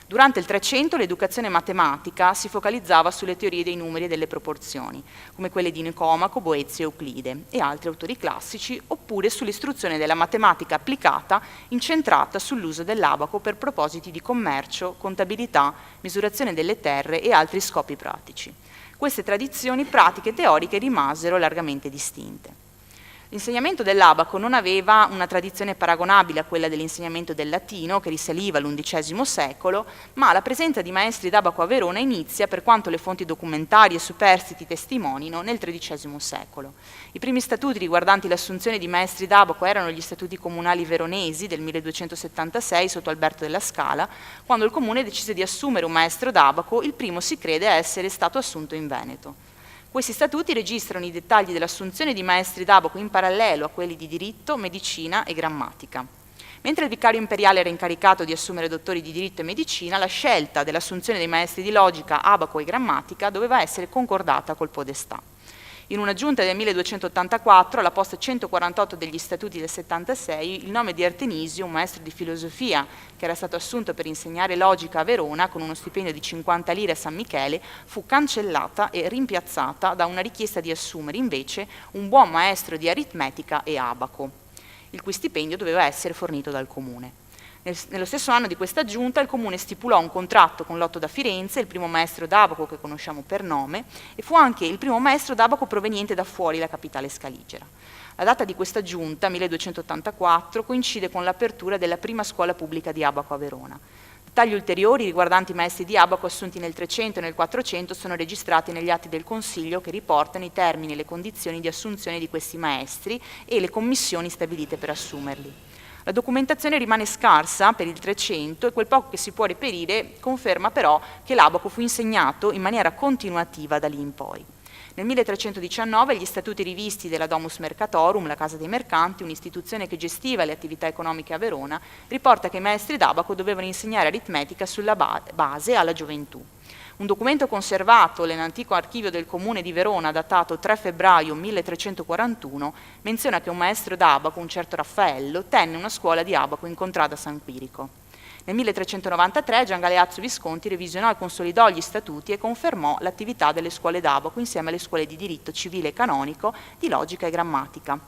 Durante il Trecento l'educazione matematica si focalizzava sulle teorie dei numeri e delle proporzioni, come quelle di Nicomaco, Boezio e Euclide e altri autori classici, oppure sull'istruzione della matematica applicata incentrata sull'uso dell'abaco per propositi di commercio, contabilità, misurazione delle terre e altri scopi pratici. Queste tradizioni pratiche e teoriche rimasero largamente distinte. L'insegnamento dell'abaco non aveva una tradizione paragonabile a quella dell'insegnamento del latino, che risaliva all'undicesimo secolo, ma la presenza di maestri d'abaco a Verona inizia, per quanto le fonti documentarie e superstiti testimonino, nel XIII secolo. I primi statuti riguardanti l'assunzione di maestri d'abaco erano gli statuti comunali veronesi del 1276 sotto Alberto della Scala, quando il comune decise di assumere un maestro d'abaco, il primo si crede essere stato assunto in Veneto. Questi statuti registrano i dettagli dell'assunzione di maestri d'abaco in parallelo a quelli di diritto, medicina e grammatica. Mentre il vicario imperiale era incaricato di assumere dottori di diritto e medicina, la scelta dell'assunzione dei maestri di logica, abaco e grammatica doveva essere concordata col podestà. In una giunta del 1284, alla posta 148 degli statuti del 76, il nome di Artenisio, un maestro di filosofia che era stato assunto per insegnare logica a Verona con uno stipendio di 50 lire a San Michele, fu cancellata e rimpiazzata da una richiesta di assumere invece un buon maestro di aritmetica e abaco, il cui stipendio doveva essere fornito dal comune. Nello stesso anno di questa giunta il comune stipulò un contratto con Lotto da Firenze, il primo maestro d'abaco che conosciamo per nome, e fu anche il primo maestro d'abaco proveniente da fuori la capitale scaligera. La data di questa giunta, 1284, coincide con l'apertura della prima scuola pubblica di abaco a Verona. Dettagli ulteriori riguardanti i maestri di abaco assunti nel 300 e nel 400 sono registrati negli atti del Consiglio che riportano i termini e le condizioni di assunzione di questi maestri e le commissioni stabilite per assumerli. La documentazione rimane scarsa per il 300 e quel poco che si può reperire conferma però che l'abaco fu insegnato in maniera continuativa da lì in poi. Nel 1319 gli statuti rivisti della Domus Mercatorum, la Casa dei Mercanti, un'istituzione che gestiva le attività economiche a Verona, riporta che i maestri d'abaco dovevano insegnare aritmetica sulla base alla gioventù. Un documento conservato nell'antico archivio del comune di Verona, datato 3 febbraio 1341, menziona che un maestro d'abaco, un certo Raffaello, tenne una scuola di abaco in contrada San Quirico. Nel 1393 Gian Galeazzo Visconti revisionò e consolidò gli statuti e confermò l'attività delle scuole d'abaco insieme alle scuole di diritto civile e canonico, di logica e grammatica.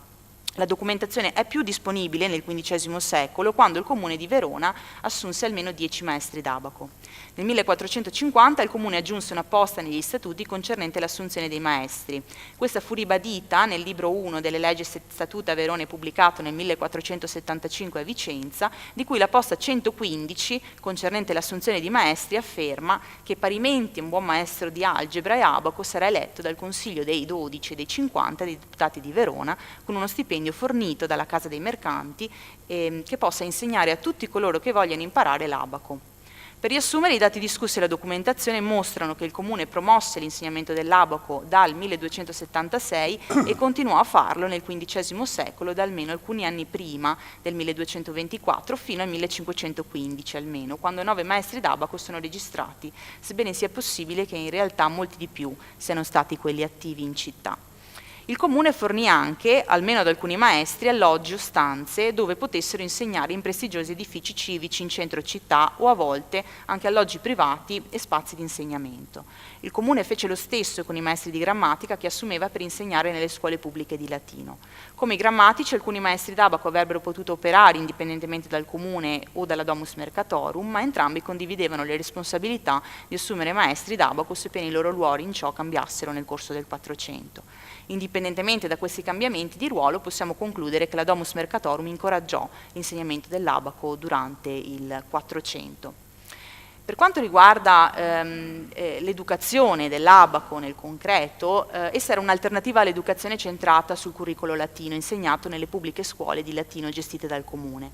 La documentazione è più disponibile nel XV secolo, quando il comune di Verona assunse almeno 10 maestri d'abaco. Nel 1450 il comune aggiunse una posta negli statuti concernente l'assunzione dei maestri. Questa fu ribadita nel libro 1 delle leggi statuta a Verona pubblicato nel 1475 a Vicenza, di cui la posta 115 concernente l'assunzione di maestri afferma che parimenti un buon maestro di algebra e abaco sarà eletto dal Consiglio dei 12 e dei 50 dei deputati di Verona con uno stipendio fornito dalla Casa dei Mercanti che possa insegnare a tutti coloro che vogliano imparare l'abaco. Per riassumere, i dati discussi e la documentazione mostrano che il comune promosse l'insegnamento dell'abaco dal 1276 e continuò a farlo nel XV secolo, da almeno alcuni anni prima del 1224 fino al 1515 almeno, quando 9 maestri d'abaco sono registrati, sebbene sia possibile che in realtà molti di più siano stati quelli attivi in città. Il comune fornì anche, almeno ad alcuni maestri, alloggi o stanze dove potessero insegnare in prestigiosi edifici civici in centro città o a volte anche alloggi privati e spazi di insegnamento. Il comune fece lo stesso con i maestri di grammatica che assumeva per insegnare nelle scuole pubbliche di latino. Come i grammatici, alcuni maestri d'abaco avrebbero potuto operare indipendentemente dal comune o dalla Domus Mercatorum, ma entrambi condividevano le responsabilità di assumere maestri d'abaco sebbene i loro ruoli in ciò cambiassero nel corso del 400. Indipendentemente da questi cambiamenti di ruolo, possiamo concludere che la Domus Mercatorum incoraggiò l'insegnamento dell'abaco durante il 400. Per quanto riguarda l'educazione dell'abaco nel concreto, essa era un'alternativa all'educazione centrata sul curricolo latino insegnato nelle pubbliche scuole di latino gestite dal comune.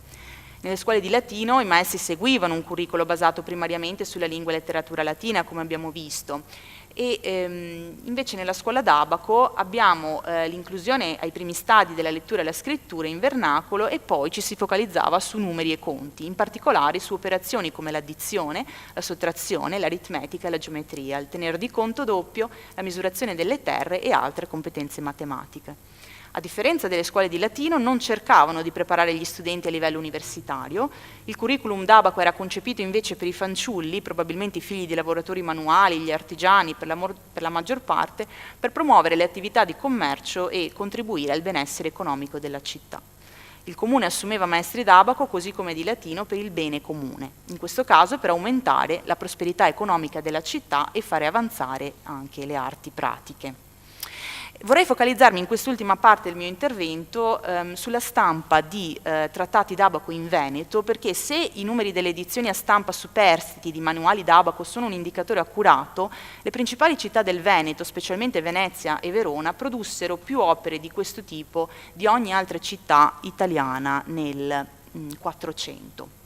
Nelle scuole di latino i maestri seguivano un curricolo basato primariamente sulla lingua e letteratura latina, come abbiamo visto, e invece nella scuola d'abaco abbiamo l'inclusione ai primi stadi della lettura e la scrittura in vernacolo e poi ci si focalizzava su numeri e conti, in particolare su operazioni come l'addizione, la sottrazione, l'aritmetica e la geometria, il tenere di conto doppio, la misurazione delle terre e altre competenze matematiche. A differenza delle scuole di latino, non cercavano di preparare gli studenti a livello universitario. Il curriculum d'abaco era concepito invece per i fanciulli, probabilmente i figli di lavoratori manuali, gli artigiani per la maggior parte, per promuovere le attività di commercio e contribuire al benessere economico della città. Il comune assumeva maestri d'abaco così come di latino per il bene comune, in questo caso per aumentare la prosperità economica della città e fare avanzare anche le arti pratiche. Vorrei focalizzarmi in quest'ultima parte del mio intervento sulla stampa di trattati d'abaco in Veneto, perché se i numeri delle edizioni a stampa superstiti di manuali d'abaco sono un indicatore accurato, le principali città del Veneto, specialmente Venezia e Verona, produssero più opere di questo tipo di ogni altra città italiana nel 400.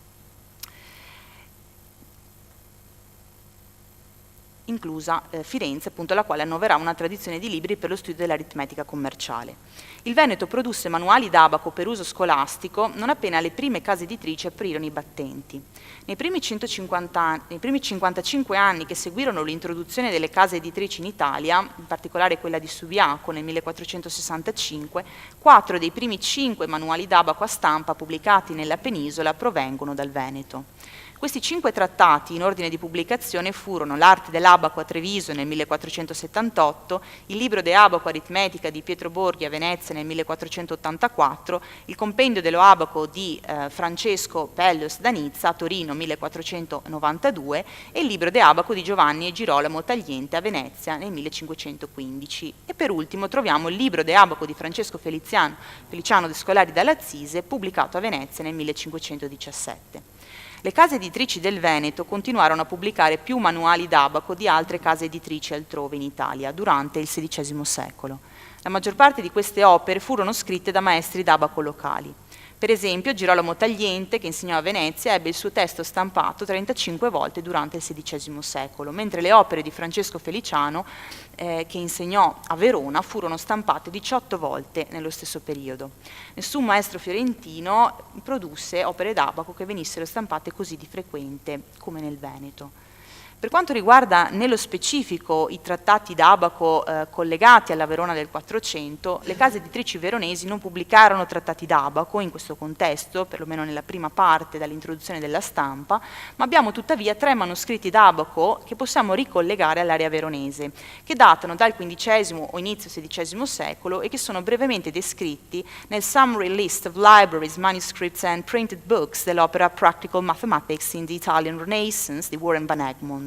Inclusa Firenze, appunto, la quale annoverà una tradizione di libri per lo studio dell'aritmetica commerciale. Il Veneto produsse manuali d'abaco per uso scolastico non appena le prime case editrici aprirono i battenti. Nei primi 55 anni che seguirono l'introduzione delle case editrici in Italia, in particolare quella di Subiaco nel 1465, 4 dei primi 5 manuali d'abaco a stampa pubblicati nella penisola provengono dal Veneto. Questi 5 trattati in ordine di pubblicazione furono l'Arte dell'abaco a Treviso nel 1478, il Libro de Abaco Aritmetica di Pietro Borghi a Venezia nel 1484, il Compendio dello Abaco di Francesco Pellios da Nizza a Torino 1492 e il Libro de Abaco di Giovanni e Girolamo Tagliente a Venezia nel 1515. E per ultimo troviamo il Libro de Abaco di Francesco Feliciano de Scolari dall'Assise, pubblicato a Venezia nel 1517. Le case editrici del Veneto continuarono a pubblicare più manuali d'abaco di altre case editrici altrove in Italia durante il XVI secolo. La maggior parte di queste opere furono scritte da maestri d'abaco locali. Per esempio, Girolamo Tagliente, che insegnò a Venezia, ebbe il suo testo stampato 35 volte durante il XVI secolo, mentre le opere di Francesco Feliciano, che insegnò a Verona, furono stampate 18 volte nello stesso periodo. Nessun maestro fiorentino produsse opere d'abaco che venissero stampate così di frequente come nel Veneto. Per quanto riguarda nello specifico i trattati d'abaco collegati alla Verona del 400, le case editrici veronesi non pubblicarono trattati d'abaco in questo contesto, perlomeno nella prima parte dall'introduzione della stampa, ma abbiamo tuttavia 3 manoscritti d'abaco che possiamo ricollegare all'area veronese, che datano dal XV o inizio XVI secolo e che sono brevemente descritti nel Summary List of Libraries, Manuscripts and Printed Books dell'opera Practical Mathematics in the Italian Renaissance di Warren Van Egmond.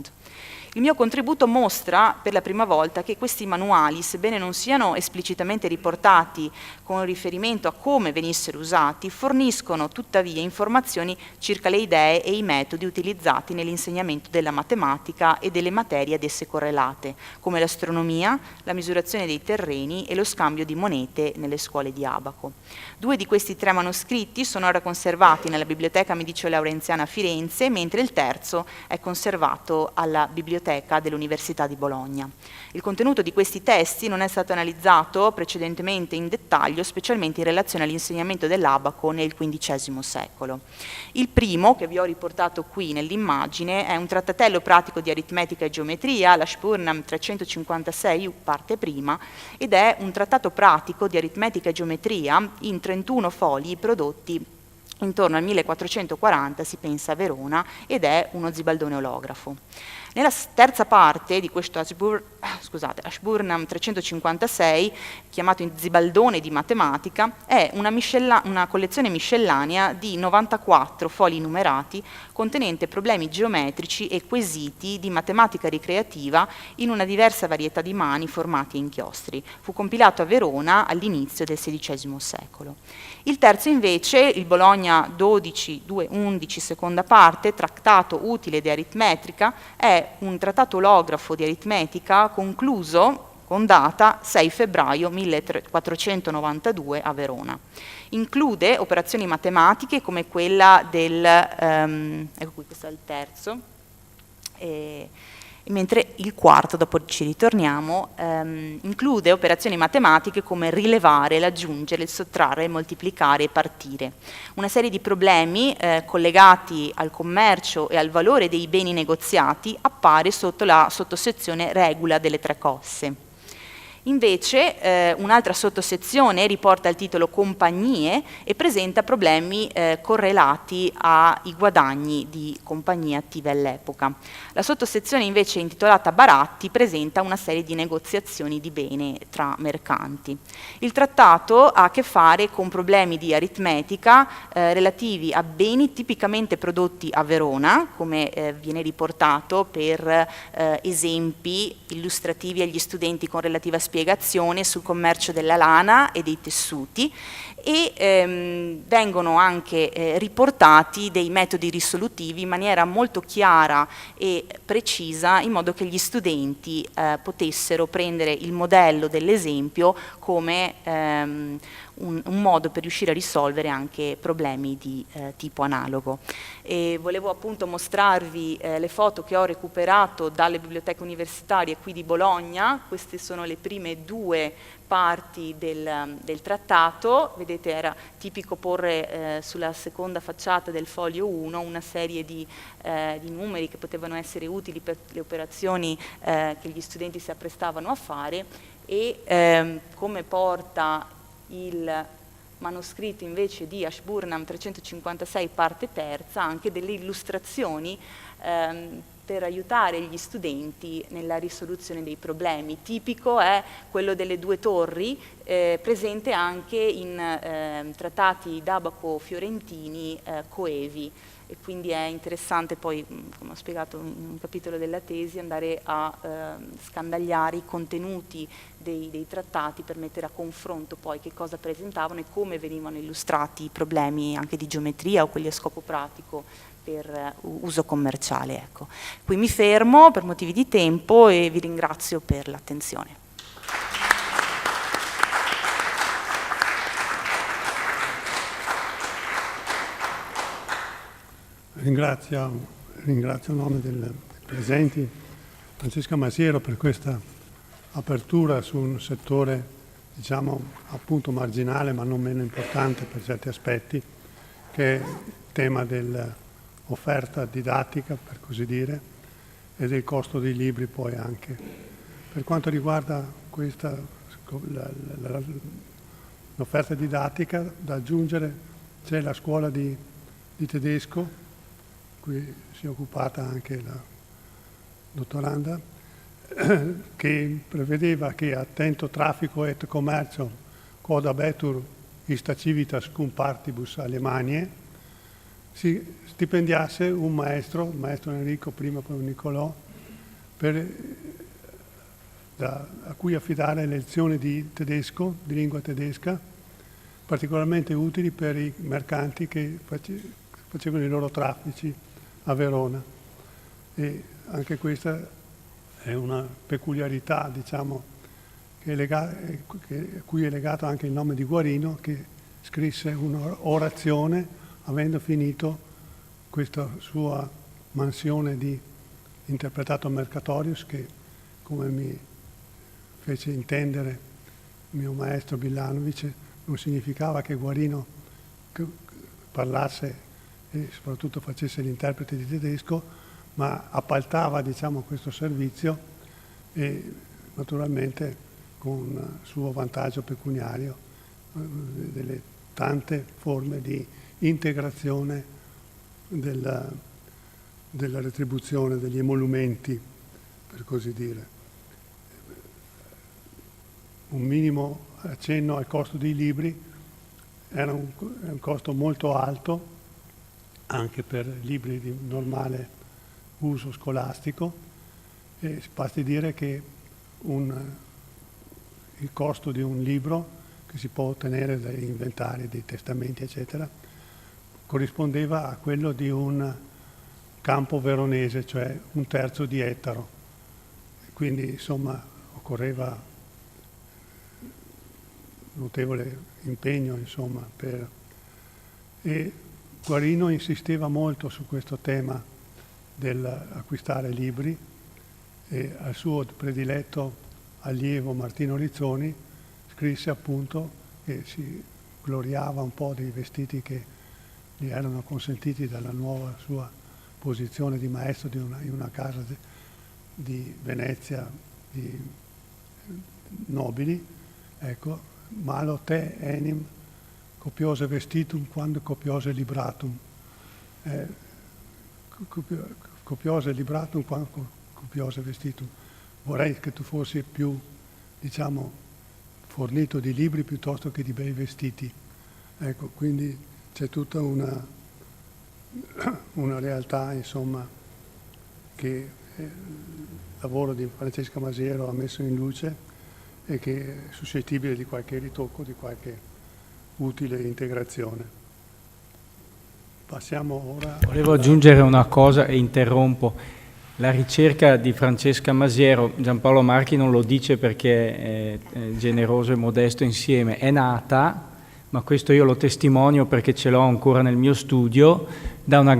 Il mio contributo mostra per la prima volta che questi manuali, sebbene non siano esplicitamente riportati con riferimento a come venissero usati, forniscono tuttavia informazioni circa le idee e i metodi utilizzati nell'insegnamento della matematica e delle materie ad esse correlate, come l'astronomia, la misurazione dei terreni e lo scambio di monete nelle scuole di abaco. 2 di questi 3 manoscritti sono ora conservati nella Biblioteca Medicio-Laurenziana a Firenze, mentre il terzo è conservato alla Biblioteca dell'Università di Bologna. Il contenuto di questi testi non è stato analizzato precedentemente in dettaglio, specialmente in relazione all'insegnamento dell'abaco nel XV secolo. Il primo, che vi ho riportato qui nell'immagine, è un trattatello pratico di aritmetica e geometria, l'Ashburnham 356, parte prima, ed è un trattato pratico di aritmetica e geometria in 31 fogli prodotti intorno al 1440, si pensa a Verona, ed è uno zibaldone olografo. Nella terza parte di questo Ashburnham 356, chiamato in zibaldone di matematica, è una collezione miscellanea di 94 fogli numerati contenente problemi geometrici e quesiti di matematica ricreativa in una diversa varietà di mani, formati e inchiostri. Fu compilato a Verona all'inizio del XVI secolo. Il terzo invece, il Bologna 12.2.11, seconda parte, trattato utile di aritmetrica, è un trattato olografo di aritmetica concluso con data 6 febbraio 1492 a Verona. Include operazioni matematiche come quella del, ecco qui, questo è il terzo, mentre il quarto, dopo ci ritorniamo, include operazioni matematiche come rilevare, l'aggiungere, il sottrarre, il moltiplicare e partire. Una serie di problemi collegati al commercio e al valore dei beni negoziati appare sotto la sottosezione regula delle 3 cosse. Invece un'altra sottosezione riporta il titolo compagnie e presenta problemi correlati ai guadagni di compagnie attive all'epoca. La sottosezione invece intitolata baratti presenta una serie di negoziazioni di bene tra mercanti. Il trattato ha a che fare con problemi di aritmetica relativi a beni tipicamente prodotti a Verona, come viene riportato per esempi illustrativi agli studenti con relativa spiegazione spiegazione sul commercio della lana e dei tessuti e vengono anche riportati dei metodi risolutivi in maniera molto chiara e precisa, in modo che gli studenti potessero prendere il modello dell'esempio come un modo per riuscire a risolvere anche problemi di tipo analogo. E volevo appunto mostrarvi le foto che ho recuperato dalle biblioteche universitarie qui di Bologna. Queste sono le prime due parti del trattato. Vedete, era tipico porre sulla seconda facciata del foglio 1 una serie di numeri che potevano essere utili per le operazioni che gli studenti si apprestavano a fare, e come porta il manoscritto invece di Ashburnham 356 parte terza, anche delle illustrazioni per aiutare gli studenti nella risoluzione dei problemi. Tipico è quello delle due torri, presente anche in trattati d'abaco-fiorentini coevi, e quindi è interessante poi, come ho spiegato in un capitolo della tesi, andare a scandagliare i contenuti dei trattati per mettere a confronto poi che cosa presentavano e come venivano illustrati i problemi anche di geometria o quelli a scopo pratico per uso commerciale. Ecco. Qui mi fermo per motivi di tempo e vi ringrazio per l'attenzione. Ringrazio a nome dei presenti Francesca Masiero per questa apertura su un settore, diciamo, appunto marginale ma non meno importante per certi aspetti, che è il tema dell'offerta didattica, per così dire, e del costo dei libri poi anche. Per quanto riguarda l'offerta didattica, da aggiungere c'è la scuola di tedesco, qui si è occupata anche la dottoranda, che prevedeva che attento traffico et commercio quod abetur ista civitas cum partibus Alemaniae si stipendiasse un maestro, il maestro Enrico, prima poi Nicolò, a cui affidare lezioni di tedesco, di lingua tedesca, particolarmente utili per i mercanti che facevano i loro traffici a Verona. E anche questa è una peculiarità, diciamo, a cui è legato anche il nome di Guarino, che scrisse un'orazione avendo finito questa sua mansione di interpretato Mercatorius, che, come mi fece intendere il mio maestro Billanovic, non significava che Guarino parlasse e soprattutto facesse l'interprete di tedesco, ma appaltava, diciamo, questo servizio e naturalmente con suo vantaggio pecuniario delle tante forme di integrazione della retribuzione, degli emolumenti, per così dire. Un minimo accenno al costo dei libri: era un costo molto alto anche per libri di normale uso scolastico, e basti dire che il costo di un libro che si può ottenere dagli inventari, dei testamenti, eccetera, corrispondeva a quello di un campo veronese, cioè 1/3 di ettaro. Quindi, insomma, occorreva notevole impegno, insomma, e Guarino insisteva molto su questo tema dell'acquistare libri, e al suo prediletto allievo Martino Rizzoni scrisse appunto che si gloriava un po' dei vestiti che gli erano consentiti dalla nuova sua posizione di maestro in una casa di Venezia di nobili, ecco, malo te enim copiose vestitum quando copiose libratum, copiose libratum quando copiose vestitum. Vorrei che tu fossi più, diciamo, fornito di libri piuttosto che di bei vestiti. Ecco, quindi c'è tutta una realtà, insomma, che il lavoro di Francesca Masiero ha messo in luce, e che è suscettibile di qualche ritocco, di qualche utile integrazione. Passiamo ora... Volevo aggiungere una cosa e interrompo. La ricerca di Francesca Masiero, Giampaolo Marchi non lo dice perché è generoso e modesto insieme, è nata, ma questo io lo testimonio perché ce l'ho ancora nel mio studio, da un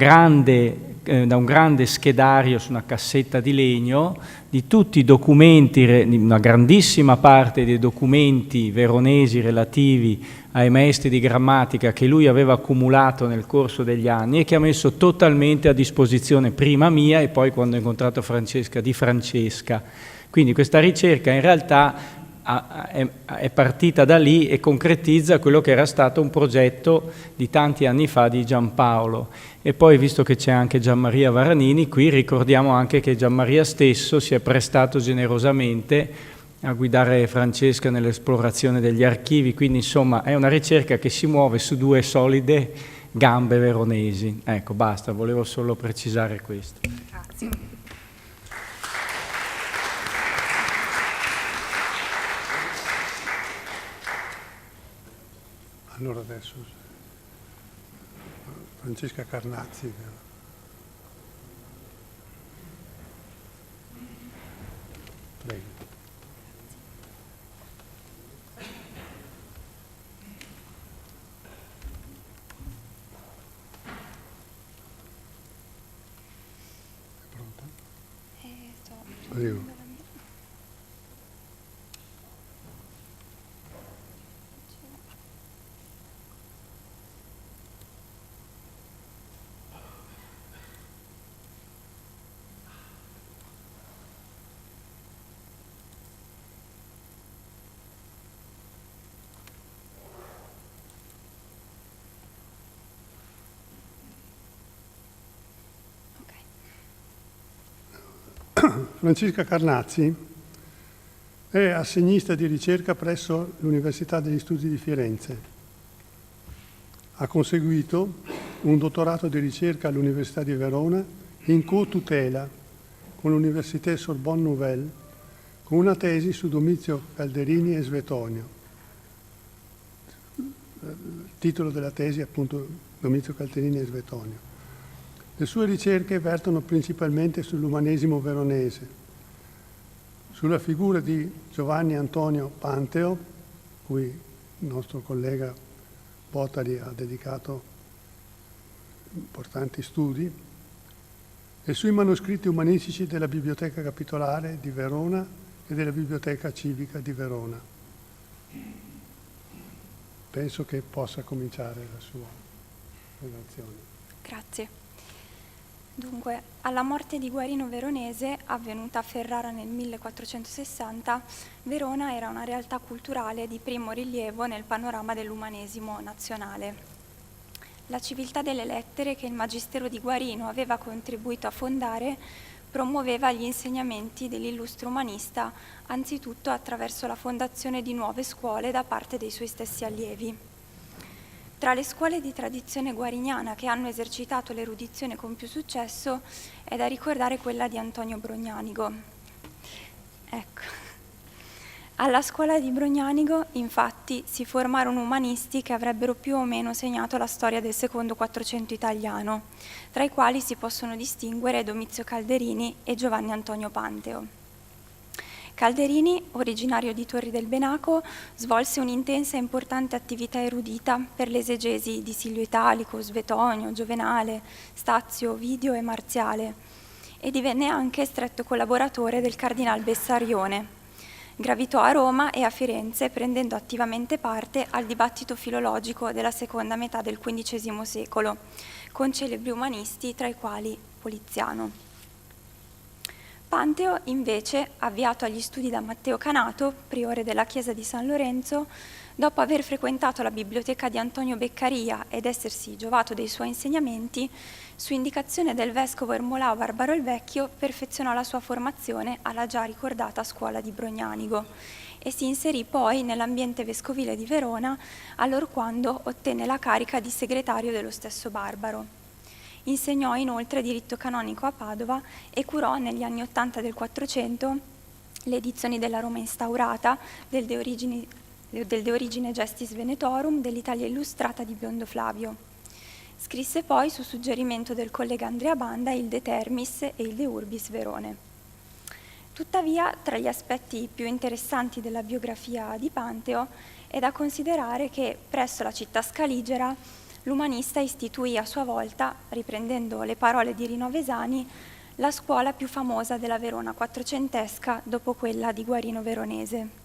grande schedario su una cassetta di legno di tutti i documenti, una grandissima parte dei documenti veronesi relativi ai maestri di grammatica che lui aveva accumulato nel corso degli anni e che ha messo totalmente a disposizione prima mia e poi quando ho incontrato Francesca di Francesca. Quindi questa ricerca in realtà è partita da lì e concretizza quello che era stato un progetto di tanti anni fa di Giampaolo. E poi, visto che c'è anche Gianmaria Varanini, qui ricordiamo anche che Gianmaria stesso si è prestato generosamente a guidare Francesca nell'esplorazione degli archivi, quindi insomma è una ricerca che si muove su due solide gambe veronesi. Ecco, basta, volevo solo precisare questo. Grazie. Allora adesso Francesca Carnazzi. Prego. È pronta? Prego. Francesca Carnazzi è assegnista di ricerca presso l'Università degli Studi di Firenze. Ha conseguito un dottorato di ricerca all'Università di Verona in co-tutela con l'Université Sorbonne Nouvelle, con una tesi su Domizio Calderini e Svetonio. Il titolo della tesi è appunto Domizio Calderini e Svetonio. Le sue ricerche vertono principalmente sull'umanesimo veronese, sulla figura di Giovanni Antonio Panteo, cui il nostro collega Bottari ha dedicato importanti studi, e sui manoscritti umanistici della Biblioteca Capitolare di Verona e della Biblioteca Civica di Verona. Penso che possa cominciare la sua relazione. Grazie. Dunque, alla morte di Guarino Veronese, avvenuta a Ferrara nel 1460, Verona era una realtà culturale di primo rilievo nel panorama dell'umanesimo nazionale. La civiltà delle lettere che il magistero di Guarino aveva contribuito a fondare promuoveva gli insegnamenti dell'illustre umanista anzitutto attraverso la fondazione di nuove scuole da parte dei suoi stessi allievi. Tra le scuole di tradizione guariniana che hanno esercitato l'erudizione con più successo è da ricordare quella di Antonio Brognanigo. Ecco. Alla scuola di Brognanigo, infatti, si formarono umanisti che avrebbero più o meno segnato la storia del secondo Quattrocento italiano, tra i quali si possono distinguere Domizio Calderini e Giovanni Antonio Panteo. Calderini, originario di Torri del Benaco, svolse un'intensa e importante attività erudita per l'esegesi di Silvio Italico, Svetonio, Giovenale, Stazio, Ovidio e Marziale e divenne anche stretto collaboratore del cardinal Bessarione. Gravitò a Roma e a Firenze prendendo attivamente parte al dibattito filologico della seconda metà del XV secolo, con celebri umanisti tra i quali Poliziano. Panteo, invece, avviato agli studi da Matteo Canato, priore della chiesa di San Lorenzo, dopo aver frequentato la biblioteca di Antonio Beccaria ed essersi giovato dei suoi insegnamenti, su indicazione del vescovo Ermolao Barbaro il Vecchio, perfezionò la sua formazione alla già ricordata scuola di Brognanigo e si inserì poi nell'ambiente vescovile di Verona, allorquando ottenne la carica di segretario dello stesso Barbaro. Insegnò inoltre diritto canonico a Padova e curò negli anni '80 del Quattrocento le edizioni della Roma instaurata, del De Origine Gestis Venetorum, dell'Italia illustrata di Biondo Flavio. Scrisse poi, su suggerimento del collega Andrea Banda, il De Termis e il De Urbis Verone. Tuttavia, tra gli aspetti più interessanti della biografia di Panteo è da considerare che presso la città scaligera l'umanista istituì a sua volta, riprendendo le parole di Rino Avesani, la scuola più famosa della Verona quattrocentesca dopo quella di Guarino Veronese.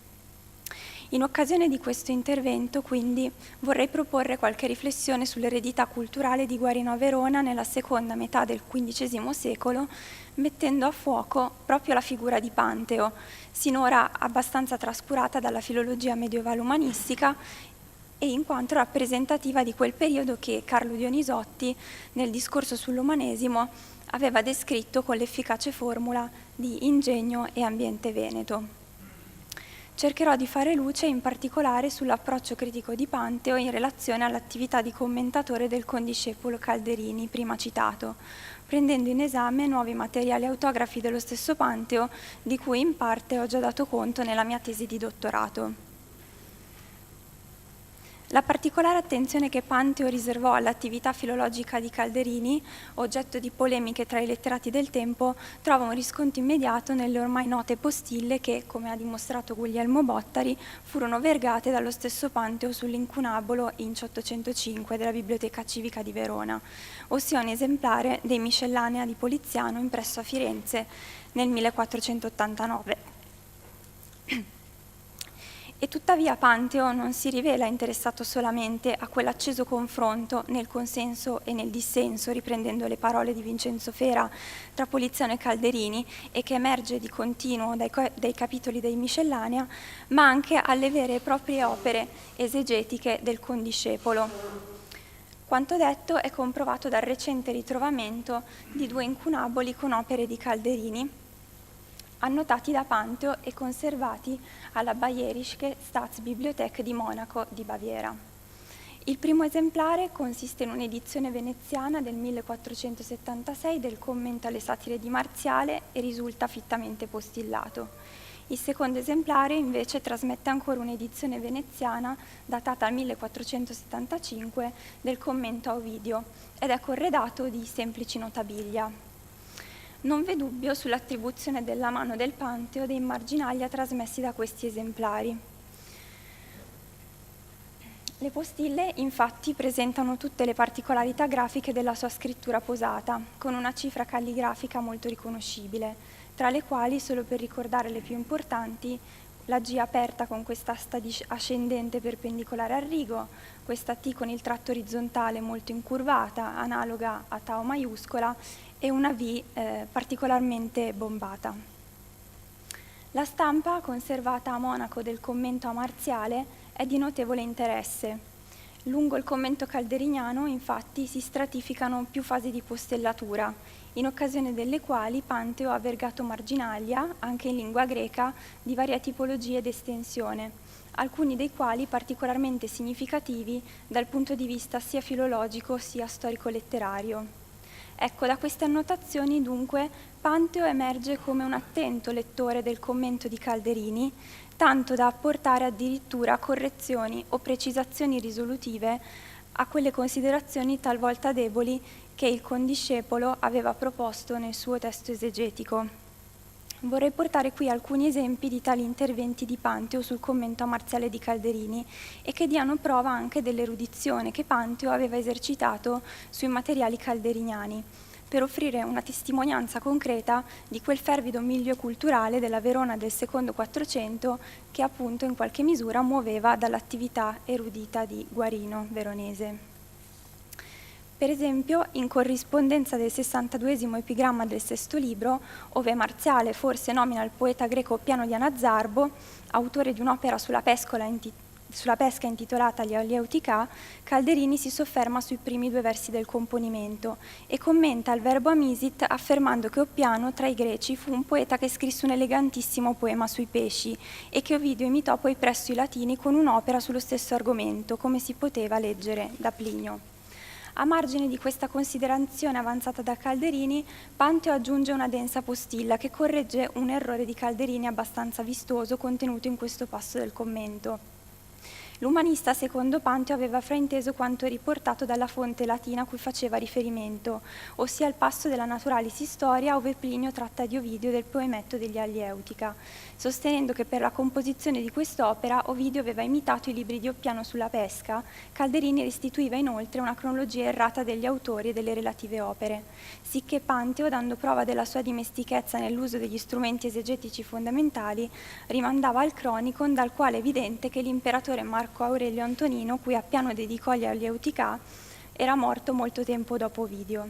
In occasione di questo intervento, quindi, vorrei proporre qualche riflessione sull'eredità culturale di Guarino a Verona nella seconda metà del XV secolo, mettendo a fuoco proprio la figura di Panteo, sinora abbastanza trascurata dalla filologia medievale umanistica e in quanto rappresentativa di quel periodo che Carlo Dionisotti, nel discorso sull'umanesimo, aveva descritto con l'efficace formula di ingegno e ambiente veneto. Cercherò di fare luce in particolare sull'approccio critico di Panteo in relazione all'attività di commentatore del condiscepolo Calderini, prima citato, prendendo in esame nuovi materiali autografi dello stesso Panteo, di cui in parte ho già dato conto nella mia tesi di dottorato. La particolare attenzione che Panteo riservò all'attività filologica di Calderini, oggetto di polemiche tra i letterati del tempo, trova un riscontro immediato nelle ormai note postille che, come ha dimostrato Guglielmo Bottari, furono vergate dallo stesso Panteo sull'incunabolo Inc. 805 della Biblioteca Civica di Verona, ossia un esemplare dei Miscellanea di Poliziano impresso a Firenze nel 1489. E tuttavia Panteo non si rivela interessato solamente a quell'acceso confronto nel consenso e nel dissenso, riprendendo le parole di Vincenzo Fera, tra Poliziano e Calderini, e che emerge di continuo dai capitoli dei Miscellanea, ma anche alle vere e proprie opere esegetiche del condiscepolo. Quanto detto è comprovato dal recente ritrovamento di 2 incunaboli con opere di Calderini, annotati da Panteo e conservati alla Bayerische Staatsbibliothek di Monaco di Baviera. Il primo esemplare consiste in un'edizione veneziana del 1476 del commento alle satire di Marziale e risulta fittamente postillato. Il secondo esemplare invece trasmette ancora un'edizione veneziana datata al 1475 del commento a Ovidio ed è corredato di semplici notabilia. Non v'è dubbio sull'attribuzione della mano del Panteo dei marginaglia trasmessi da questi esemplari. Le postille, infatti, presentano tutte le particolarità grafiche della sua scrittura posata, con una cifra calligrafica molto riconoscibile, tra le quali, solo per ricordare le più importanti, la G aperta con quest'asta ascendente perpendicolare al rigo, questa T con il tratto orizzontale molto incurvata, analoga a Tau maiuscola, e una V particolarmente bombata. La stampa, conservata a Monaco del commento a Marziale, è di notevole interesse. Lungo il commento calderiniano, infatti, si stratificano più fasi di postellatura, in occasione delle quali Panteo ha vergato marginaglia, anche in lingua greca, di varie tipologie ed estensione, alcuni dei quali particolarmente significativi dal punto di vista sia filologico sia storico-letterario. Ecco, da queste annotazioni, dunque, Panteo emerge come un attento lettore del commento di Calderini, tanto da apportare addirittura correzioni o precisazioni risolutive a quelle considerazioni talvolta deboli che il condiscepolo aveva proposto nel suo testo esegetico. Vorrei portare qui alcuni esempi di tali interventi di Panteo sul commento a Marziale di Calderini e che diano prova anche dell'erudizione che Panteo aveva esercitato sui materiali calderiniani, per offrire una testimonianza concreta di quel fervido milieu culturale della Verona del secondo Quattrocento che appunto in qualche misura muoveva dall'attività erudita di Guarino Veronese. Per esempio, in corrispondenza del 62esimo epigramma del sesto libro, ove Marziale forse nomina il poeta greco Oppiano di Anazarbo, autore di un'opera sulla pesca intitolata Gli Aleutica, Calderini si sofferma sui primi 2 versi del componimento e commenta il verbo amisit affermando che Oppiano, tra i greci, fu un poeta che scrisse un elegantissimo poema sui pesci e che Ovidio imitò poi presso i latini con un'opera sullo stesso argomento, come si poteva leggere da Plinio. A margine di questa considerazione avanzata da Calderini, Panteo aggiunge una densa postilla che corregge un errore di Calderini abbastanza vistoso contenuto in questo passo del commento. L'umanista, secondo Panteo, aveva frainteso quanto riportato dalla fonte latina a cui faceva riferimento, ossia il passo della Naturalis Historia, ove Plinio tratta di Ovidio e del poemetto degli Alieutica, sostenendo che per la composizione di quest'opera Ovidio aveva imitato i libri di Oppiano sulla pesca. Calderini restituiva inoltre una cronologia errata degli autori e delle relative opere, sicché Panteo, dando prova della sua dimestichezza nell'uso degli strumenti esegetici fondamentali, rimandava al Chronicon, dal quale è evidente che l'imperatore Marco Aurelio Antonino, cui Appiano dedicò gli Alieutica, era morto molto tempo dopo Ovidio.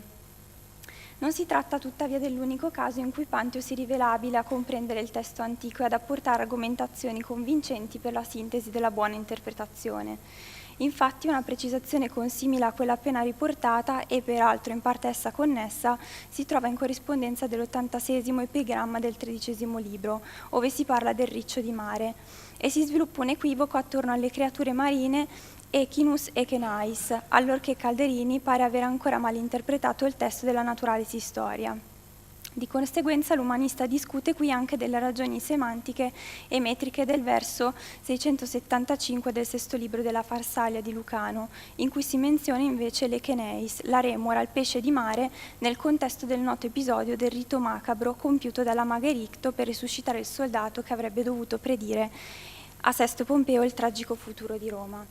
Non si tratta tuttavia dell'unico caso in cui Panteo si rivela abile a comprendere il testo antico e ad apportare argomentazioni convincenti per la sintesi della buona interpretazione. Infatti una precisazione consimile a quella appena riportata e peraltro in parte essa connessa si trova in corrispondenza dell'86° epigramma del 13° libro, ove si parla del riccio di mare, e si sviluppa un equivoco attorno alle creature marine Echinus e Echenais, allorché Calderini pare aver ancora mal interpretato il testo della Naturalis Historia. Di conseguenza l'umanista discute qui anche delle ragioni semantiche e metriche del verso 675 del sesto libro della Farsalia di Lucano, in cui si menziona invece l'Echeneis, la remora, il pesce di mare, nel contesto del noto episodio del rito macabro compiuto dalla maga Ericto per risuscitare il soldato che avrebbe dovuto predire a Sesto Pompeo il tragico futuro di Roma.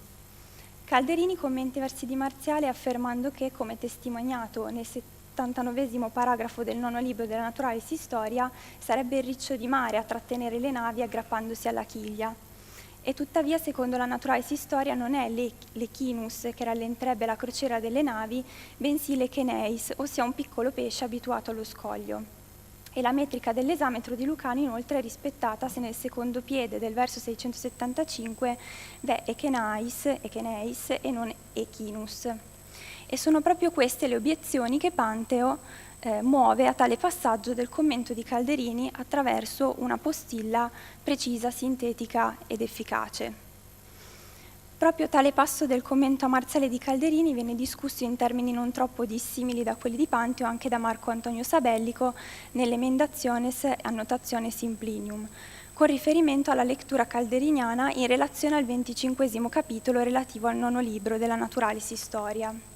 Calderini commenta i versi di Marziale affermando che, come testimoniato nel 79° paragrafo del 9° libro della Naturalis Historia, sarebbe il riccio di mare a trattenere le navi aggrappandosi alla chiglia. E tuttavia, secondo la Naturalis Historia, non è l'Echinus che rallenterebbe la crociera delle navi, bensì l'Echeneis, ossia un piccolo pesce abituato allo scoglio. E la metrica dell'esametro di Lucano inoltre è rispettata se nel secondo piede del verso 675 v'è Echeneis e non Echinus. E sono proprio queste le obiezioni che Panteo muove a tale passaggio del commento di Calderini attraverso una postilla precisa, sintetica ed efficace. Proprio tale passo del commento a Marziale di Calderini viene discusso in termini non troppo dissimili da quelli di Panteo anche da Marco Antonio Sabellico nell'Emendationes Annotationes Simplinium, con riferimento alla lettura calderiniana in relazione al 25° capitolo relativo al 9° libro della Naturalis Historia.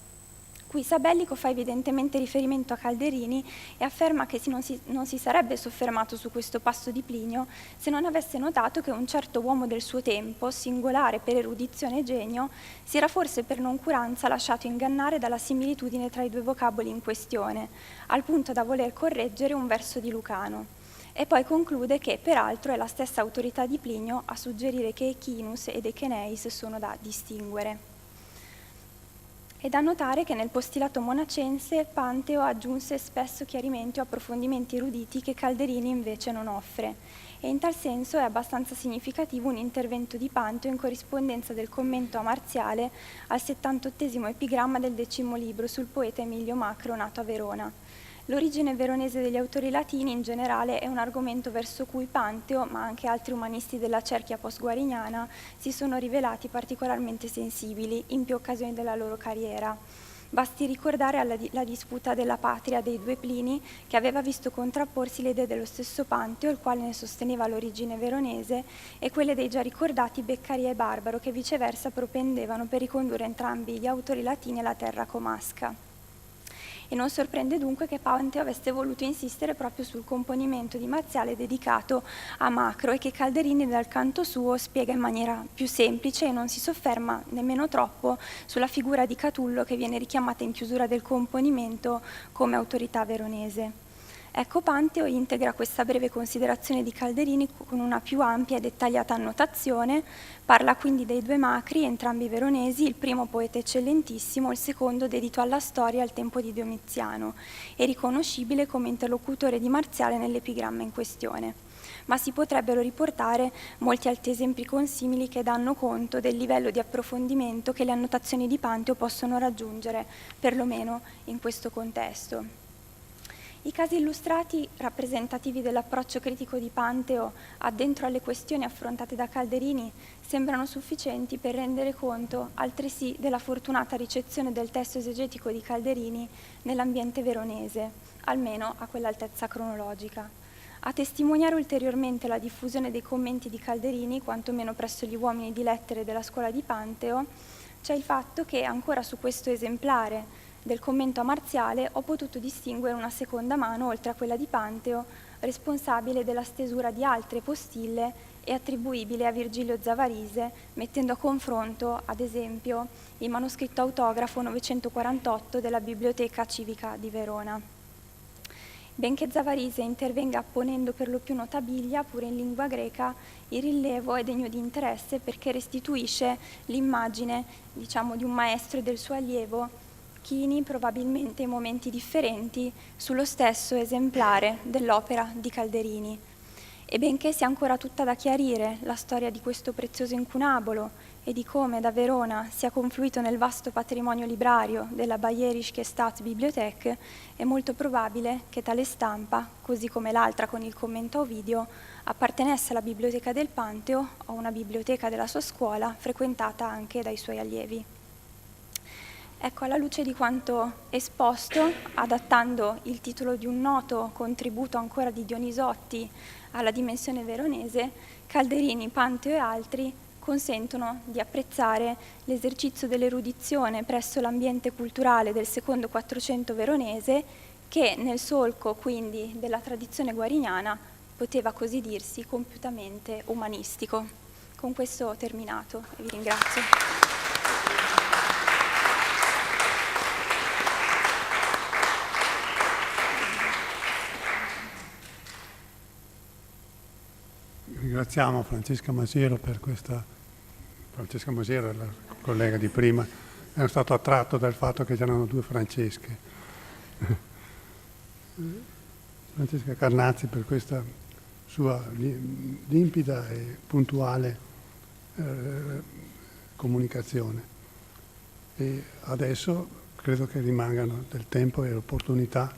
Qui Sabellico fa evidentemente riferimento a Calderini e afferma che non si sarebbe soffermato su questo passo di Plinio se non avesse notato che un certo uomo del suo tempo, singolare per erudizione e genio, si era forse per noncuranza lasciato ingannare dalla similitudine tra i due vocaboli in questione, al punto da voler correggere un verso di Lucano. E poi conclude che, peraltro, è la stessa autorità di Plinio a suggerire che Echinus ed Echeneis sono da distinguere. È da notare che nel postilato monacense Panteo aggiunse spesso chiarimenti o approfondimenti eruditi che Calderini invece non offre, e in tal senso è abbastanza significativo un intervento di Panteo in corrispondenza del commento a Marziale al 78° epigramma del 10° libro sul poeta Emilio Macro, nato a Verona. L'origine veronese degli autori latini in generale è un argomento verso cui Panteo, ma anche altri umanisti della cerchia post-guarignana, si sono rivelati particolarmente sensibili in più occasioni della loro carriera. Basti ricordare la disputa della patria dei due Plini, che aveva visto contrapporsi le idee dello stesso Panteo, il quale ne sosteneva l'origine veronese, e quelle dei già ricordati Beccaria e Barbaro, che viceversa propendevano per ricondurre entrambi gli autori latini alla terra comasca. E non sorprende dunque che Panteo avesse voluto insistere proprio sul componimento di Marziale dedicato a Macro e che Calderini dal canto suo spiega in maniera più semplice e non si sofferma nemmeno troppo sulla figura di Catullo che viene richiamata in chiusura del componimento come autorità veronese. Ecco, Panteo integra questa breve considerazione di Calderini con una più ampia e dettagliata annotazione, parla quindi dei due Macri, entrambi veronesi, il primo poeta eccellentissimo, il secondo dedito alla storia al tempo di Domiziano, e riconoscibile come interlocutore di Marziale nell'epigramma in questione. Ma si potrebbero riportare molti altri esempi consimili che danno conto del livello di approfondimento che le annotazioni di Panteo possono raggiungere, perlomeno in questo contesto. I casi illustrati, rappresentativi dell'approccio critico di Panteo addentro alle questioni affrontate da Calderini, sembrano sufficienti per rendere conto altresì della fortunata ricezione del testo esegetico di Calderini nell'ambiente veronese, almeno a quell'altezza cronologica. A testimoniare ulteriormente la diffusione dei commenti di Calderini, quantomeno presso gli uomini di lettere della scuola di Panteo, c'è il fatto che ancora su questo esemplare del commento a Marziale ho potuto distinguere una seconda mano, oltre a quella di Panteo, responsabile della stesura di altre postille e attribuibile a Virgilio Zavarise, mettendo a confronto, ad esempio, il manoscritto autografo 948 della Biblioteca Civica di Verona. Benché Zavarise intervenga ponendo per lo più notabilia, pure in lingua greca, il rilievo è degno di interesse perché restituisce l'immagine, diciamo, di un maestro e del suo allievo, chini probabilmente in momenti differenti sullo stesso esemplare dell'opera di Calderini. E benché sia ancora tutta da chiarire la storia di questo prezioso incunabolo e di come da Verona sia confluito nel vasto patrimonio librario della Bayerische Staatsbibliothek, è molto probabile che tale stampa, così come l'altra con il commento a Ovidio, appartenesse alla biblioteca del Panteo o una biblioteca della sua scuola frequentata anche dai suoi allievi. Ecco, alla luce di quanto esposto, adattando il titolo di un noto contributo ancora di Dionisotti alla dimensione veronese, Calderini, Panteo e altri consentono di apprezzare l'esercizio dell'erudizione presso l'ambiente culturale del secondo Quattrocento veronese che, nel solco quindi della tradizione guarignana, poteva così dirsi compiutamente umanistico. Con questo ho terminato e vi ringrazio. Ringraziamo Francesca Masiero per questa. Francesca Masiero è la collega di prima, è stato attratto dal fatto che c'erano due Francesche. Francesca Carnazzi per questa sua limpida e puntuale comunicazione. E adesso credo che rimangano del tempo e l'opportunità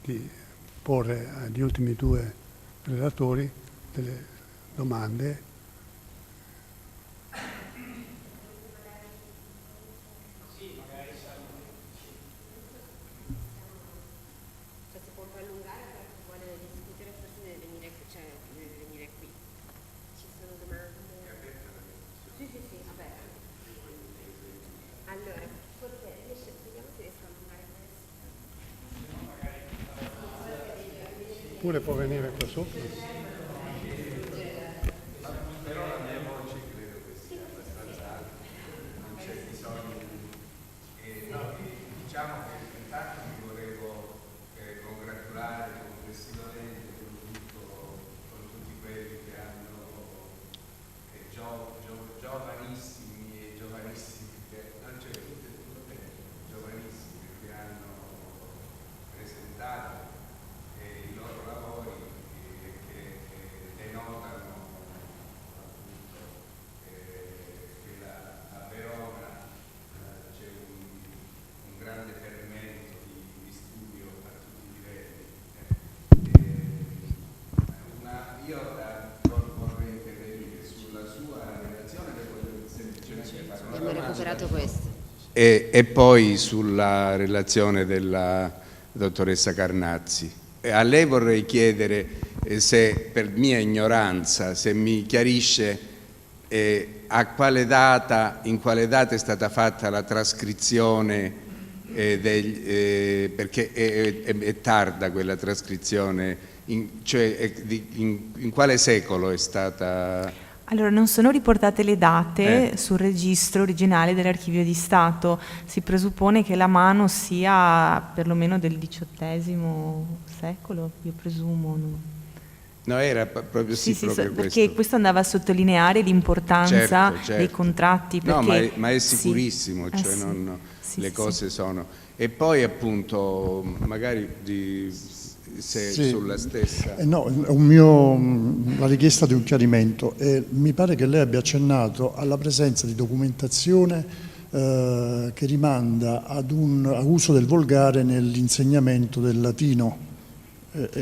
di porre agli ultimi due relatori delle domande. Pure può venire qua sopra. Però la mia voce credo che sia abbastanza alta, non c'è bisogno diciamo che intanto mi volevo congratulare complessivamente con tutti quelli che hanno giovanissimi e giovanissimi giovanissimi che hanno presentato i loro lavori che denotano appunto che a Verona c'è un grande fermento di studio a tutti i livelli. Io vorrei intervenire sulla sua relazione, devo semplicemente fare una domanda. Abbiamo recuperato questo. E poi sulla relazione della dottoressa Carnazzi. A lei vorrei chiedere se, per mia ignoranza, se mi chiarisce a quale data, in quale data è stata fatta la trascrizione, perché è tarda quella trascrizione, cioè in quale secolo è stata? Allora, non sono riportate le date sul registro originale dell'Archivio di Stato. Si presuppone che la mano sia perlomeno del XVIII secolo, io presumo. No, era proprio proprio perché questo andava a sottolineare l'importanza dei contratti. Perché, no, ma è sicurissimo, le cose sono. E poi appunto, magari sulla stessa. No, la richiesta di un chiarimento. Mi pare che lei abbia accennato alla presenza di documentazione che rimanda ad un uso del volgare nell'insegnamento del latino.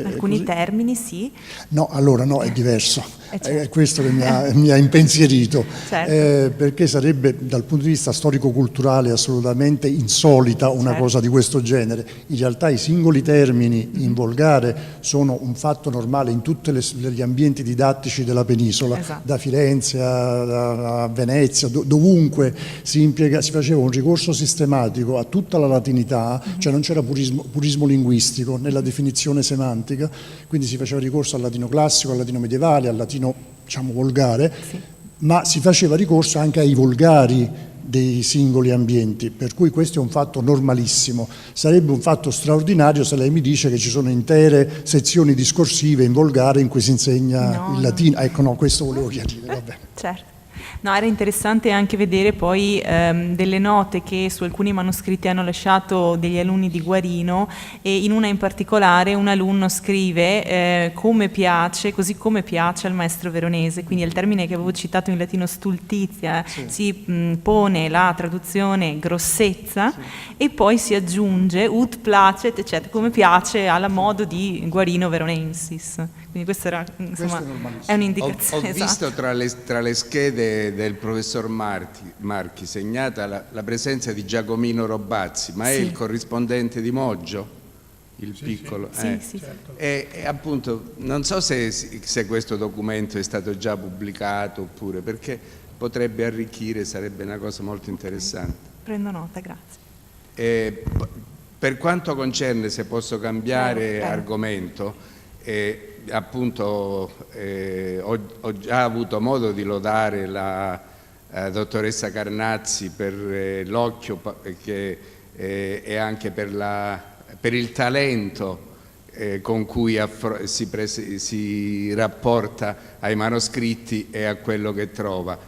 Alcuni termini, sì. No, allora no, è diverso. Certo. È questo che mi ha impensierito, Certo. perché sarebbe dal punto di vista storico-culturale assolutamente insolita una Certo. cosa di questo genere. In realtà i singoli termini in volgare sono un fatto normale in tutti gli ambienti didattici della penisola, Esatto. da Firenze a Venezia, dovunque si faceva un ricorso sistematico a tutta la latinità, cioè non c'era purismo linguistico nella definizione semantica, quindi si faceva ricorso al latino classico, al latino medievale, al latino diciamo volgare, Sì. ma si faceva ricorso anche ai volgari dei singoli ambienti, per cui questo è un fatto normalissimo. Sarebbe un fatto straordinario se lei mi dice che ci sono intere sezioni discorsive in volgare in cui si insegna il latino. Ecco, no, questo volevo chiarire, vabbè. Certo. No, era interessante anche vedere poi delle note che su alcuni manoscritti hanno lasciato degli alunni di Guarino, e in una in particolare un alunno scrive come piace, così come piace al maestro veronese, quindi il termine che avevo citato in latino stultizia, Sì. si pone la traduzione grossezza, sì. E poi si aggiunge ut placet, eccetera, come piace alla modo di Guarino veronensis. Quindi questo era, insomma, è un'indicazione. Ho visto tra le schede del professor Marchi segnata la presenza di Giacomino Robazzi, ma è il corrispondente di Moggio, il piccolo? Sì, sì, certo. E appunto non so se questo documento è stato già pubblicato oppure, perché potrebbe arricchire, sarebbe una cosa molto interessante. Prendo nota, grazie. Per quanto concerne, se posso cambiare argomento, appunto ho già avuto modo di lodare la dottoressa Carnazzi per l'occhio e anche per il talento con cui si rapporta ai manoscritti e a quello che trova.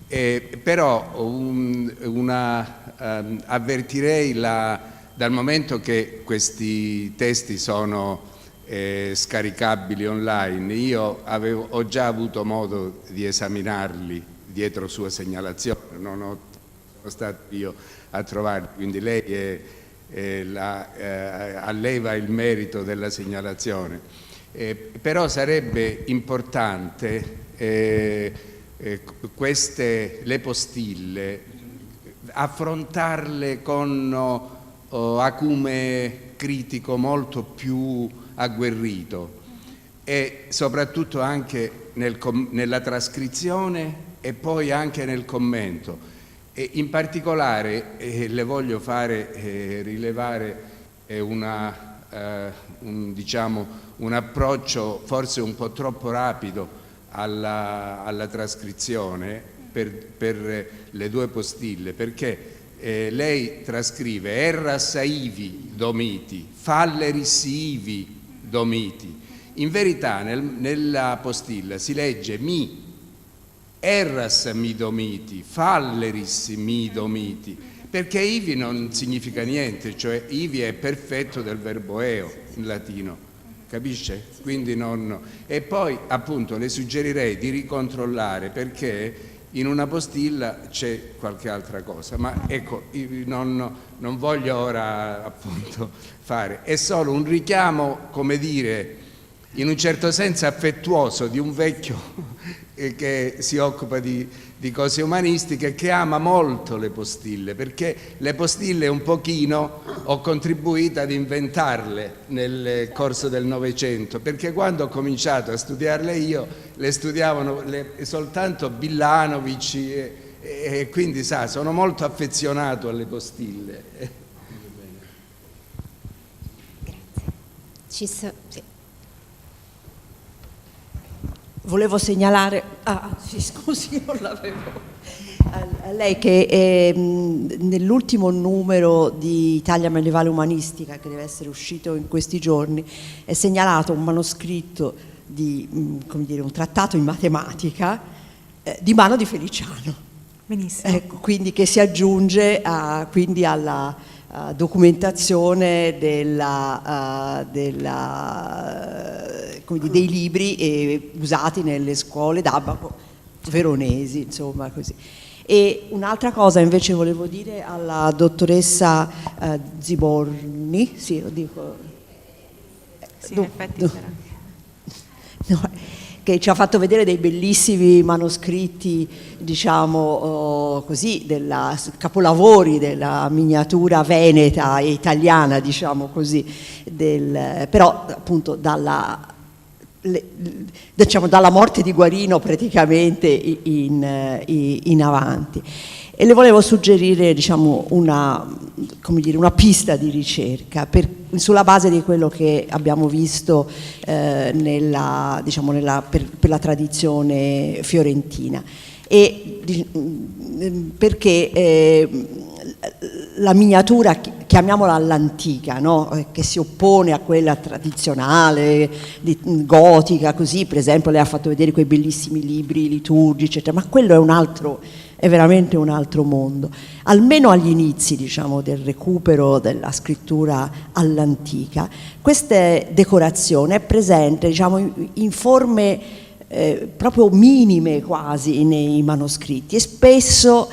Però avvertirei dal momento che questi testi sono scaricabili online, io ho già avuto modo di esaminarli dietro sua segnalazione, sono stato io a trovarli, quindi lei alleva il merito della segnalazione. Però sarebbe importante le postille affrontarle con acume critico molto più agguerrito, e soprattutto anche nella trascrizione e poi anche nel commento. E in particolare le voglio fare rilevare un approccio forse un po' troppo rapido alla trascrizione per le due postille, perché lei trascrive erras ivi domiti, falleris ivi domiti. In verità nella postilla si legge mi, erras mi domiti, falleris mi domiti, perché ivi non significa niente, cioè ivi è perfetto del verbo eo in latino, capisce? Quindi non. E poi appunto le suggerirei di ricontrollare, perché in una postilla c'è qualche altra cosa, ma ecco, non voglio ora appunto fare, è solo un richiamo, come dire, in un certo senso affettuoso di un vecchio che si occupa di cose umanistiche, che ama molto le postille, perché le postille un pochino ho contribuito ad inventarle nel corso del Novecento, perché quando ho cominciato a studiarle io le studiavano soltanto Billanovic e quindi sa, sono molto affezionato alle postille. Sì. Volevo segnalare, scusi, non l'avevo, a lei che nell'ultimo numero di Italia Medievale Umanistica, che deve essere uscito in questi giorni, è segnalato un manoscritto di, come dire, un trattato in matematica di mano di Feliciano. Benissimo. Ecco, quindi che si aggiunge quindi alla documentazione dei libri usati nelle scuole d'abaco veronesi, insomma, così. E un'altra cosa invece volevo dire alla dottoressa Ziborni, sì, lo dico, Sì, in effetti sarà. No, che ci ha fatto vedere dei bellissimi manoscritti, diciamo così, capolavori della miniatura veneta e italiana, diciamo così, però appunto dalla morte di Guarino praticamente in avanti. E le volevo suggerire, diciamo, una pista di ricerca sulla base di quello che abbiamo visto per la tradizione fiorentina. Perché la miniatura, chiamiamola all'antica, no? Che si oppone a quella tradizionale, gotica, così, per esempio lei ha fatto vedere quei bellissimi libri liturgici, eccetera, ma quello è veramente un altro mondo. Almeno agli inizi, diciamo, del recupero della scrittura all'antica, questa decorazione è presente, diciamo, in forme proprio minime quasi nei manoscritti, e spesso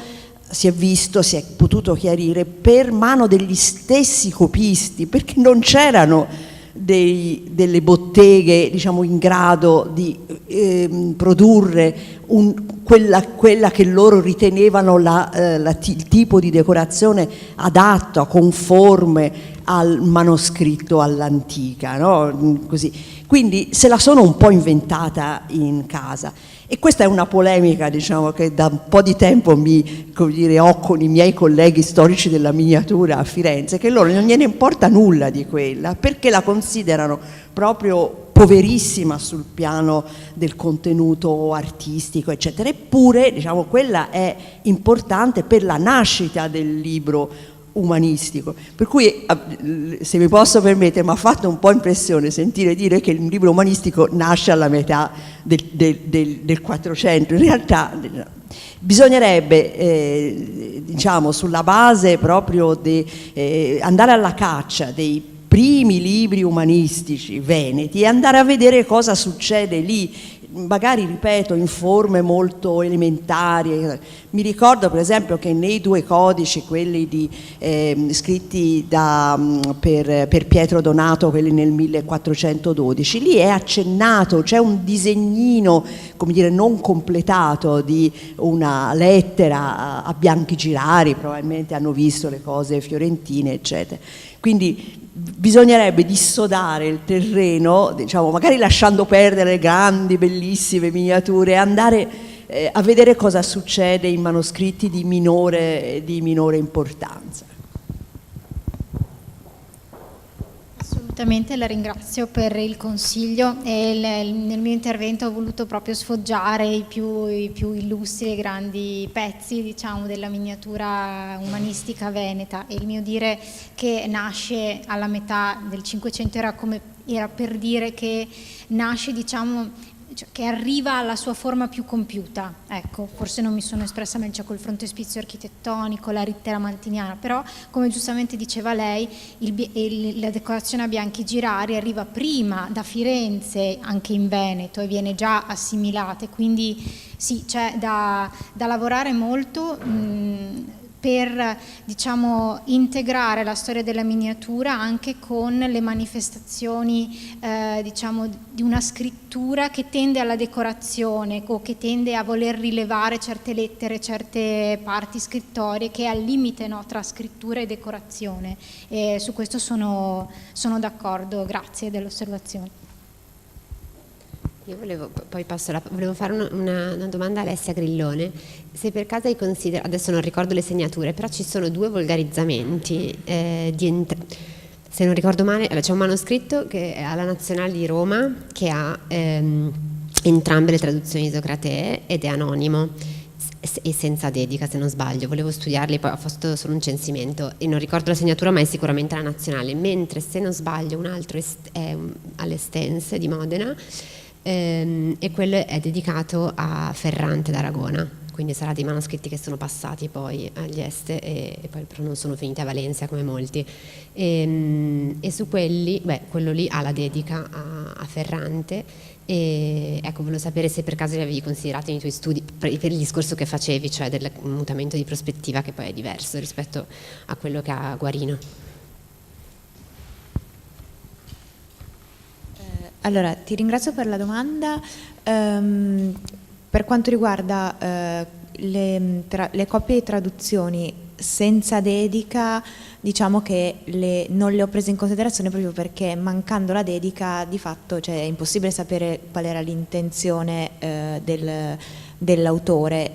si è potuto chiarire per mano degli stessi copisti, perché non c'erano delle botteghe, diciamo, in grado di produrre quella che loro ritenevano il tipo di decorazione adatto, conforme al manoscritto all'antica, no? Così. Quindi se la sono un po' inventata in casa. E questa è una polemica, diciamo, che da un po' di tempo ho con i miei colleghi storici della miniatura a Firenze, che loro non gliene importa nulla di quella, perché la considerano proprio poverissima sul piano del contenuto artistico, eccetera. Eppure, diciamo, quella è importante per la nascita del libro umanistico, per cui, se mi posso permettere, mi ha fatto un po' impressione sentire dire che il libro umanistico nasce alla metà del 400. In realtà bisognerebbe, diciamo, sulla base proprio di andare alla caccia dei primi libri umanistici veneti e andare a vedere cosa succede lì, magari, ripeto, in forme molto elementari. Mi ricordo per esempio che nei due codici, quelli scritti per Pietro Donato, quelli nel 1412, lì è accennato, c'è un disegnino, come dire, non completato di una lettera a Bianchi Girari, probabilmente hanno visto le cose fiorentine, eccetera. Quindi bisognerebbe dissodare il terreno, diciamo, magari lasciando perdere le grandi, bellissime miniature, e andare a vedere cosa succede in manoscritti di minore importanza. Assolutamente, la ringrazio per il consiglio, e nel mio intervento ho voluto proprio sfoggiare i più illustri e grandi pezzi, diciamo, della miniatura umanistica veneta, e il mio dire che nasce alla metà del Cinquecento era per dire che nasce, diciamo, che arriva alla sua forma più compiuta. Ecco, forse non mi sono espressa meglio, col frontespizio architettonico, la rittera mantiniana, però, come giustamente diceva lei, la decorazione a Bianchi Girari arriva prima da Firenze, anche in Veneto, e viene già assimilata, quindi sì, c'è da lavorare molto per, diciamo, integrare la storia della miniatura anche con le manifestazioni, diciamo, di una scrittura che tende alla decorazione o che tende a voler rilevare certe lettere, certe parti scrittorie, che è al limite, no, tra scrittura e decorazione. E su questo sono d'accordo, grazie dell'osservazione. Io volevo fare una domanda a Alessia Grillone, se per caso hai considerato, adesso non ricordo le segnature, però ci sono due volgarizzamenti, se non ricordo male, c'è un manoscritto che è alla Nazionale di Roma che ha entrambe le traduzioni di Socrate ed è anonimo e senza dedica, se non sbaglio. Volevo studiarli, poi ho fatto solo un censimento e non ricordo la segnatura, ma è sicuramente la Nazionale, mentre, se non sbaglio, un altro è all'Estense di Modena, e quello è dedicato a Ferrante d'Aragona, quindi sarà dei manoscritti che sono passati poi agli Este e poi però non sono finiti a Valencia come molti, e su quelli, quello lì ha la dedica a Ferrante, e ecco, volevo sapere se per caso li avevi considerati nei tuoi studi per il discorso che facevi, cioè del mutamento di prospettiva, che poi è diverso rispetto a quello che ha Guarino. Allora, ti ringrazio per la domanda. Per quanto riguarda le copie di traduzioni senza dedica, diciamo che non le ho prese in considerazione proprio perché mancando la dedica di fatto è impossibile sapere qual era l'intenzione dell'autore,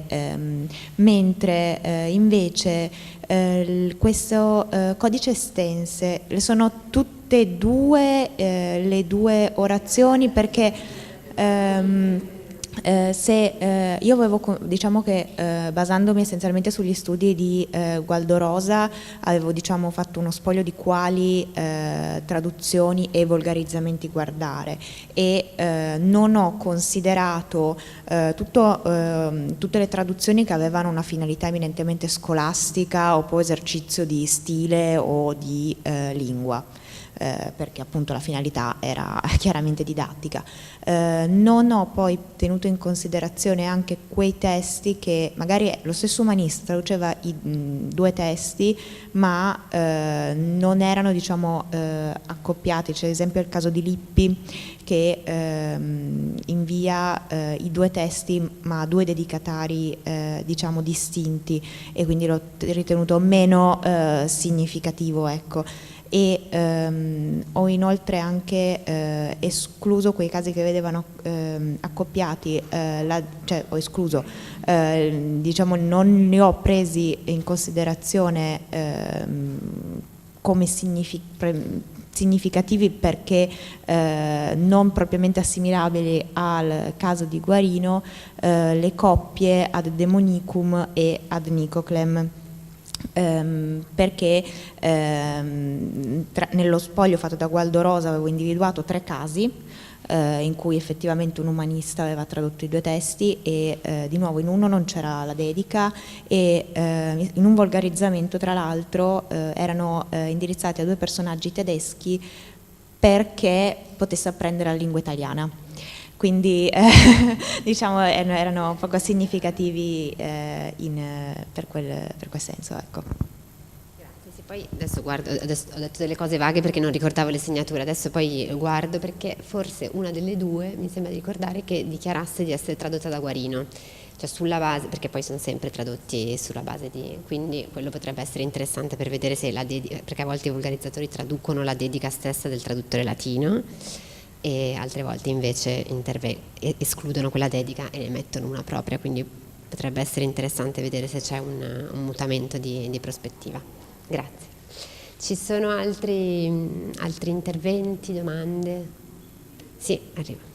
mentre invece questo codice Stense sono tutte e due le due orazioni, perché io avevo, diciamo che basandomi essenzialmente sugli studi di Gualdo Rosa, avevo fatto uno spoglio di quali traduzioni e volgarizzamenti guardare, e non ho considerato tutte le traduzioni che avevano una finalità eminentemente scolastica o poi esercizio di stile o di lingua. Perché appunto la finalità era chiaramente didattica. Non ho poi tenuto in considerazione anche quei testi che magari lo stesso umanista traduceva i due testi, ma non erano accoppiati. C'è ad esempio il caso di Lippi, che invia i due testi ma a due dedicatari distinti, e quindi l'ho ritenuto meno significativo, ecco. E ho inoltre anche escluso quei casi che vedevano accoppiati, ho escluso, non ne ho presi in considerazione come significativi perché non propriamente assimilabili al caso di Guarino, le coppie ad Demonicum e ad Nicoclem. Perché nello spoglio fatto da Gualdo Rosa avevo individuato 3 casi in cui effettivamente un umanista aveva tradotto i due testi, e di nuovo in uno non c'era la dedica, e in un volgarizzamento tra l'altro erano indirizzati a 2 personaggi tedeschi perché potesse apprendere la lingua italiana. Quindi erano poco significativi per quel senso, ecco. Grazie. Sì, poi adesso guardo, adesso ho detto delle cose vaghe perché non ricordavo le segnature, adesso poi guardo perché forse una delle due mi sembra di ricordare che dichiarasse di essere tradotta da Guarino, cioè sulla base, perché poi sono sempre tradotti sulla base di, quindi quello potrebbe essere interessante per vedere se perché a volte i volgarizzatori traducono la dedica stessa del traduttore latino, e altre volte invece escludono quella dedica e ne mettono una propria, quindi potrebbe essere interessante vedere se c'è un mutamento di prospettiva. Grazie. Ci sono altri interventi, domande? Sì, arriva.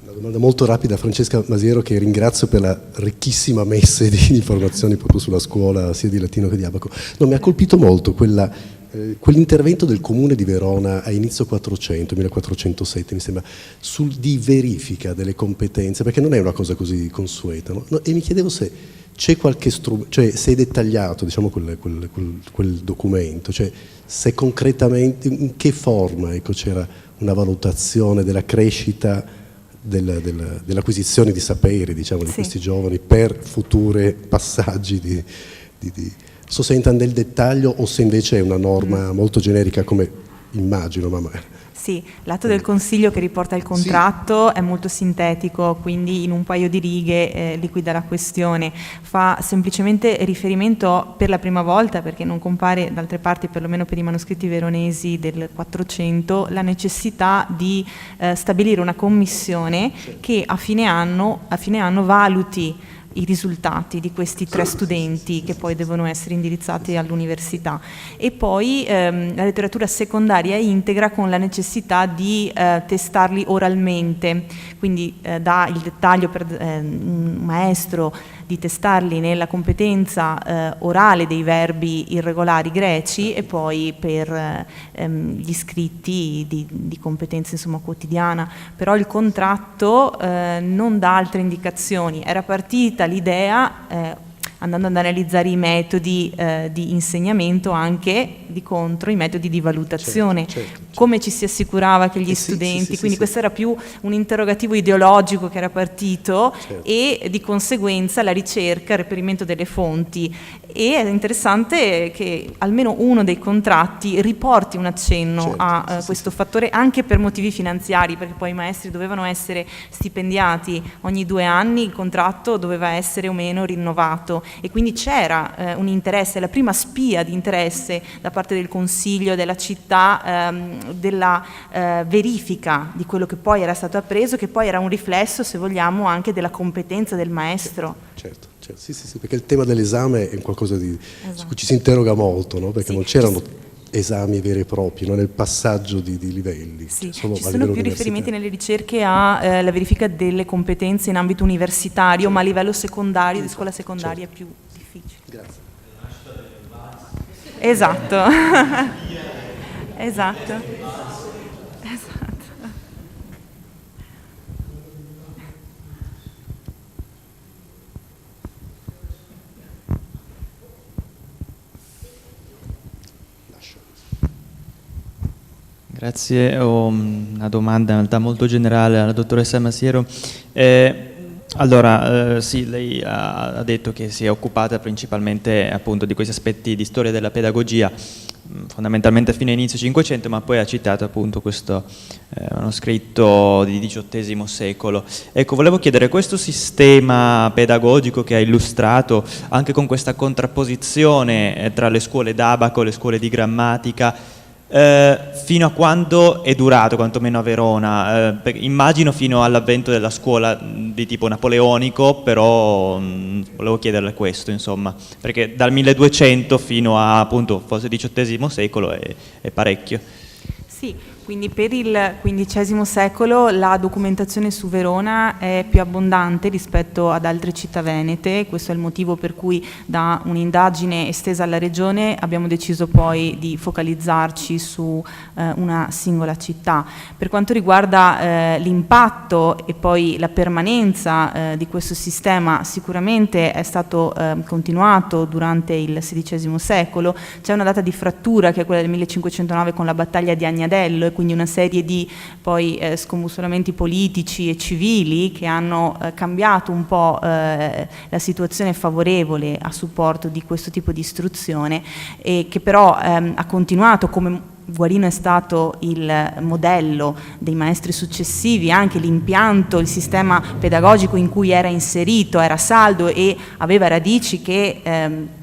Una domanda molto rapida a Francesca Masiero, che ringrazio per la ricchissima messe di informazioni proprio sulla scuola sia di latino che di abaco. No, mi ha colpito molto quell'intervento del Comune di Verona a inizio 1407 mi sembra, di verifica delle competenze, perché non è una cosa così consueta, no? E mi chiedevo se c'è qualche strumento, cioè se è dettagliato quel documento, cioè se concretamente in che forma c'era una valutazione della crescita dell'acquisizione di saperi, di questi giovani per futuri passaggi so se entra nel dettaglio o se invece è una norma molto generica come immagino, Sì, l'atto del Consiglio che riporta il contratto è molto sintetico, quindi in un paio di righe liquida la questione, fa semplicemente riferimento per la prima volta, perché non compare da altre parti, perlomeno per i manoscritti veronesi del 400, la necessità di stabilire una commissione che a fine anno valuti i risultati di questi 3 studenti che poi devono essere indirizzati all'università, e poi la letteratura secondaria integra con la necessità di testarli oralmente, quindi dà il dettaglio per un maestro di testarli nella competenza orale dei verbi irregolari greci, e poi per gli scritti di competenza quotidiana. Però il contratto non dà altre indicazioni. Era partita l'idea, andando ad analizzare i metodi di insegnamento, anche di contro i metodi di valutazione, come ci si assicurava che gli studenti, quindi questo era più un interrogativo ideologico che era partito, e di conseguenza la ricerca, il reperimento delle fonti. E è interessante che almeno uno dei contratti riporti un accenno a questo fattore, anche per motivi finanziari, perché poi i maestri dovevano essere stipendiati ogni 2 anni, il contratto doveva essere o meno rinnovato, e quindi c'era un interesse, la prima spia di interesse da parte del Consiglio, della città, della verifica di quello che poi era stato appreso, che poi era un riflesso, se vogliamo, anche della competenza del maestro. Certo, sì, perché il tema dell'esame è qualcosa su cui ci si interroga molto, no? Perché non c'erano esami veri e propri, no? Nel passaggio di livelli. Sì, ci sono più riferimenti nelle ricerche alla verifica delle competenze in ambito universitario, ma a livello secondario, di scuola secondaria è più difficile. Grazie. Esatto. Esatto. Grazie, ho una domanda in realtà molto generale alla dottoressa Masiero. Sì, lei ha detto che si è occupata principalmente appunto di questi aspetti di storia della pedagogia, fondamentalmente a fine inizio Cinquecento, ma poi ha citato appunto questo manoscritto di XVIII secolo. Ecco, volevo chiedere, questo sistema pedagogico che ha illustrato, anche con questa contrapposizione tra le scuole d'Abaco e le scuole di grammatica, fino a quando è durato, quantomeno a Verona? Immagino fino all'avvento della scuola di tipo napoleonico, però volevo chiederle questo, insomma, perché dal 1200 fino a appunto forse XVIII secolo è parecchio. Sì, quindi per il XV secolo la documentazione su Verona è più abbondante rispetto ad altre città venete. Questo è il motivo per cui da un'indagine estesa alla regione abbiamo deciso poi di focalizzarci su una singola città. Per quanto riguarda l'impatto e poi la permanenza di questo sistema, sicuramente è stato continuato durante il XVI secolo. C'è una data di frattura che è quella del 1509 con la battaglia di Agnadello, e quindi una serie di poi scombussolamenti politici e civili che hanno cambiato un po' la situazione favorevole a supporto di questo tipo di istruzione, e che però ha continuato, come Guarino è stato il modello dei maestri successivi, anche l'impianto, il sistema pedagogico in cui era inserito era saldo e aveva radici che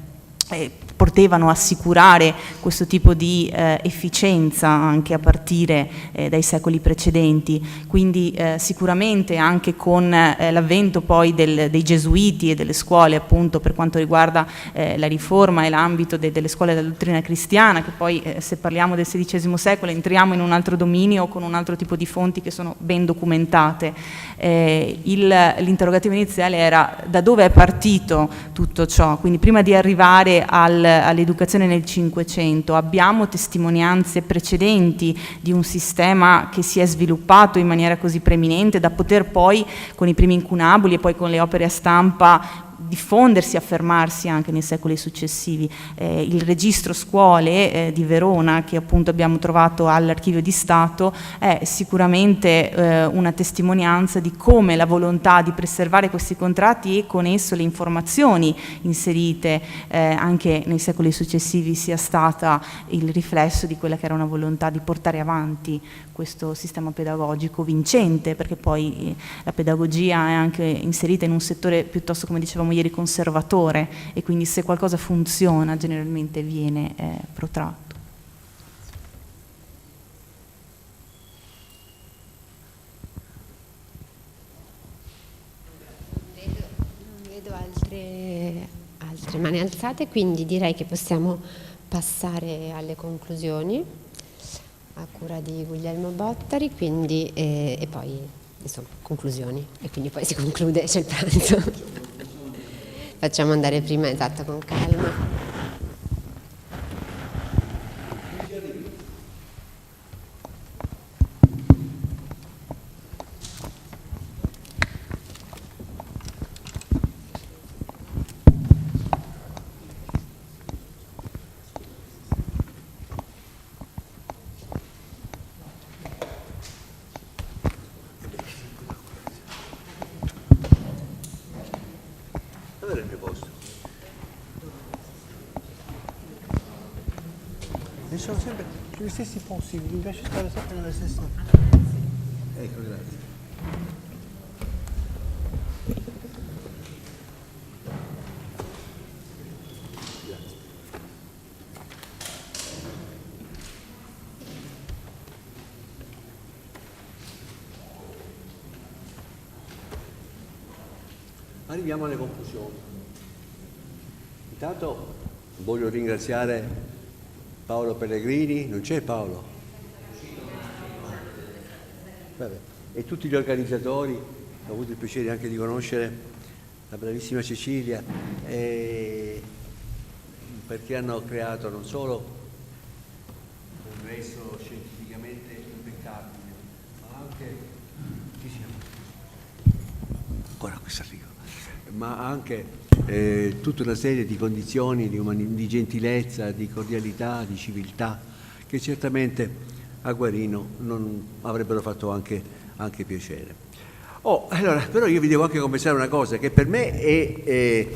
potevano assicurare questo tipo di efficienza anche a partire dai secoli precedenti. Quindi sicuramente anche con l'avvento poi dei gesuiti e delle scuole, appunto per quanto riguarda la riforma e l'ambito delle scuole della dottrina cristiana, che poi se parliamo del XVI secolo entriamo in un altro dominio con un altro tipo di fonti che sono ben documentate. L'interrogativo iniziale era: da dove è partito tutto ciò? Quindi prima di arrivare all'educazione nel Cinquecento abbiamo testimonianze precedenti di un sistema che si è sviluppato in maniera così preeminente da poter poi con i primi incunaboli e poi con le opere a stampa diffondersi, affermarsi anche nei secoli successivi. Il registro scuole di Verona, che appunto abbiamo trovato all'Archivio di Stato, è sicuramente una testimonianza di come la volontà di preservare questi contratti e con esso le informazioni inserite anche nei secoli successivi sia stata il riflesso di quella che era una volontà di portare avanti questo sistema pedagogico vincente, perché poi la pedagogia è anche inserita in un settore piuttosto, come dicevamo ieri, conservatore, e quindi se qualcosa funziona generalmente viene protratto. Non vedo altre mani alzate, quindi direi che possiamo passare alle conclusioni a cura di Guglielmo Bottari, quindi, e poi insomma conclusioni, e quindi poi si conclude, c'è il pranzo. Facciamo andare prima, esatto, con calma. e sono sempre sugli stessi posti, mi piace stare sempre nelle stesse. Ecco, grazie. Arriviamo alle conclusioni. Intanto voglio ringraziare Paolo Pellegrini, non c'è Paolo? Vabbè. E tutti gli organizzatori, ho avuto il piacere anche di conoscere la bravissima Cecilia, perché hanno creato non solo un resto scientificamente impeccabile, ma anche ancora questo arrivo, ma anche tutta una serie di condizioni di gentilezza, di cordialità, di civiltà che certamente a Guarino non avrebbero fatto anche piacere. Allora, però io vi devo anche confessare una cosa, che per me è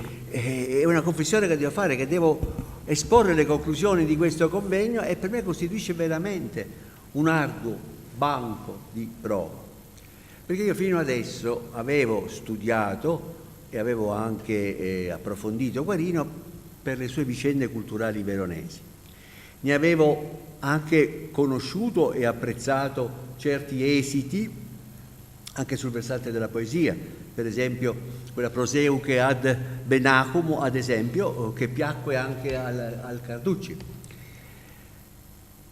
una confessione che devo fare, che devo esporre le conclusioni di questo convegno, e per me costituisce veramente un arduo banco di prova. Perché io fino adesso avevo studiato e avevo anche approfondito Guarino per le sue vicende culturali veronesi. Ne avevo anche conosciuto e apprezzato certi esiti anche sul versante della poesia, per esempio quella Proseuche ad Benacumo, ad esempio, che piacque anche al Carducci.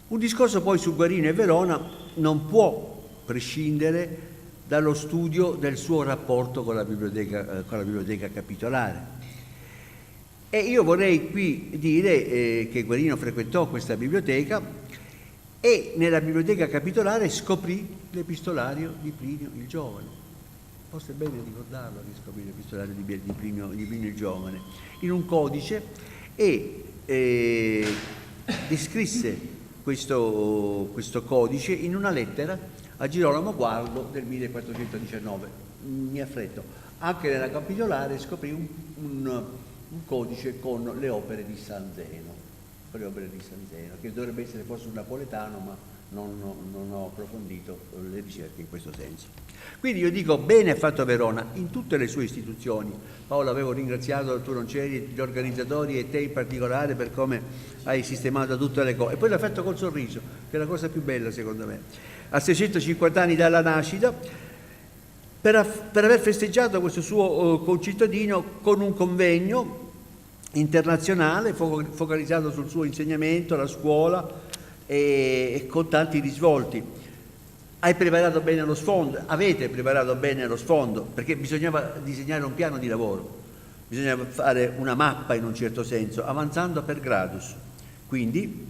Un discorso poi su Guarino e Verona non può prescindere dallo studio del suo rapporto con la biblioteca capitolare. E io vorrei qui dire che Guarino frequentò questa biblioteca e nella biblioteca capitolare scoprì l'epistolario di Plinio il Giovane. Forse è bene ricordarlo che scoprì l'epistolario di Plinio il Giovane in un codice, e descrisse questo codice in una lettera a Girolamo Gualdo del 1419. Mi affretto. Anche nella capitolare scoprì un codice con le opere di San Zeno, che dovrebbe essere forse un napoletano, ma non ho approfondito le ricerche in questo senso. Quindi io dico, bene ha fatto Verona in tutte le sue istituzioni. Paolo, avevo ringraziato, tu non c'eri, gli organizzatori e te in particolare per come hai sistemato tutte le cose, e poi l'ha fatto col sorriso, che è la cosa più bella secondo me. A 650 anni dalla nascita, per aver festeggiato questo suo concittadino con un convegno internazionale focalizzato sul suo insegnamento, la scuola, e con tanti risvolti. Hai preparato bene lo sfondo, avete preparato bene lo sfondo, perché bisognava disegnare un piano di lavoro, bisognava fare una mappa in un certo senso, avanzando per gradus, quindi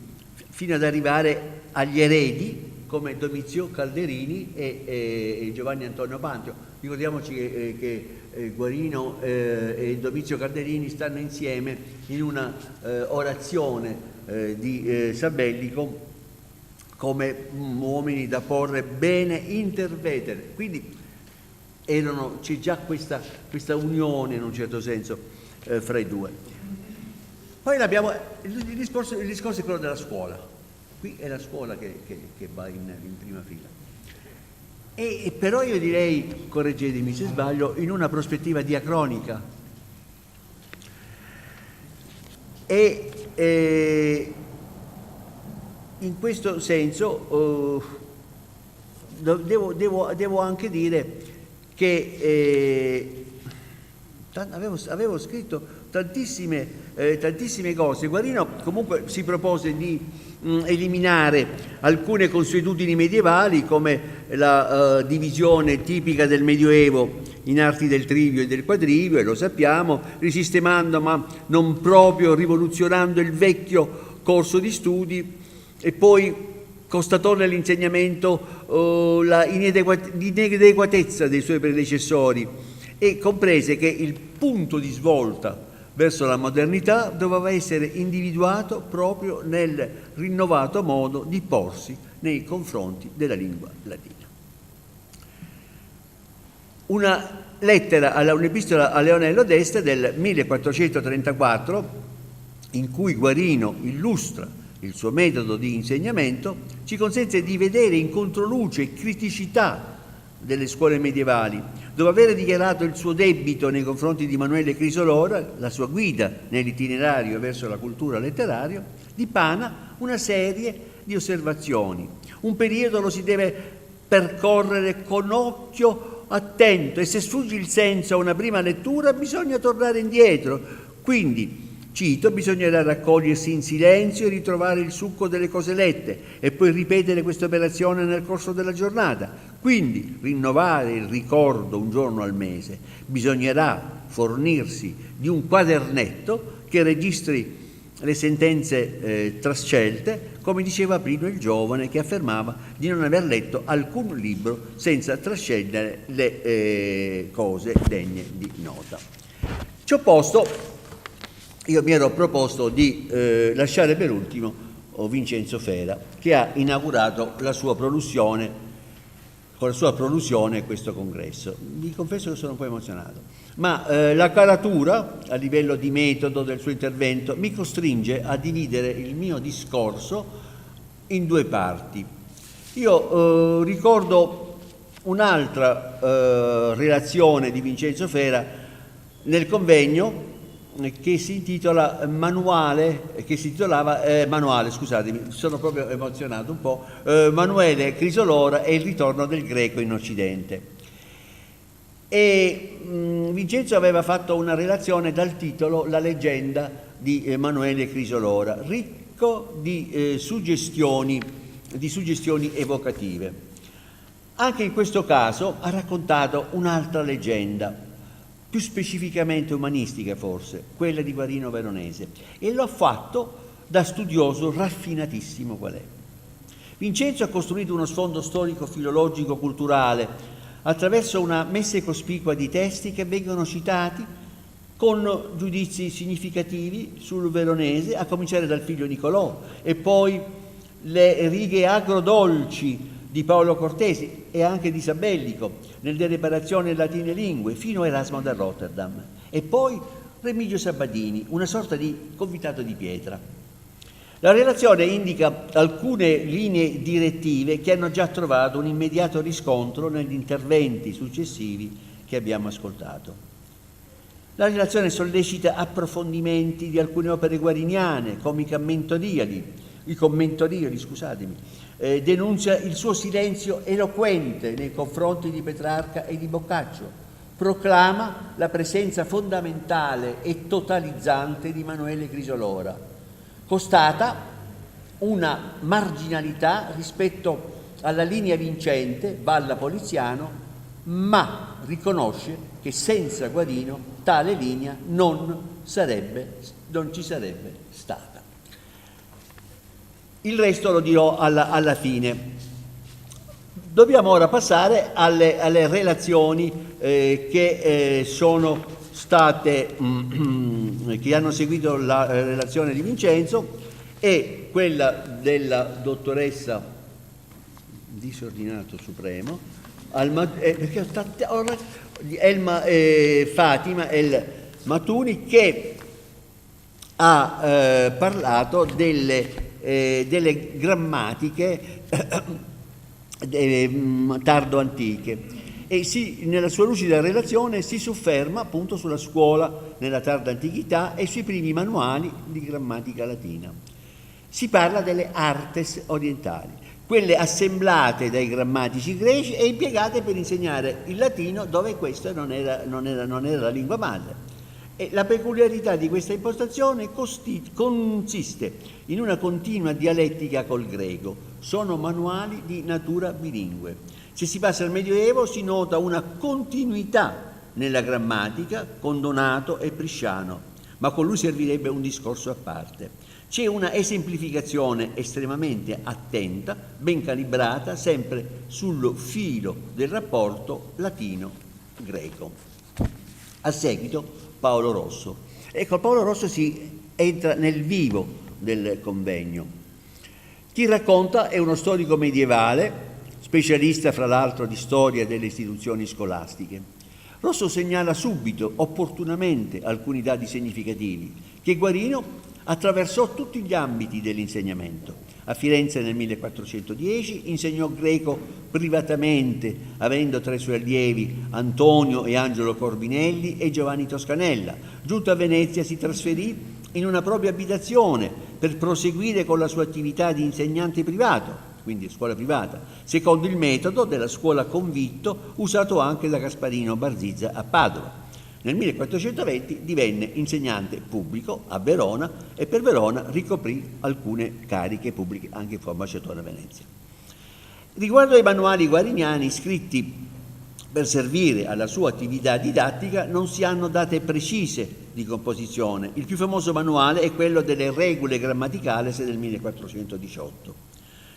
fino ad arrivare agli eredi come Domizio Calderini e Giovanni Antonio Pantio. Ricordiamoci che Guarino e Domizio Calderini stanno insieme in una orazione di Sabellico come uomini da porre bene intervetere. Quindi c'è già questa unione in un certo senso fra i due. Poi abbiamo il discorso è quello della scuola. Qui è la scuola che va in prima fila. E però io direi, correggetemi se sbaglio, in una prospettiva diacronica. E in questo senso devo anche dire che avevo scritto tantissime cose. Guarino comunque si propose di eliminare alcune consuetudini medievali, come la divisione tipica del Medioevo in arti del trivio e del quadrivio, e lo sappiamo, risistemando ma non proprio rivoluzionando il corso di studi, e poi constatò nell'insegnamento l'inadeguatezza dei suoi predecessori e comprese che il punto di svolta verso la modernità doveva essere individuato proprio nel rinnovato modo di porsi nei confronti della lingua latina. Un'epistola a Leonello d'Este del 1434, in cui Guarino illustra il suo metodo di insegnamento, ci consente di vedere in controluce criticità delle scuole medievali. Dopo aver dichiarato il suo debito nei confronti di Emanuele Crisolora, la sua guida nell'itinerario verso la cultura letteraria, dipana una serie di osservazioni. Un periodo lo si deve percorrere con occhio attento e se sfugge il senso a una prima lettura bisogna tornare indietro. Quindi, cito, bisognerà raccogliersi in silenzio e ritrovare il succo delle cose lette e poi ripetere questa operazione nel corso della giornata. Quindi rinnovare il ricordo un giorno al mese. Bisognerà fornirsi di un quadernetto che registri le sentenze trascelte, come diceva prima il giovane che affermava di non aver letto alcun libro senza trascendere le cose degne di nota. Ciò posto, io mi ero proposto di lasciare per ultimo Vincenzo Fera, che ha inaugurato la sua produzione, con la sua produzione questo congresso. Vi confesso che sono un po' emozionato, ma la caratura a livello di metodo del suo intervento mi costringe a dividere il mio discorso in due parti. Io ricordo un'altra relazione di Vincenzo Fera nel convegno che si intitolava Manuale, scusatemi, sono proprio emozionato un po', Emanuele Crisolora e il ritorno del greco in Occidente. E Vincenzo aveva fatto una relazione dal titolo La leggenda di Emanuele Crisolora, ricco di suggestioni evocative. Anche in questo caso ha raccontato un'altra leggenda, più specificamente umanistica forse, quella di Guarino Veronese, e lo ha fatto da studioso raffinatissimo qual è. Vincenzo ha costruito uno sfondo storico-filologico-culturale attraverso una messe cospicua di testi che vengono citati con giudizi significativi sul Veronese, a cominciare dal figlio Nicolò, e poi le righe agrodolci di Paolo Cortesi e anche di Sabellico nel De Reparazione latine lingue, fino a Erasmo da Rotterdam, e poi Remigio Sabbadini, una sorta di convitato di pietra. La relazione indica alcune linee direttive che hanno già trovato un immediato riscontro negli interventi successivi che abbiamo ascoltato. La relazione sollecita approfondimenti di alcune opere guariniane, come i commentoriadi, denuncia il suo silenzio eloquente nei confronti di Petrarca e di Boccaccio, proclama la presenza fondamentale e totalizzante di Emanuele Crisolora, constata una marginalità rispetto alla linea vincente Valla Poliziano, ma riconosce che senza Guarino tale linea non ci sarebbe stata. Il resto lo dirò alla fine. Dobbiamo ora passare alle relazioni che sono state, che hanno seguito la relazione di Vincenzo, e quella della dottoressa disordinato supremo Fatima El Matuni, che ha parlato delle grammatiche tardo-antiche, e nella sua lucida relazione si sofferma appunto sulla scuola nella tarda antichità e sui primi manuali di grammatica latina. Si parla delle artes orientali, quelle assemblate dai grammatici greci e impiegate per insegnare il latino dove questa non era la lingua madre. E la peculiarità di questa impostazione consiste in una continua dialettica col greco. Sono manuali di natura bilingue. Se si passa al Medioevo si nota una continuità nella grammatica con Donato e Prisciano, ma con lui servirebbe un discorso a parte. C'è una esemplificazione estremamente attenta, ben calibrata, sempre sul filo del rapporto latino-greco. A seguito Paolo Rosso. Ecco, a Paolo Rosso si entra nel vivo del convegno. Chi racconta è uno storico medievale, specialista fra l'altro di storia delle istituzioni scolastiche. Rosso segnala subito, opportunamente, alcuni dati significativi che Guarino Attraversò tutti gli ambiti dell'insegnamento. A Firenze nel 1410 insegnò greco privatamente, avendo tra i suoi allievi Antonio e Angelo Corbinelli e Giovanni Toscanella. Giunto a Venezia si trasferì in una propria abitazione per proseguire con la sua attività di insegnante privato, quindi scuola privata, secondo il metodo della scuola convitto usato anche da Gasparino Barzizza a Padova. Nel 1420 divenne insegnante pubblico a Verona e per Verona ricoprì alcune cariche pubbliche anche in forma ambasciatore a Venezia. Riguardo ai manuali guariniani scritti per servire alla sua attività didattica non si hanno date precise di composizione. Il più famoso manuale è quello delle regole grammaticales del 1418.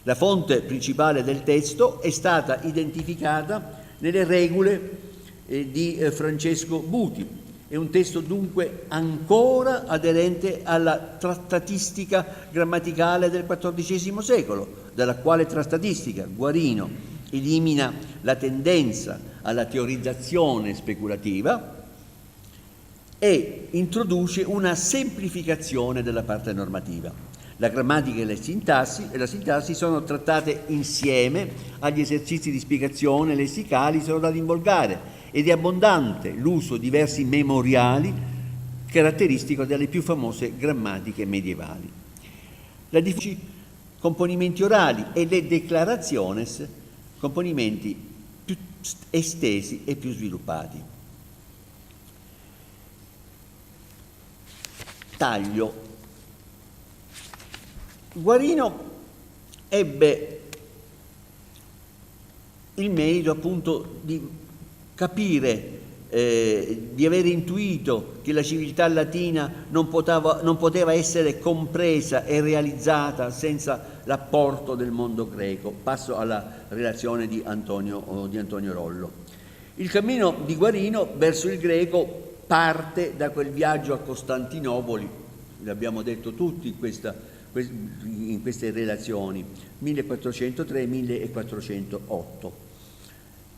La fonte principale del testo è stata identificata nelle regole di Francesco Buti. È un testo dunque ancora aderente alla trattatistica grammaticale del XIV secolo, dalla quale trattatistica Guarino elimina la tendenza alla teorizzazione speculativa e introduce una semplificazione della parte normativa. La grammatica e la sintassi sono trattate insieme agli esercizi di spiegazione lessicali sono dati in volgare ed è abbondante l'uso di versi memoriali caratteristico delle più famose grammatiche medievali. La diffusione componimenti orali e le declaraciones componimenti più estesi e più sviluppati. Taglio. Guarino ebbe il merito appunto di capire, di avere intuito che la civiltà latina non poteva essere compresa e realizzata senza l'apporto del mondo greco. Passo alla relazione di Antonio Rollo. Il cammino di Guarino verso il greco parte da quel viaggio a Costantinopoli, l'abbiamo detto tutti in queste relazioni, 1403-1408.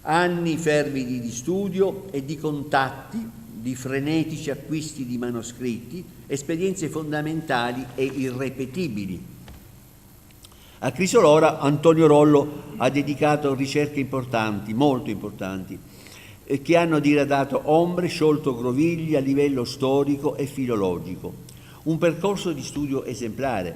Anni fervidi di studio e di contatti, di frenetici acquisti di manoscritti, esperienze fondamentali e irrepetibili. A Crisolora Antonio Rollo ha dedicato ricerche importanti, molto importanti, che hanno diradato ombre, sciolto grovigli a livello storico e filologico. Un percorso di studio esemplare,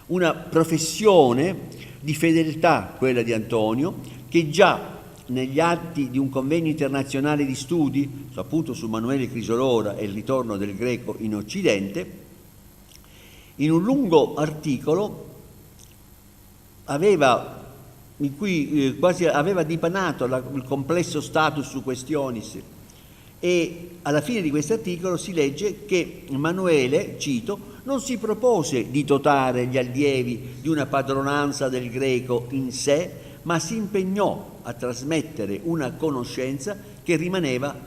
una professione di fedeltà, quella di Antonio, che già negli atti di un convegno internazionale di studi, appunto su Manuele Crisolora e il ritorno del greco in Occidente, in un lungo articolo in cui quasi aveva dipanato il complesso status questionis, e alla fine di questo articolo si legge che Manuele, cito, non si propose di dotare gli allievi di una padronanza del greco in sé, ma si impegnò a trasmettere una conoscenza che rimaneva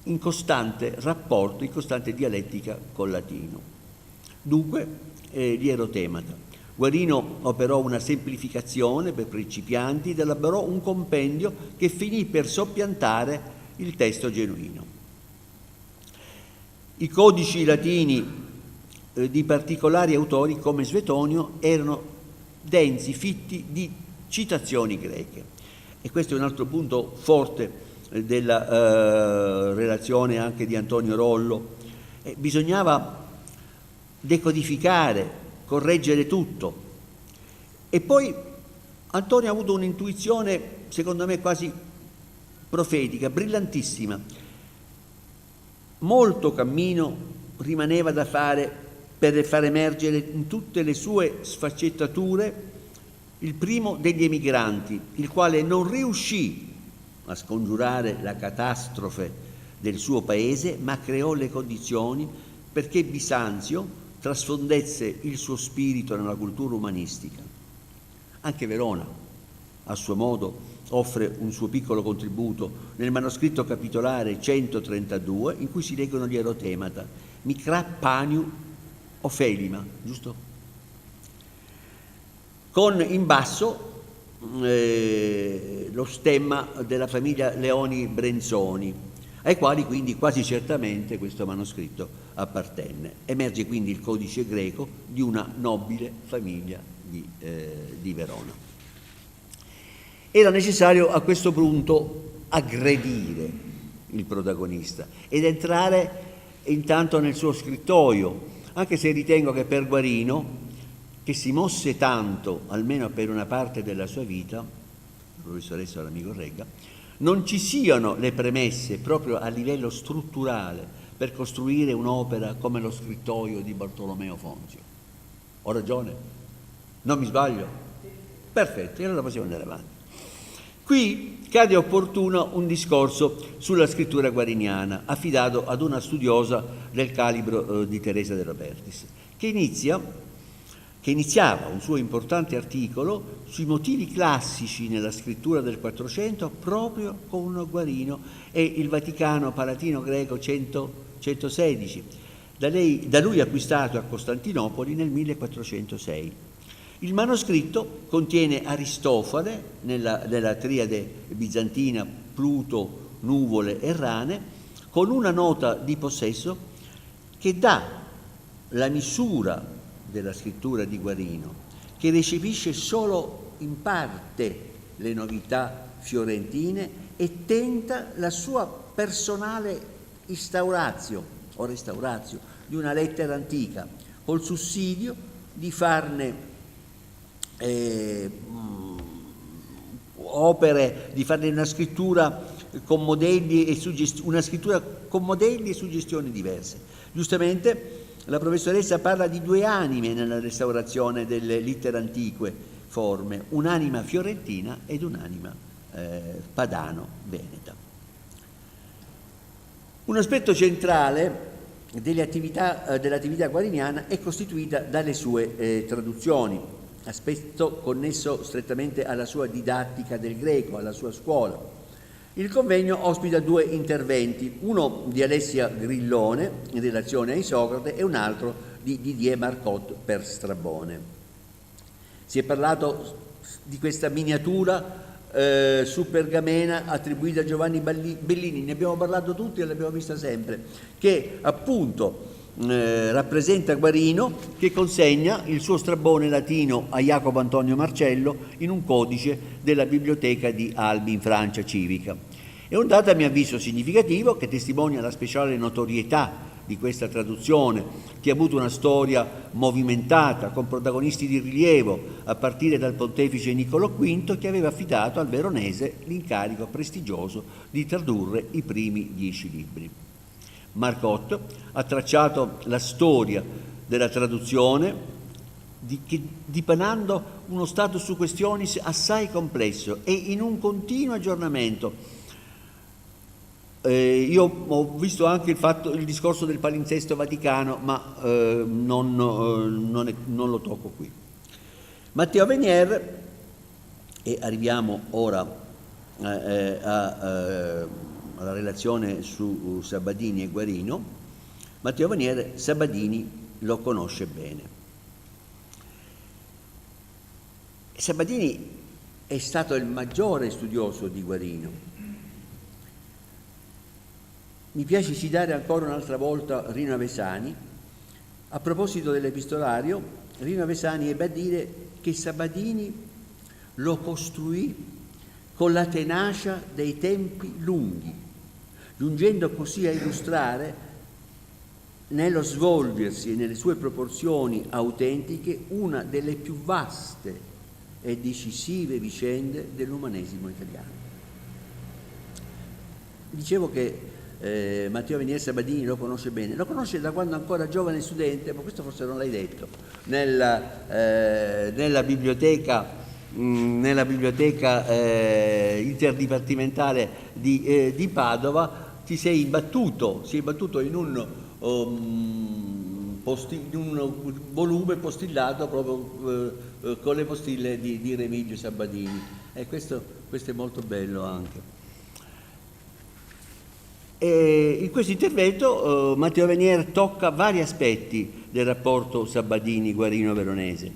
in costante rapporto, in costante dialettica col latino. Dunque, l'ierotemata. Guarino operò una semplificazione per principianti ed elaborò un compendio che finì per soppiantare il testo genuino. I codici latini di particolari autori come Svetonio erano densi, fitti di citazioni greche. E questo è un altro punto forte della relazione anche di Antonio Rollo. Bisognava decodificare, correggere tutto. E poi Antonio ha avuto un'intuizione, secondo me, quasi profetica, brillantissima. Molto cammino rimaneva da fare per far emergere in tutte le sue sfaccettature il primo degli emigranti, il quale non riuscì a scongiurare la catastrofe del suo paese, ma creò le condizioni perché Bisanzio trasfondesse il suo spirito nella cultura umanistica. Anche Verona, a suo modo, offre un suo piccolo contributo nel manoscritto capitolare 132, in cui si leggono gli erotemata, Micra Paniu Ofelima, giusto? Con in basso lo stemma della famiglia Leoni Brenzoni. ai quali quindi quasi certamente questo manoscritto appartenne. Emerge quindi il codice greco di una nobile famiglia di Verona. Era necessario a questo punto aggredire il protagonista ed entrare intanto nel suo scrittoio, anche se ritengo che per Guarino, che si mosse tanto, almeno per una parte della sua vita, la professoressa ora mi corregga, non ci siano le premesse proprio a livello strutturale per costruire un'opera come lo scrittoio di Bartolomeo Fonzio. Ho ragione? Non mi sbaglio? Perfetto, e allora possiamo andare avanti. Qui cade opportuno un discorso sulla scrittura guariniana, affidato ad una studiosa del calibro di Teresa de Robertis, che iniziava un suo importante articolo sui motivi classici nella scrittura del 400 proprio con Guarino e il Vaticano Palatino Greco 116, da lui acquistato a Costantinopoli nel 1406. Il manoscritto contiene Aristofane nella triade bizantina Pluto, nuvole e rane, con una nota di possesso che dà la misura della scrittura di Guarino, che recepisce solo in parte le novità fiorentine e tenta la sua personale restauratio di una lettera antica, col sussidio di farne opere, di farne una scrittura con modelli e suggestioni diverse. Giustamente la professoressa parla di due anime nella restaurazione delle lettere antiche forme, un'anima fiorentina ed un'anima padano-veneta. Un aspetto centrale dell'attività guariniana è costituita dalle sue traduzioni, aspetto connesso strettamente alla sua didattica del greco, alla sua scuola. Il convegno ospita due interventi, uno di Alessia Grillone in relazione a Isocrate e un altro di Didier Marcotte per Strabone. Si è parlato di questa miniatura su pergamena attribuita a Giovanni Bellini, ne abbiamo parlato tutti e l'abbiamo vista sempre, che appunto rappresenta Guarino che consegna il suo Strabone latino a Jacopo Antonio Marcello in un codice della biblioteca di Albi in Francia civica. È un dato a mio avviso significativo che testimonia la speciale notorietà di questa traduzione, che ha avuto una storia movimentata con protagonisti di rilievo a partire dal pontefice Niccolò V, che aveva affidato al veronese l'incarico prestigioso di tradurre i primi 10 libri. Marcotte ha tracciato la storia della traduzione dipanando uno status su questioni assai complesso e in un continuo aggiornamento. Io ho visto anche il discorso del palinsesto vaticano, ma non lo tocco qui. Matteo Venier, e arriviamo ora alla relazione su Sabadini e Guarino. Matteo Venier Sabadini lo conosce bene. Sabadini è stato il maggiore studioso di Guarino. Mi piace citare ancora un'altra volta Rino Avesani. A proposito dell'epistolario, Rino Avesani ebbe a dire che Sabadini lo costruì con la tenacia dei tempi lunghi, giungendo così a illustrare nello svolgersi e nelle sue proporzioni autentiche una delle più vaste e decisive vicende dell'umanesimo italiano. Dicevo che Matteo Venier Sabadini lo conosce bene, lo conosce da quando ancora giovane studente, ma questo forse non l'hai detto, nella biblioteca interdipartimentale di Padova. Si è imbattuto in un volume postillato proprio con le postille di Remigio Sabadini, e questo è molto bello anche. In questo intervento Matteo Venier tocca vari aspetti del rapporto Sabadini-Guarino veronese.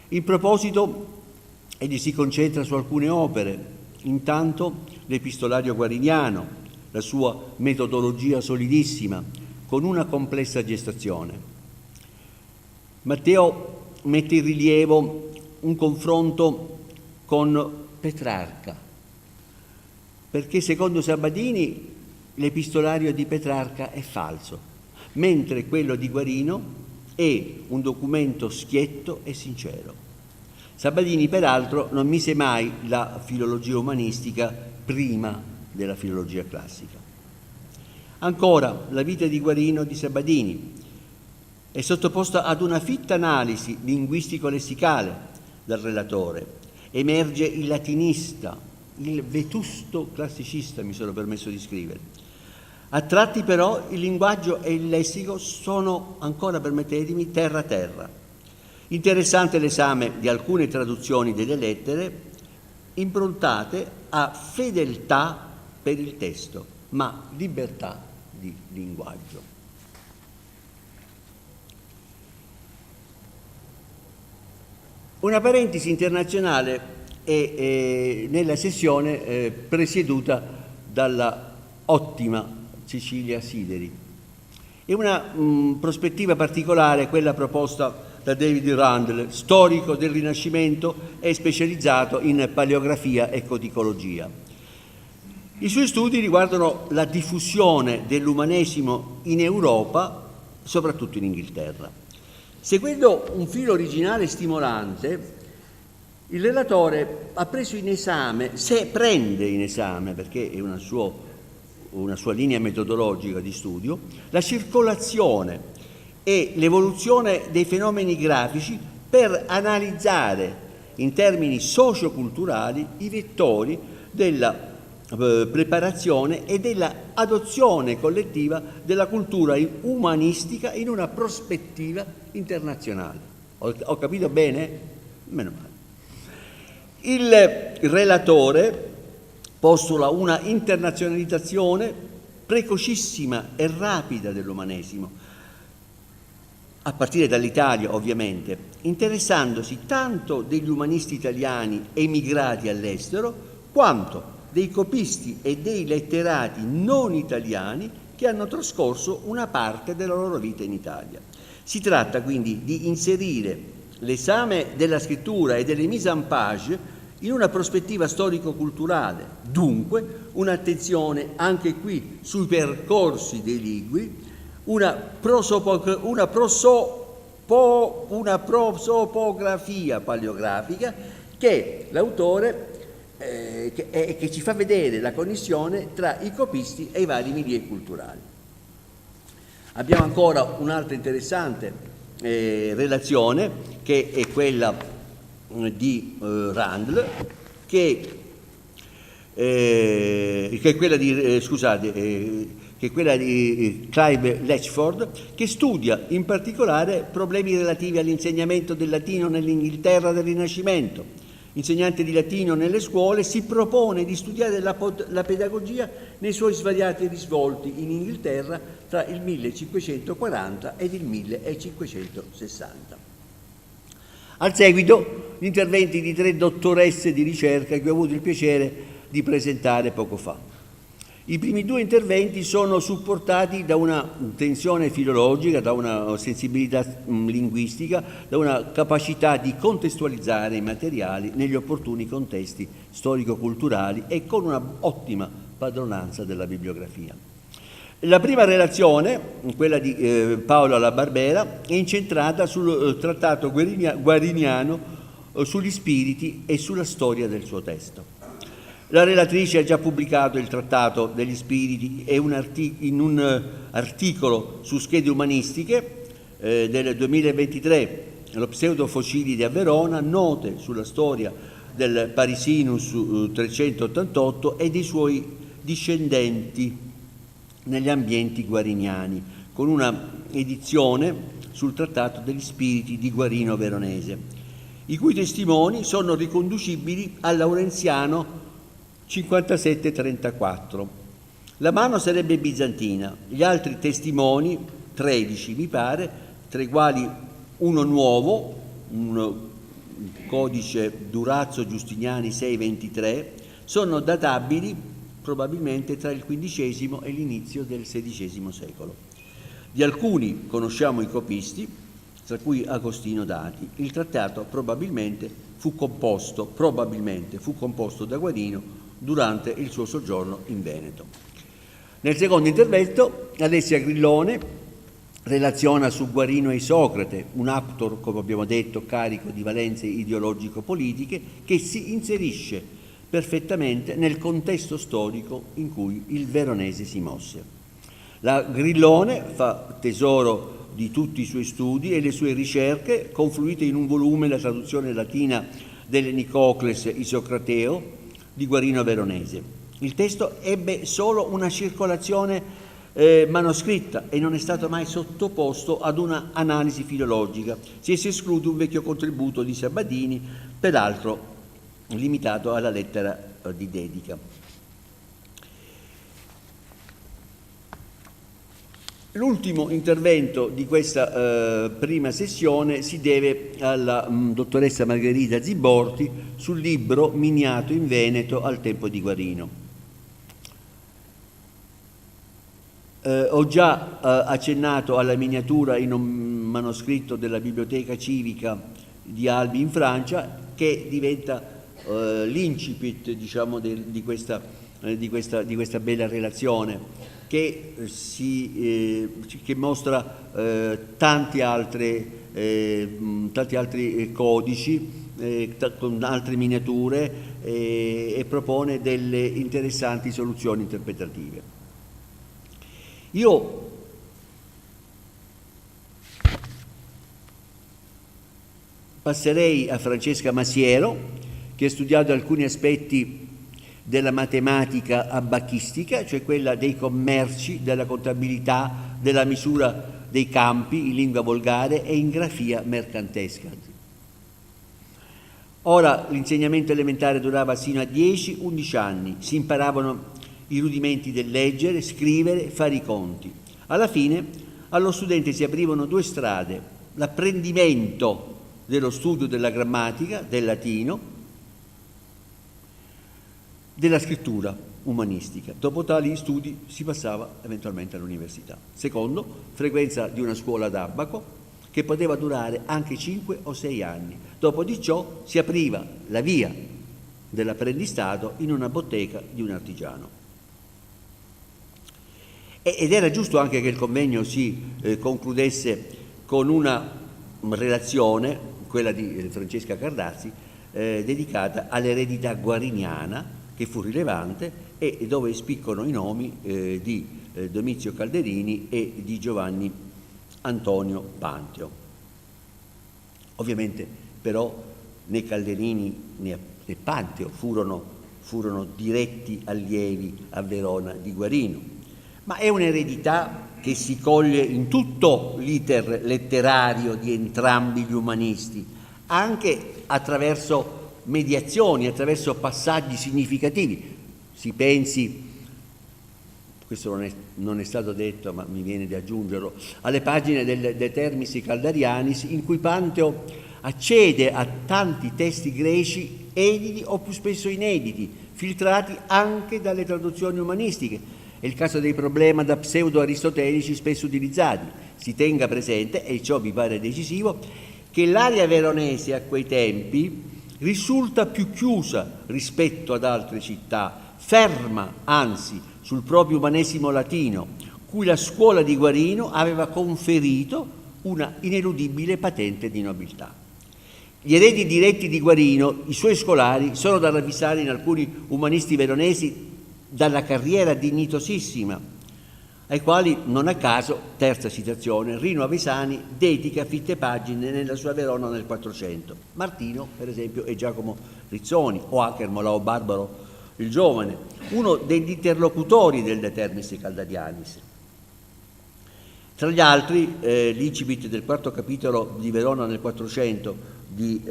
In proposito, egli si concentra su alcune opere, intanto l'epistolario guariniano, la sua metodologia solidissima, con una complessa gestazione. Matteo mette in rilievo un confronto con Petrarca, perché secondo Sabadini l'epistolario di Petrarca è falso, mentre quello di Guarino è un documento schietto e sincero. Sabadini, peraltro, non mise mai la filologia umanistica prima della filologia classica. Ancora, la vita di Guarino di Sabadini è sottoposta ad una fitta analisi linguistico-lessicale dal relatore. Emerge il latinista, il vetusto classicista, mi sono permesso di scrivere. A tratti però il linguaggio e il lessico sono ancora, permettetemi, terra-terra. Interessante l'esame di alcune traduzioni delle lettere improntate a fedeltà per il testo, ma libertà di linguaggio. Una parentesi internazionale è nella sessione presieduta dalla ottima Cecilia Sideri. È una prospettiva particolare quella proposta da David Randall, storico del Rinascimento e specializzato in paleografia e codicologia. I suoi studi riguardano la diffusione dell'umanesimo in Europa, soprattutto in Inghilterra. Seguendo un filo originale e stimolante, il relatore ha preso in esame, se prende in esame, perché è una sua linea metodologica di studio, la circolazione e l'evoluzione dei fenomeni grafici per analizzare in termini socioculturali i vettori della preparazione e della adozione collettiva della cultura umanistica in una prospettiva internazionale. Ho capito bene? Meno male. Il relatore postula una internazionalizzazione precocissima e rapida dell'umanesimo, a partire dall'Italia ovviamente, interessandosi tanto degli umanisti italiani emigrati all'estero, quanto dei copisti e dei letterati non italiani che hanno trascorso una parte della loro vita in Italia. Si tratta quindi di inserire l'esame della scrittura e delle mise en page in una prospettiva storico-culturale, dunque un'attenzione anche qui sui percorsi dei libri, una prosopografia paleografica che l'autore che ci fa vedere la connessione tra i copisti e i vari milieu culturali. Abbiamo ancora un'altra interessante relazione, che è quella di Randall, che è quella di Clive Latchford, che studia in particolare problemi relativi all'insegnamento del latino nell'Inghilterra del Rinascimento. Insegnante di latino nelle scuole, si propone di studiare la pedagogia nei suoi svariati risvolti in Inghilterra tra il 1540 ed il 1560. Al seguito, gli interventi di 3 dottoresse di ricerca che ho avuto il piacere di presentare poco fa. I primi 2 interventi sono supportati da una tensione filologica, da una sensibilità linguistica, da una capacità di contestualizzare i materiali negli opportuni contesti storico-culturali e con una ottima padronanza della bibliografia. La prima relazione, quella di Paolo La Barbera, è incentrata sul trattato guariniano sugli spiriti e sulla storia del suo testo. La relatrice ha già pubblicato il Trattato degli Spiriti in un articolo su schede umanistiche del 2023, lo Pseudo Focilide a Verona, note sulla storia del Parisinus 388 e dei suoi discendenti negli ambienti guariniani, con una edizione sul Trattato degli Spiriti di Guarino Veronese, i cui testimoni sono riconducibili al Laurenziano 57-34. La mano sarebbe bizantina, gli altri testimoni, 13 mi pare, tra i quali uno nuovo, un codice Durazzo Giustiniani 623, sono databili probabilmente tra il XV e l'inizio del XVI secolo. Di alcuni conosciamo i copisti, tra cui Agostino Dati. Il trattato probabilmente fu composto da Guarino durante il suo soggiorno in Veneto. Nel secondo intervento Alessia Grillone relaziona su Guarino e Isocrate, un autor, come abbiamo detto, carico di valenze ideologico-politiche, che si inserisce perfettamente nel contesto storico in cui il veronese si mosse. La Grillone fa tesoro di tutti i suoi studi e le sue ricerche, confluite in un volume, la traduzione latina dell'Enicocles Isocrateo di Guarino Veronese. Il testo ebbe solo una circolazione manoscritta e non è stato mai sottoposto ad una analisi filologica. Si esclude un vecchio contributo di Sabadini, peraltro limitato alla lettera di dedica. L'ultimo intervento di questa prima sessione si deve alla dottoressa Margherita Ziborti sul libro Miniato in Veneto al tempo di Guarino. Ho già accennato alla miniatura in un manoscritto della Biblioteca Civica di Albi in Francia, che diventa l'incipit, diciamo, di questa bella relazione, che mostra tanti altri codici con altre miniature e propone delle interessanti soluzioni interpretative. Io passerei a Francesca Masiero, che ha studiato alcuni aspetti della matematica abbacchistica, cioè quella dei commerci, della contabilità, della misura dei campi in lingua volgare e in grafia mercantesca. Ora l'insegnamento elementare durava sino a 10-11 anni, si imparavano i rudimenti del leggere, scrivere, fare i conti. Alla fine allo studente si aprivano due strade: l'apprendimento dello studio della grammatica, del latino, della scrittura umanistica. Dopo tali studi si passava eventualmente all'università. Secondo, frequenza di una scuola d'Abaco che poteva durare anche 5 o 6 anni. Dopo di ciò si apriva la via dell'apprendistato in una bottega di un artigiano. Ed era giusto anche che il convegno si concludesse con una relazione, quella di Francesca Cardazzi, dedicata all'eredità guariniana, che fu rilevante e dove spiccono i nomi di Domizio Calderini e di Giovanni Antonio Panteo. Ovviamente però né Calderini né Panteo furono diretti allievi a Verona di Guarino, ma è un'eredità che si coglie in tutto l'iter letterario di entrambi gli umanisti, anche attraverso mediazioni, attraverso passaggi significativi. Si pensi, questo non è stato detto ma mi viene di aggiungerlo, alle pagine De Termis Caldarianis, in cui Panteo accede a tanti testi greci editi o più spesso inediti, filtrati anche dalle traduzioni umanistiche. È il caso dei problemi da pseudo-aristotelici spesso utilizzati. Si tenga presente, e ciò mi pare decisivo, che l'area veronese a quei tempi risulta più chiusa rispetto ad altre città, ferma anzi sul proprio umanesimo latino, cui la scuola di Guarino aveva conferito una ineludibile patente di nobiltà. Gli eredi diretti di Guarino, i suoi scolari, sono da ravvisare in alcuni umanisti veronesi dalla carriera dignitosissima, ai quali non a caso, terza citazione, Rino Avesani dedica fitte pagine nella sua Verona nel 400. Martino, per esempio, e Giacomo Rizzoni, o anche Ermolao Barbaro il Giovane, uno degli interlocutori del De Termis Caldarianis. Tra gli altri, l'incipit del quarto capitolo di Verona nel 400 di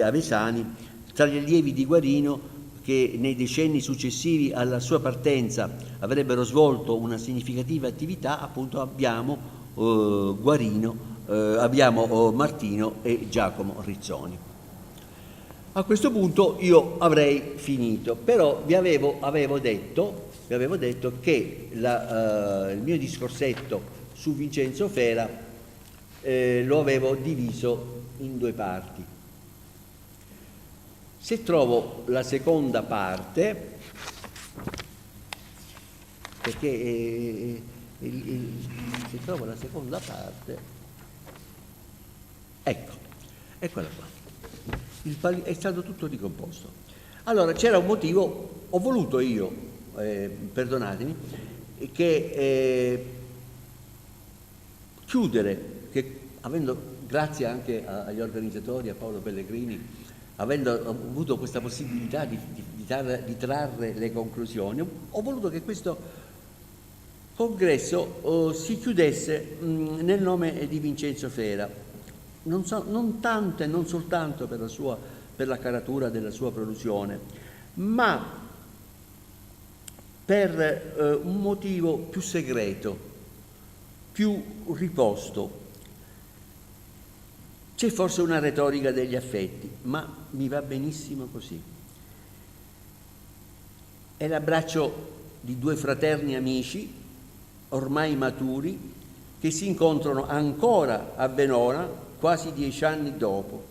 Avesani, tra gli allievi di Guarino che nei decenni successivi alla sua partenza avrebbero svolto una significativa attività, appunto abbiamo Martino e Giacomo Rizzoni. A questo punto io avrei finito, però vi avevo detto che il mio discorsetto su Vincenzo Fera lo avevo diviso in due parti. Se trovo la seconda parte, perché se trovo la seconda parte, ecco, eccola qua. È stato tutto ricomposto. Allora c'era un motivo, ho voluto io, perdonatemi, che chiudere, che grazie anche agli organizzatori, a Paolo Pellegrini, avendo avuto questa possibilità di trarre le conclusioni, ho voluto che questo congresso si chiudesse nel nome di Vincenzo Fera. Non tanto e non soltanto per la caratura della sua produzione, ma per un motivo più segreto, più riposto. C'è forse una retorica degli affetti, ma mi va benissimo così. È l'abbraccio di due fraterni amici, ormai maturi, che si incontrano ancora a Venona, quasi 10 anni dopo.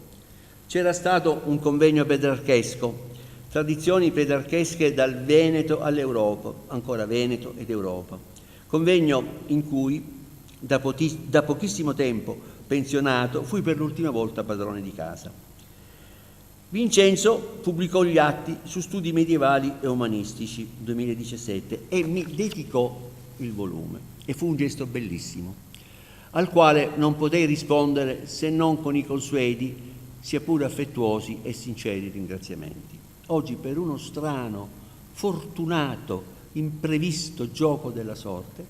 C'era stato un convegno petrarchesco, tradizioni petrarchesche dal Veneto all'Europa, ancora Veneto ed Europa. Convegno in cui, da pochissimo tempo pensionato, fui per l'ultima volta padrone di casa. Vincenzo pubblicò gli atti su studi medievali e umanistici, 2017, e mi dedicò il volume. E fu un gesto bellissimo, al quale non potei rispondere se non con i consueti, sia pure affettuosi e sinceri ringraziamenti. Oggi, per uno strano, fortunato, imprevisto gioco della sorte,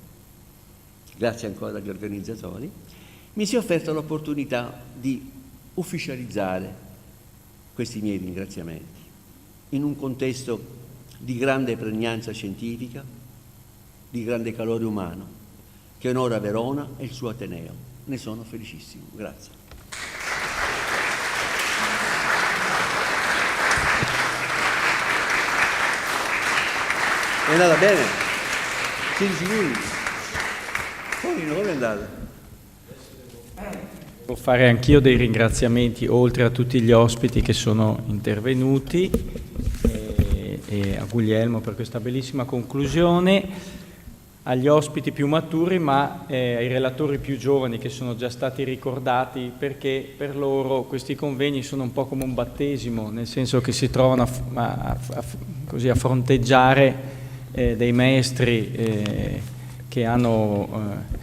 grazie ancora agli organizzatori, mi si è offerta l'opportunità di ufficializzare questi miei ringraziamenti in un contesto di grande pregnanza scientifica, di grande calore umano, che onora Verona e il suo Ateneo. Ne sono felicissimo. Grazie. È andata bene? 15 minuti. Poi come è andata? Devo fare anch'io dei ringraziamenti, oltre a tutti gli ospiti che sono intervenuti, e a Guglielmo per questa bellissima conclusione, agli ospiti più maturi, ma ai relatori più giovani che sono già stati ricordati, perché per loro questi convegni sono un po' come un battesimo, nel senso che si trovano così a fronteggiare dei maestri che hanno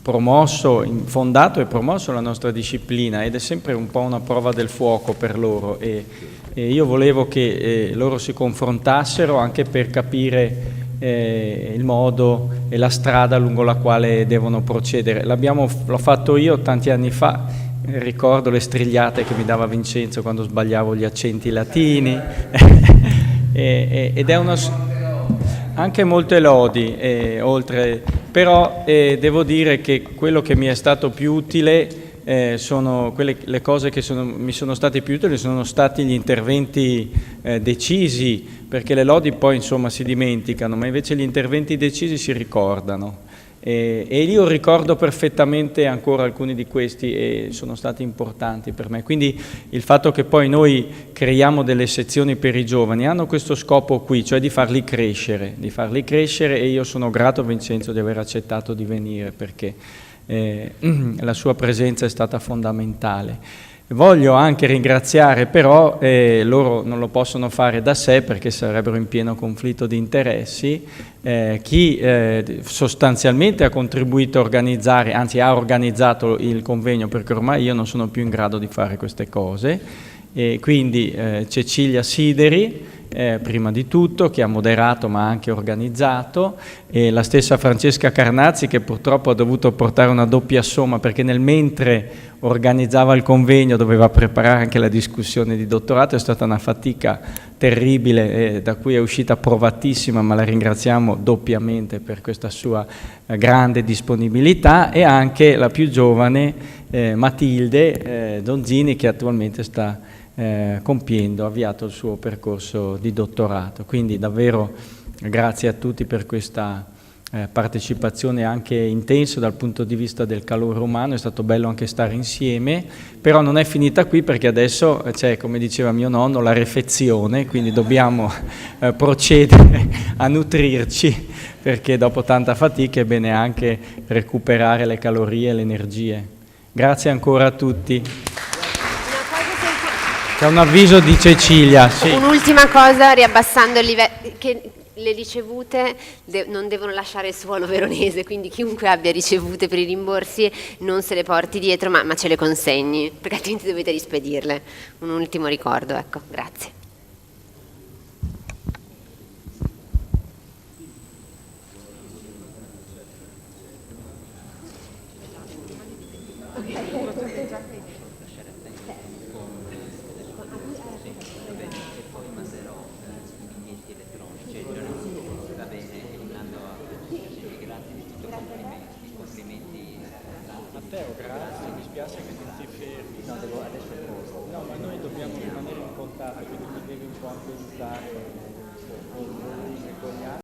promosso, fondato e promosso la nostra disciplina, ed è sempre un po' una prova del fuoco per loro, e io volevo che loro si confrontassero anche per capire il modo e la strada lungo la quale devono procedere. L'ho fatto io tanti anni fa, ricordo le strigliate che mi dava Vincenzo quando sbagliavo gli accenti latini ed è anche molte lodi, oltre, però devo dire che quello che mi è stato più utile sono le cose che mi sono state più utili, sono stati gli interventi decisi, perché le lodi poi insomma si dimenticano, ma invece gli interventi decisi si ricordano, e io ricordo perfettamente ancora alcuni di questi e sono stati importanti per me. Quindi il fatto che poi noi creiamo delle sezioni per i giovani hanno questo scopo qui, cioè di farli crescere, e io sono grato a Vincenzo di aver accettato di venire, perché la sua presenza è stata fondamentale. Voglio anche ringraziare, però loro non lo possono fare da sé perché sarebbero in pieno conflitto di interessi, chi sostanzialmente ha contribuito a organizzare, anzi ha organizzato il convegno, perché ormai io non sono più in grado di fare queste cose, e quindi Cecilia Sideri, prima di tutto, che ha moderato ma anche organizzato, e la stessa Francesca Carnazzi, che purtroppo ha dovuto portare una doppia somma, perché nel mentre organizzava il convegno, doveva preparare anche la discussione di dottorato, è stata una fatica terribile, da cui è uscita approvatissima, ma la ringraziamo doppiamente per questa sua grande disponibilità, e anche la più giovane Matilde Donzini, che attualmente sta avviato il suo percorso di dottorato. Quindi davvero grazie a tutti per questa partecipazione anche intensa dal punto di vista del calore umano. È stato bello anche stare insieme, però non è finita qui, perché adesso c'è, come diceva mio nonno, la refezione, quindi dobbiamo procedere a nutrirci, perché dopo tanta fatica è bene anche recuperare le calorie e le energie. Grazie ancora a tutti. C'è un avviso di Cecilia. Sì. Un'ultima cosa, riabbassando il livello, che le ricevute non devono lasciare il suolo veronese, quindi chiunque abbia ricevute per i rimborsi non se le porti dietro, ma ce le consegni, perché altrimenti dovete rispedirle. Un ultimo ricordo, ecco, grazie. Matteo, grazie, mi spiace che non ti fermi. No, ma noi dobbiamo rimanere in contatto, quindi mi devi un po' anche aiutare con lui e con gli altri.